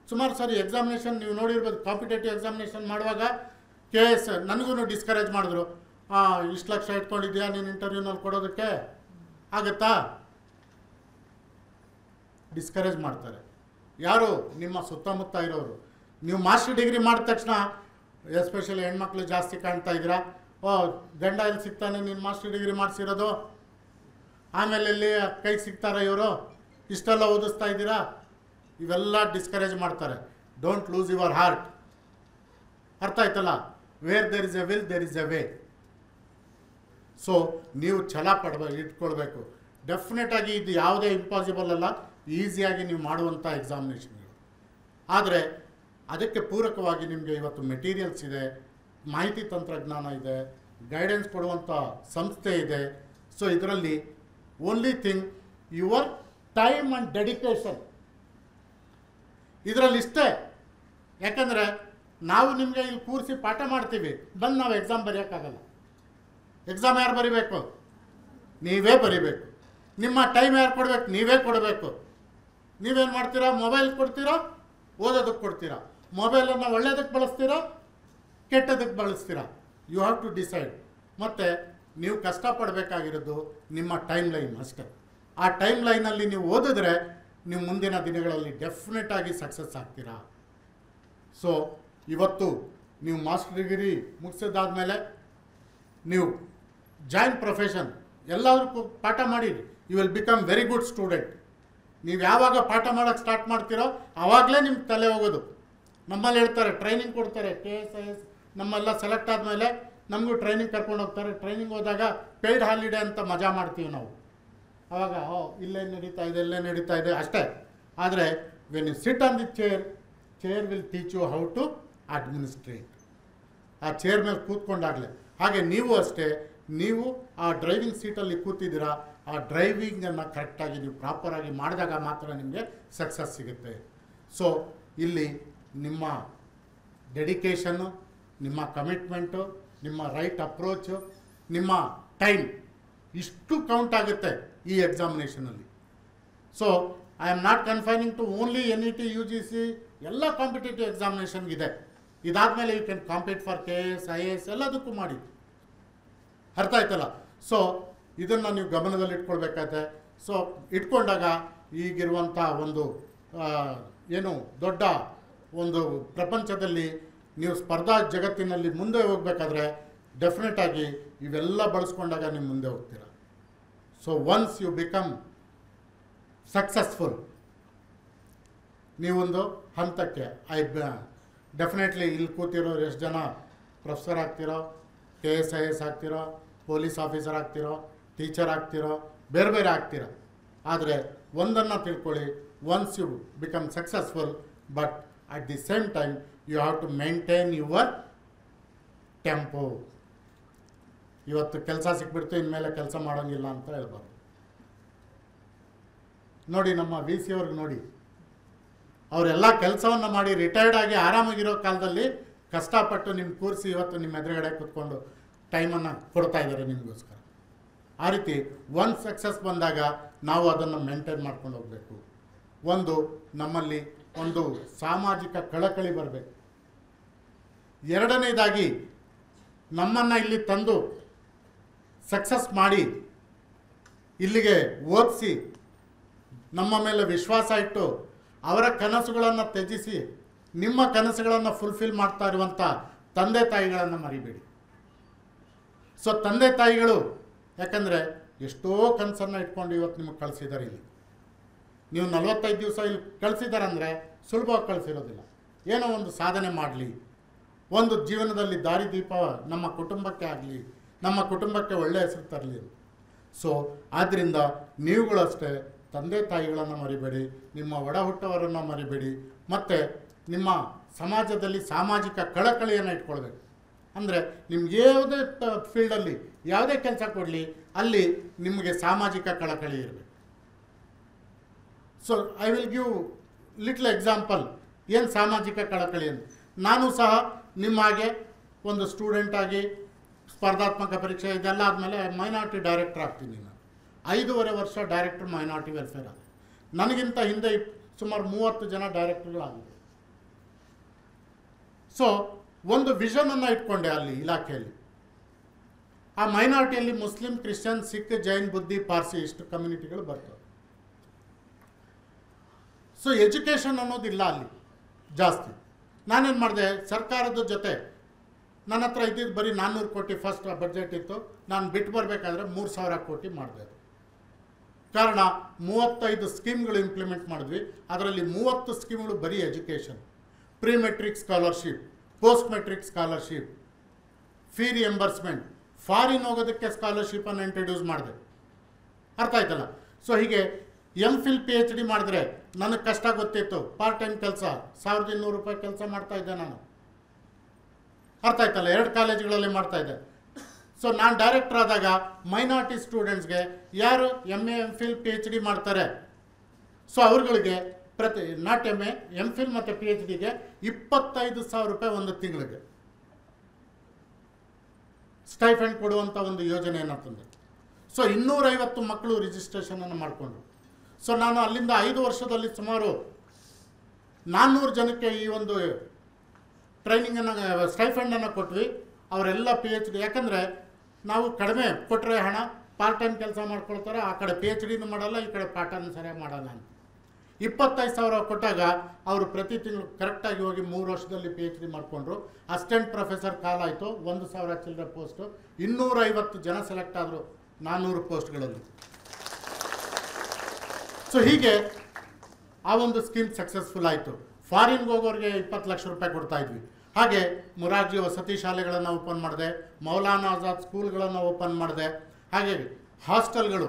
ಸುಮಾರು ಸಾರಿ ಎಕ್ಸಾಮಿನೇಷನ್ ನೀವು ನೋಡಿರ್ಬೋದು, ಕಾಂಪಿಟೇಟಿವ್ ಎಕ್ಸಾಮಿನೇಷನ್ ಮಾಡುವಾಗ KS ನನಗೂ ಡಿಸ್ಕರೇಜ್ ಮಾಡಿದ್ರು. ಇಷ್ಟು ಲಕ್ಷ ಇಟ್ಕೊಂಡಿದ್ಯಾ ನೀನು ಇಂಟರ್ವ್ಯೂನಲ್ಲಿ ಕೊಡೋದಕ್ಕೆ, ಆಗುತ್ತಾ? ಡಿಸ್ಕರೇಜ್ ಮಾಡ್ತಾರೆ. ಯಾರು? ನಿಮ್ಮ ಸುತ್ತಮುತ್ತ ಇರೋರು. ನೀವು ಮಾಸ್ಟರ್ ಡಿಗ್ರಿ ಮಾಡಿದ ತಕ್ಷಣ ಎಸ್ಪೆಷಲಿ ಹೆಣ್ಮಕ್ಳು ಜಾಸ್ತಿ ಕಾಣ್ತಾ ಇದ್ದೀರಾ. ಗಂಡ ಎಲ್ಲಿ ಸಿಗ್ತಾನೆ, ನೀನು ಮಾಸ್ಟರ್ ಡಿಗ್ರಿ ಮಾಡಿಸಿರೋದು, ಆಮೇಲೆ ಎಲ್ಲಿ ಕೈಗೆ ಸಿಗ್ತಾರ ಇವರು, ಇಷ್ಟೆಲ್ಲ ಓದಿಸ್ತಾ ಇದ್ದೀರಾ, ಇವೆಲ್ಲ ಡಿಸ್ಕರೇಜ್ ಮಾಡ್ತಾರೆ. Don't lose your heart. ಅರ್ಥ ಆಯ್ತಲ್ಲ? Where there is a will there is a way. So ನೀವು ಛಲ ಇಟ್ಕೊಳ್ಬೇಕು. ಡೆಫಿನೆಟಾಗಿ ಇದು ಯಾವುದೇ ಇಂಪಾಸಿಬಲ್ ಅಲ್ಲ, ಈಸಿಯಾಗಿ ನೀವು ಮಾಡುವಂಥ ಎಕ್ಸಾಮಿನೇಷನ್ಗಳು. ಆದರೆ ಅದಕ್ಕೆ ಪೂರಕವಾಗಿ ನಿಮಗೆ ಇವತ್ತು ಮೆಟೀರಿಯಲ್ಸ್ ಇದೆ, ಮಾಹಿತಿ ತಂತ್ರಜ್ಞಾನ ಇದೆ, ಗೈಡೆನ್ಸ್ ಕೊಡುವಂಥ ಸಂಸ್ಥೆ ಇದೆ. ಸೊ ಇದರಲ್ಲಿ only thing your time and dedication ಇದರಲ್ಲಿ ಇಷ್ಟೇ. ಯಾಕಂದರೆ ನಾವು ನಿಮಗೆ ಇಲ್ಲಿ ಕೂರಿಸಿ ಪಾಠ ಮಾಡ್ತೀವಿ, ಬಂದು ನಾವು ಎಕ್ಸಾಮ್ ಬರೆಯೋಕ್ಕಾಗಲ್ಲ. ಎಕ್ಸಾಮ್ ಯಾರು ಬರೀಬೇಕು? ನೀವೇ ಬರೀಬೇಕು. ನಿಮ್ಮ ಟೈಮ್ ಯಾರು ಕೊಡಬೇಕು? ನೀವೇ ಕೊಡಬೇಕು. ನೀವೇನು ಮಾಡ್ತೀರಾ? ಮೊಬೈಲ್ ಕೊಡ್ತೀರಾ, ಓದೋದಕ್ಕೆ ಕೊಡ್ತೀರಾ? ಮೊಬೈಲನ್ನು ಒಳ್ಳೆಯದಕ್ಕೆ ಬಳಸ್ತೀರಾ, ಕೆಟ್ಟದಕ್ಕೆ ಬಳಸ್ತೀರಾ? You have to decide. ಮತ್ತು ನೀವು ಕಷ್ಟಪಡಬೇಕಾಗಿರೋದು ನಿಮ್ಮ ಟೈಮ್ ಲೈನ್ ಅಷ್ಟೇ. ಆ ಟೈಮ್ ಲೈನಲ್ಲಿ ನೀವು ಓದಿದ್ರೆ ನೀವು ಮುಂದಿನ ದಿನಗಳಲ್ಲಿ ಡೆಫಿನೆಟಾಗಿ ಸಕ್ಸಸ್ ಆಗ್ತೀರಾ. ಸೊ ಇವತ್ತು ನೀವು ಮಾಸ್ಟರ್ ಡಿಗ್ರಿ ಮುಗಿಸಿದಾದ್ಮೇಲೆ ನೀವು ಜಾಯಿನ್ ಪ್ರೊಫೆಷನ್ ಎಲ್ಲಾದರೂ ಪಾಠ ಮಾಡಿರಿ, you will become very good student. ನೀವು ಯಾವಾಗ ಪಾಠ ಮಾಡೋಕ್ಕೆ ಸ್ಟಾರ್ಟ್ ಮಾಡ್ತೀರೋ ಆವಾಗಲೇ ನಿಮ್ಗೆ ತಲೆ ಹೋಗೋದು. ನಮ್ಮಲ್ಲಿ ಹೇಳ್ತಾರೆ, ಟ್ರೈನಿಂಗ್ ಕೊಡ್ತಾರೆ, KS IS ನಮ್ಮೆಲ್ಲ ಸೆಲೆಕ್ಟ್ ಆದಮೇಲೆ ನಮಗೂ ಟ್ರೈನಿಂಗ್ ಕರ್ಕೊಂಡು ಹೋಗ್ತಾರೆ. ಟ್ರೈನಿಂಗ್ ಹೋದಾಗ ಪೇಯ್ಡ್ ಹಾಲಿಡೇ ಅಂತ ಮಜಾ ಮಾಡ್ತೀವಿ ನಾವು. ಆವಾಗ ಇಲ್ಲೇ ನಡೀತಾ ಇದೆ, ಇಲ್ಲೇ ನಡೀತಾ ಇದೆ ಅಷ್ಟೇ. ಆದರೆ when you sit on the chair will teach you how to administrate. ಆ ಚೇರ್ ಮೇಲೆ ಕೂತ್ಕೊಂಡಾಗಲೇ. ಹಾಗೆ ನೀವು ಅಷ್ಟೇ, ನೀವು ಆ ಡ್ರೈವಿಂಗ್ ಸೀಟಲ್ಲಿ ಕೂತಿದ್ದೀರಾ, ಆ ಡ್ರೈವಿಂಗನ್ನು ಕರೆಕ್ಟಾಗಿ ನೀವು ಪ್ರಾಪರಾಗಿ ಮಾಡಿದಾಗ ಮಾತ್ರ ನಿಮಗೆ ಸಕ್ಸಸ್ ಸಿಗುತ್ತೆ. ಸೊ ಇಲ್ಲಿ ನಿಮ್ಮ ಡೆಡಿಕೇಶನ್ನು, ನಿಮ್ಮ ಕಮಿಟ್ಮೆಂಟು, ನಿಮ್ಮ ರೈಟ್ ಅಪ್ರೋಚು, ನಿಮ್ಮ ಟೈಮ್ ಇಷ್ಟು ಕೌಂಟ್ ಆಗುತ್ತೆ ಈ ಎಕ್ಸಾಮಿನೇಷನಲ್ಲಿ. So I am not confining to only NET UGC, ಎಲ್ಲ ಕಾಂಪಿಟೇಟಿವ್ ಎಕ್ಸಾಮಿನೇಷನ್ಗಿದೆ. ಇದಾದಮೇಲೆ you can compete for KS IAS ಎಲ್ಲದಕ್ಕೂ ಮಾಡಿ. ಅರ್ಥ ಆಯ್ತಲ್ಲ? ಸೊ ಇದನ್ನು ನೀವು ಗಮನದಲ್ಲಿ ಇಟ್ಕೊಳ್ಬೇಕಾಗತ್ತೆ. ಸೊ ಇಟ್ಕೊಂಡಾಗ ಈಗಿರುವಂಥ ಒಂದು ಏನು ದೊಡ್ಡ ಒಂದು ಪ್ರಪಂಚದಲ್ಲಿ ನೀವು ಸ್ಪರ್ಧಾ ಜಗತ್ತಿನಲ್ಲಿ ಮುಂದೆ ಹೋಗಬೇಕಾದ್ರೆ ಡೆಫಿನೆಟಾಗಿ ಇವೆಲ್ಲ ಬಳಸ್ಕೊಂಡಾಗ ನೀವು ಮುಂದೆ ಹೋಗ್ತೀರ. So once you become successful, ನೀವೊಂದು ಹಂತಕ್ಕೆ ಡೆಫಿನೆಟ್ಲಿ ಇಲ್ಲಿ ಕೂತಿರೋರು ಎಷ್ಟು ಜನ ಪ್ರೊಫೆಸರ್ ಆಗ್ತಿರೋ, KS IAS ಆಗ್ತಿರೋ, ಪೊಲೀಸ್ ಆಫೀಸರ್ ಆಗ್ತಿರೋ, ಟೀಚರ್ ಆಗ್ತಿರೋ, ಬೇರೆ ಬೇರೆ ಆಗ್ತಿರೋ. ಆದರೆ ಒಂದನ್ನು ತಿಳ್ಕೊಳ್ಳಿ, once you become successful, but at the same time you have to maintain your tempo. ಇವತ್ತು ಕೆಲಸ ಸಿಕ್ಬಿಡ್ತು, ಇನ್ಮೇಲೆ ಕೆಲಸ ಮಾಡೋಂಗಿಲ್ಲ ಅಂತ ಹೇಳ್ಬಾರ್ದು. ನೋಡಿ ನಮ್ಮ VC ಅವ್ರಿಗೆ ನೋಡಿ, ಅವರೆಲ್ಲ ಕೆಲಸವನ್ನು ಮಾಡಿ ರಿಟೈರ್ಡ್ ಆಗಿ ಆರಾಮಾಗಿರೋ ಕಾಲದಲ್ಲಿ ಕಷ್ಟಪಟ್ಟು ನಿಮ್ಮ ಕೂರಿಸಿ ಇವತ್ತು ನಿಮ್ಮ ಎದುರುಗಡೆ ಕೂತ್ಕೊಂಡು ಟೈಮನ್ನು ಕೊಡ್ತಾ ಇದ್ದಾರೆ ನಿಮಗೋಸ್ಕರ. ಆ ರೀತಿ ಒಂದು ಸಕ್ಸಸ್ ಬಂದಾಗ ನಾವು ಅದನ್ನು ಮೇಂಟೈನ್ ಮಾಡ್ಕೊಂಡು ಹೋಗಬೇಕು. ಒಂದು ನಮ್ಮಲ್ಲಿ ಒಂದು ಸಾಮಾಜಿಕ ಕಳಕಳಿ ಬರಬೇಕು. ಎರಡನೇದಾಗಿ ನಮ್ಮನ್ನು ಇಲ್ಲಿ ತಂದು ಸಕ್ಸಸ್ ಮಾಡಿ ಇಲ್ಲಿಗೆ ಓದಿಸಿ ನಮ್ಮ ಮೇಲೆ ವಿಶ್ವಾಸ ಇಟ್ಟು ಅವರ ಕನಸುಗಳನ್ನು ತ್ಯಜಿಸಿ ನಿಮ್ಮ ಕನಸುಗಳನ್ನು ಫುಲ್ಫಿಲ್ ಮಾಡ್ತಾ ಇರುವಂಥ ತಂದೆ ತಾಯಿಗಳನ್ನು ಮರಿಬೇಡಿ. ಸೊ ತಂದೆ ತಾಯಿಗಳು ಯಾಕಂದರೆ ಎಷ್ಟೋ ಕನಸನ್ನು ಇಟ್ಕೊಂಡು ಇವತ್ತು ನಿಮಗೆ ಕಳಿಸಿದ್ದಾರೆ. ಇಲ್ಲಿ ನೀವು 45 ದಿವಸ ಇಲ್ಲಿ ಕಳಿಸಿದಾರಂದರೆ ಸುಲಭವಾಗಿ ಕಳಿಸಿರೋದಿಲ್ಲ. ಏನೋ ಒಂದು ಸಾಧನೆ ಮಾಡಲಿ, ಒಂದು ಜೀವನದಲ್ಲಿ ದಾರಿದೀಪ ನಮ್ಮ ಕುಟುಂಬಕ್ಕೆ ಆಗಲಿ, ನಮ್ಮ ಕುಟುಂಬಕ್ಕೆ ಒಳ್ಳೆಯ ಹೆಸರು ತರಲಿ. ಸೊ ಆದ್ದರಿಂದ ನೀವುಗಳಷ್ಟೇ ತಂದೆ ತಾಯಿಗಳನ್ನು ಮರಿಬೇಡಿ, ನಿಮ್ಮ ಒಡ ಹುಟ್ಟವರನ್ನು ಮರಿಬೇಡಿ, ಮತ್ತು ನಿಮ್ಮ ಸಮಾಜದಲ್ಲಿ ಸಾಮಾಜಿಕ ಕಳಕಳಿಯನ್ನು ಇಟ್ಕೊಳ್ಬೇಕು. ಅಂದರೆ ನಿಮ್ಗೆ ಯಾವುದೇ ಫೀಲ್ಡಲ್ಲಿ ಯಾವುದೇ ಕೆಲಸ ಕೊಡಲಿ ಅಲ್ಲಿ ನಿಮಗೆ ಸಾಮಾಜಿಕ ಕಳಕಳಿ ಇರಬೇಕು. So I will give little example ಏನು ಸಾಮಾಜಿಕ ಕಳಕಳಿ ಅಂತ. ನಾನು ಸಹ ನಿಮ್ಮ ಹಾಗೆ ಒಂದು ಸ್ಟೂಡೆಂಟಾಗಿ ಸ್ಪರ್ಧಾತ್ಮಕ ಪರೀಕ್ಷೆ ಇದೆಲ್ಲ ಆದಮೇಲೆ ಮೈನಾರಿಟಿ ಡೈರೆಕ್ಟರ್ ಆಗ್ತೀನಿ. ನಾನು 5.5 ವರ್ಷ ಡೈರೆಕ್ಟರ್ ಮೈನಾರಿಟಿ ವೆಲ್ಫೇರ್ ಆಗಿದೆ. ನನಗಿಂತ ಹಿಂದೆ ಸುಮಾರು 30 ಜನ ಡೈರೆಕ್ಟರ್ಗಳಾಗಿದ್ದರು. ಸೊ ಒಂದು ವಿಷನನ್ನು ಇಟ್ಕೊಂಡೆ ಅಲ್ಲಿ ಇಲಾಖೆಯಲ್ಲಿ. ಆ ಮೈನಾರಿಟಿಯಲ್ಲಿ ಮುಸ್ಲಿಂ, ಕ್ರಿಶ್ಚಿಯನ್, ಸಿಖ್, ಜೈನ್, ಬುದ್ಧಿ, ಪಾರ್ಸಿ ಇಷ್ಟು ಕಮ್ಯುನಿಟಿಗಳು ಬರ್ತವೆ. ಸೊ ಎಜುಕೇಷನ್ ಅನ್ನೋದಿಲ್ಲ ಅಲ್ಲಿ ಜಾಸ್ತಿ. ನಾನೇನು ಮಾಡಿದೆ, ಸರ್ಕಾರದ ಜೊತೆ ನನ್ನ ಹತ್ರ ಇದ್ದಿದ್ದು ಬರೀ 400 ಕೋಟಿ ಫಸ್ಟ್ ಬಡ್ಜೆಟ್ ಇತ್ತು. ನಾನು ಬಿಟ್ಟು ಬರಬೇಕಾದ್ರೆ 3,000 ಕೋಟಿ ಮಾಡಿದೆ. ಕಾರಣ 35 ಸ್ಕೀಮ್ಗಳು ಇಂಪ್ಲಿಮೆಂಟ್ ಮಾಡಿದ್ವಿ. ಅದರಲ್ಲಿ 30 ಸ್ಕೀಮ್ಗಳು ಬರೀ education, pre matric scholarship, post matric scholarship, fee reimbursement, foreign ಹೋಗೋದಕ್ಕೆ ಸ್ಕಾಲರ್ಶಿಪ್ಪನ್ನು ಇಂಟ್ರಡ್ಯೂಸ್ ಮಾಡಿದೆ. ಅರ್ಥ ಆಯ್ತಲ್ಲ? ಸೊ ಹೀಗೆ MPhil PhD ಮಾಡಿದ್ರೆ ನನಗೆ ಕಷ್ಟ ಗೊತ್ತಿತ್ತು. ಪಾರ್ಟ್ ಟೈಮ್ ಕೆಲಸ 1,200 ರೂಪಾಯಿ ಕೆಲಸ ಮಾಡ್ತಾಯಿದ್ದೆ ನಾನು. ಅರ್ಥ ಆಯ್ತಲ್ಲ? 2 ಕಾಲೇಜುಗಳಲ್ಲಿ ಮಾಡ್ತಾಯಿದ್ದೆ. ಸೊ ನಾನು ಡೈರೆಕ್ಟರ್ ಆದಾಗ ಮೈನಾರಿಟಿ ಸ್ಟೂಡೆಂಟ್ಸ್ಗೆ ಯಾರು MA MPhil PhD ಮಾಡ್ತಾರೆ, ಸೊ ಅವ್ರುಗಳಿಗೆ ಪ್ರತಿ ನಾಟ್ MA MPhil ಮತ್ತು PhDಗೆ 25,000 ರೂಪಾಯಿ ಒಂದು ತಿಂಗಳಿಗೆ ಸ್ಟೈಫಂಡ್ ಕೊಡುವಂಥ ಒಂದು ಯೋಜನೆಯನ್ನು ತಂದೆ. ಸೊ 250 ಮಕ್ಕಳು ರಿಜಿಸ್ಟ್ರೇಷನನ್ನು ಮಾಡಿಕೊಂಡ್ರು. ಸೊ ನಾನು ಅಲ್ಲಿಂದ 5 ವರ್ಷದಲ್ಲಿ ಸುಮಾರು 400 ಜನಕ್ಕೆ ಈ ಒಂದು ಟ್ರೈನಿಂಗನ್ನು ಸ್ಟೈಫಂಡನ್ನು ಕೊಟ್ವಿ. ಅವರೆಲ್ಲ PhD, ಯಾಕಂದರೆ ನಾವು ಕಡಿಮೆ ಕೊಟ್ಟರೆ ಹಣ ಪಾರ್ಟ್ ಟೈಮ್ ಕೆಲಸ ಮಾಡ್ಕೊಳ್ತಾರೆ, ಆ ಕಡೆ PhDನೂ ಮಾಡಲ್ಲ, ಈ ಕಡೆ ಪಾಠನೂ ಸರಿಯಾಗಿ ಮಾಡಲ್ಲ ಅಂತ. 25,000 ಕೊಟ್ಟಾಗ ಅವರು ಪ್ರತಿ ತಿಂಗಳು ಕರೆಕ್ಟಾಗಿ ಹೋಗಿ 3 ವರ್ಷದಲ್ಲಿ PhD ಮಾಡಿಕೊಂಡ್ರು. ಅಸಿಸ್ಟೆಂಟ್ ಪ್ರೊಫೆಸರ್ ಕಾಲ ಆಯಿತು, 1,000 ಚಿಲ್ಲರೆ ಪೋಸ್ಟು, 250 ಜನ ಸೆಲೆಕ್ಟ್ ಆದರು 400 ಪೋಸ್ಟ್ಗಳಲ್ಲಿ. ಸೊ ಹೀಗೆ ಆ ಒಂದು ಸ್ಕೀಮ್ ಸಕ್ಸಸ್ಫುಲ್ ಆಯಿತು. ಫಾರಿನ್ಗೆ ಹೋಗೋರಿಗೆ 20 ಲಕ್ಷ ರೂಪಾಯಿ ಕೊಡ್ತಾಯಿದ್ವಿ. ಹಾಗೆ ಮುರಾರ್ಜಿ ವಸತಿ ಶಾಲೆಗಳನ್ನು ಓಪನ್ ಮಾಡಿದೆ, ಮೌಲಾನಾ ಆಜಾದ್ ಸ್ಕೂಲ್ಗಳನ್ನು ಓಪನ್ ಮಾಡಿದೆ. ಹಾಗೆ ಹಾಸ್ಟೆಲ್ಗಳು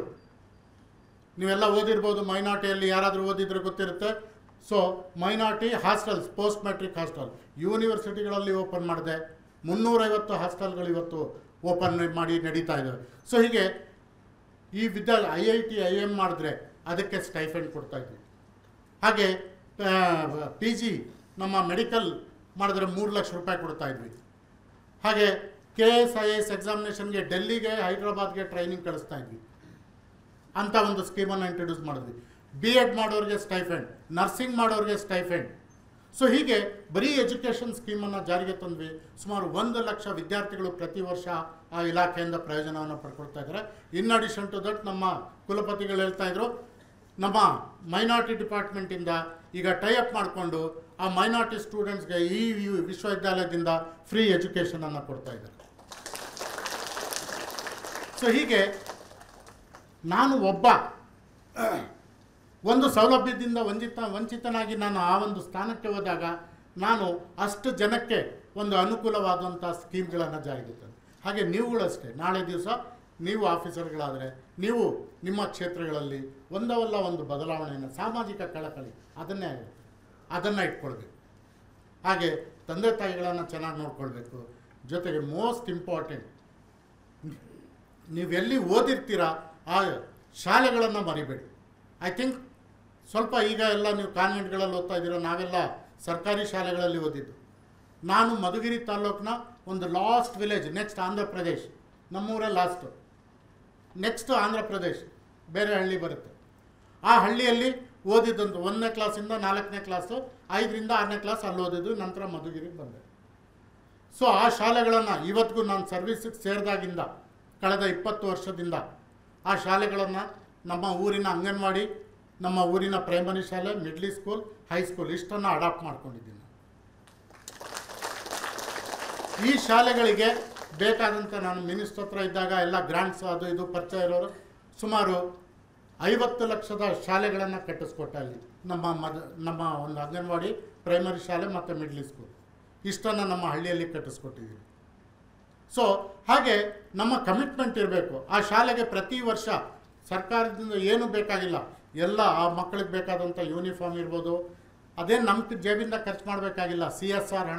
ನೀವೆಲ್ಲ ಓದಿರ್ಬೋದು, ಮೈನಾರಿಟಿಯಲ್ಲಿ ಯಾರಾದರೂ ಓದಿದ್ರೆ ಗೊತ್ತಿರುತ್ತೆ. So minority hostels, post matric hostel ಯೂನಿವರ್ಸಿಟಿಗಳಲ್ಲಿ ಓಪನ್ ಮಾಡಿದೆ. 350 ಹಾಸ್ಟೆಲ್ಗಳು ಇವತ್ತು ಓಪನ್ ಮಾಡಿ ನಡೀತಾ ಇದ್ದಾವೆ. ಸೊ ಹೀಗೆ ಈ IIT IIM ಮಾಡಿದ್ರೆ ಅದಕ್ಕೆ ಸ್ಟೈಫಂಡ್ ಕೊಡ್ತಾಯಿದ್ವಿ. ಹಾಗೆ PG ನಮ್ಮ ಮೆಡಿಕಲ್ ಮಾಡಿದ್ರೆ 3 ಲಕ್ಷ ರೂಪಾಯಿ ಕೊಡ್ತಾಯಿದ್ವಿ. ಹಾಗೆ KS IAS ಎಕ್ಸಾಮಿನೇಷನ್ಗೆ ಡೆಲ್ಲಿಗೆ, ಹೈದ್ರಾಬಾದ್ಗೆ ಟ್ರೈನಿಂಗ್ ಕಳಿಸ್ತಾ ಇದ್ವಿ. ಅಂಥ ಒಂದು ಸ್ಕೀಮನ್ನು ಇಂಟ್ರೊಡ್ಯೂಸ್ ಮಾಡಿದ್ವಿ. B.Ed ಮಾಡೋರಿಗೆ ಸ್ಟೈಫಂಡ್, ನರ್ಸಿಂಗ್ ಮಾಡೋರಿಗೆ ಸ್ಟೈಫಂಡ್. ಸೊ ಹೀಗೆ ಬರೀ ಎಜುಕೇಷನ್ ಸ್ಕೀಮನ್ನು ಜಾರಿಗೆ ತಂದ್ವಿ. ಸುಮಾರು 1 ಲಕ್ಷ ವಿದ್ಯಾರ್ಥಿಗಳು ಪ್ರತಿ ವರ್ಷ ಆ ಇಲಾಖೆಯಿಂದ ಪ್ರಯೋಜನವನ್ನು ಪಡ್ಕೊಳ್ತಾ ಇದ್ದಾರೆ. ಇನ್ ಅಡಿಷನ್ ಟು ದಟ್ ನಮ್ಮ ಕುಲಪತಿಗಳು ಹೇಳ್ತಾಯಿದ್ರು, ನಮ್ಮ ಮೈನಾರಿಟಿ ಡಿಪಾರ್ಟ್ಮೆಂಟಿಂದ ಈಗ ಟೈಅಪ್ ಮಾಡಿಕೊಂಡು ಆ ಮೈನಾರಿಟಿ ಸ್ಟೂಡೆಂಟ್ಸ್ಗೆ ಈ ವಿಶ್ವವಿದ್ಯಾಲಯದಿಂದ ಫ್ರೀ ಎಜುಕೇಷನನ್ನು ಕೊಡ್ತಾ ಇದ್ದಾರೆ. ಸೊ ಹೀಗೆ ನಾನು ಒಬ್ಬ ಒಂದು ಸೌಲಭ್ಯದಿಂದ ವಂಚಿತನಾಗಿ ನಾನು ಆ ಒಂದು ಸ್ಥಾನಕ್ಕೆ ಹೋದಾಗ ನಾನು ಅಷ್ಟು ಜನಕ್ಕೆ ಒಂದು ಅನುಕೂಲವಾದಂಥ ಸ್ಕೀಮ್ಗಳನ್ನು ಜಾರಿಗೆ ತಂದೆ. ಹಾಗೆ ನೀವುಗಳಷ್ಟೇ ನಾಳೆ ದಿವಸ ನೀವು ಆಫೀಸರ್ಗಳಾದರೆ ನೀವು ನಿಮ್ಮ ಕ್ಷೇತ್ರಗಳಲ್ಲಿ ಒಂದವಲ್ಲ ಒಂದು ಬದಲಾವಣೆಯನ್ನು, ಸಾಮಾಜಿಕ ಕಳಕಳಿ ಅದನ್ನು ಇಟ್ಕೊಳ್ಬೇಕು. ಹಾಗೆ ತಂದೆ ತಾಯಿಗಳನ್ನು ಚೆನ್ನಾಗಿ ನೋಡ್ಕೊಳ್ಬೇಕು. ಜೊತೆಗೆ ಮೋಸ್ಟ್ ಇಂಪಾರ್ಟೆಂಟ್, ನೀವೆಲ್ಲಿ ಓದಿರ್ತೀರಾ ಆ ಶಾಲೆಗಳನ್ನು ಮರಿಬೇಡಿ. ಐ ಥಿಂಕ್ ಸ್ವಲ್ಪ ಈಗ ಎಲ್ಲ ನೀವು ಕಾನ್ವೆಂಟ್ಗಳಲ್ಲಿ ಓದ್ತಾ ಇದ್ದೀರೋ, ನಾವೆಲ್ಲ ಸರ್ಕಾರಿ ಶಾಲೆಗಳಲ್ಲಿ ಓದಿದ್ದು. ನಾನು ಮಧುಗಿರಿ ತಾಲೂಕಿನ ಒಂದು last village, next Andhra Pradesh, ನಮ್ಮೂರೇ ಲಾಸ್ಟು, ನೆಕ್ಸ್ಟು ಆಂಧ್ರ ಪ್ರದೇಶ್ ಬೇರೆ ಹಳ್ಳಿ ಬರುತ್ತೆ. ಆ ಹಳ್ಳಿಯಲ್ಲಿ ಓದಿದ್ದಂತ 1ನೇ ಕ್ಲಾಸಿಂದ 4ನೇ ಕ್ಲಾಸು, 5ರಿಂದ 6ನೇ ಕ್ಲಾಸ್ ಅಲ್ಲಿ ಓದಿದ್ದು, ನಂತರ ಮಧುಗಿರಿಗೆ ಬಂದೆ. ಸೊ ಆ ಶಾಲೆಗಳನ್ನು ಇವತ್ತಿಗೂ ನಾನು ಸರ್ವಿಸಿಗೆ ಸೇರಿದಾಗಿಂದ ಕಳೆದ 20 ವರ್ಷದಿಂದ ಆ ಶಾಲೆಗಳನ್ನು ನಮ್ಮ ಊರಿನ ಅಂಗನವಾಡಿ, ನಮ್ಮ ಊರಿನ ಪ್ರೈಮರಿ ಶಾಲೆ, ಮಿಡ್ಲ್ ಸ್ಕೂಲ್, ಹೈಸ್ಕೂಲ್ ಇಷ್ಟನ್ನು ಅಡಾಪ್ಟ್ ಮಾಡ್ಕೊಂಡಿದ್ದೀನಿ. ಈ ಶಾಲೆಗಳಿಗೆ ಬೇಕಾದಂಥ ನಾನು ಮಿನಿಸ್ಟರ್ ಹತ್ರ ಇದ್ದಾಗ ಎಲ್ಲ ಗ್ರಾಂಟ್ಸ್ ಅದು ಇದು ಪರಿಚಯ ಇರೋರು ಸುಮಾರು 50 ಲಕ್ಷದ ಶಾಲೆಗಳನ್ನು ಕಟ್ಟಿಸ್ಕೊಟ್ಟೆ. ಅಲ್ಲಿ ನಮ್ಮ ಒಂದು ಅಂಗನವಾಡಿ, ಪ್ರೈಮರಿ ಶಾಲೆ ಮತ್ತು ಮಿಡ್ಲ್ ಸ್ಕೂಲ್ ಇಷ್ಟನ್ನು ನಮ್ಮ ಹಳ್ಳಿಯಲ್ಲಿ ಕಟ್ಟಿಸ್ಕೊಟ್ಟಿದ್ದೀವಿ. ಸೊ ಹಾಗೆ ನಮ್ಮ ಕಮಿಟ್ಮೆಂಟ್ ಇರಬೇಕು. ಆ ಶಾಲೆಗೆ ಪ್ರತಿ ವರ್ಷ ಸರ್ಕಾರದಿಂದ ಏನೂ ಬೇಕಾಗಿಲ್ಲ, ಎಲ್ಲ ಆ ಮಕ್ಕಳಿಗೆ ಬೇಕಾದಂಥ ಯೂನಿಫಾರ್ಮ್ ಇರ್ಬೋದು, ಅದೇನು ನಮ್ಮ ಜೇಬಿಂದ ಖರ್ಚು ಮಾಡಬೇಕಾಗಿಲ್ಲ. CSR ಹಣ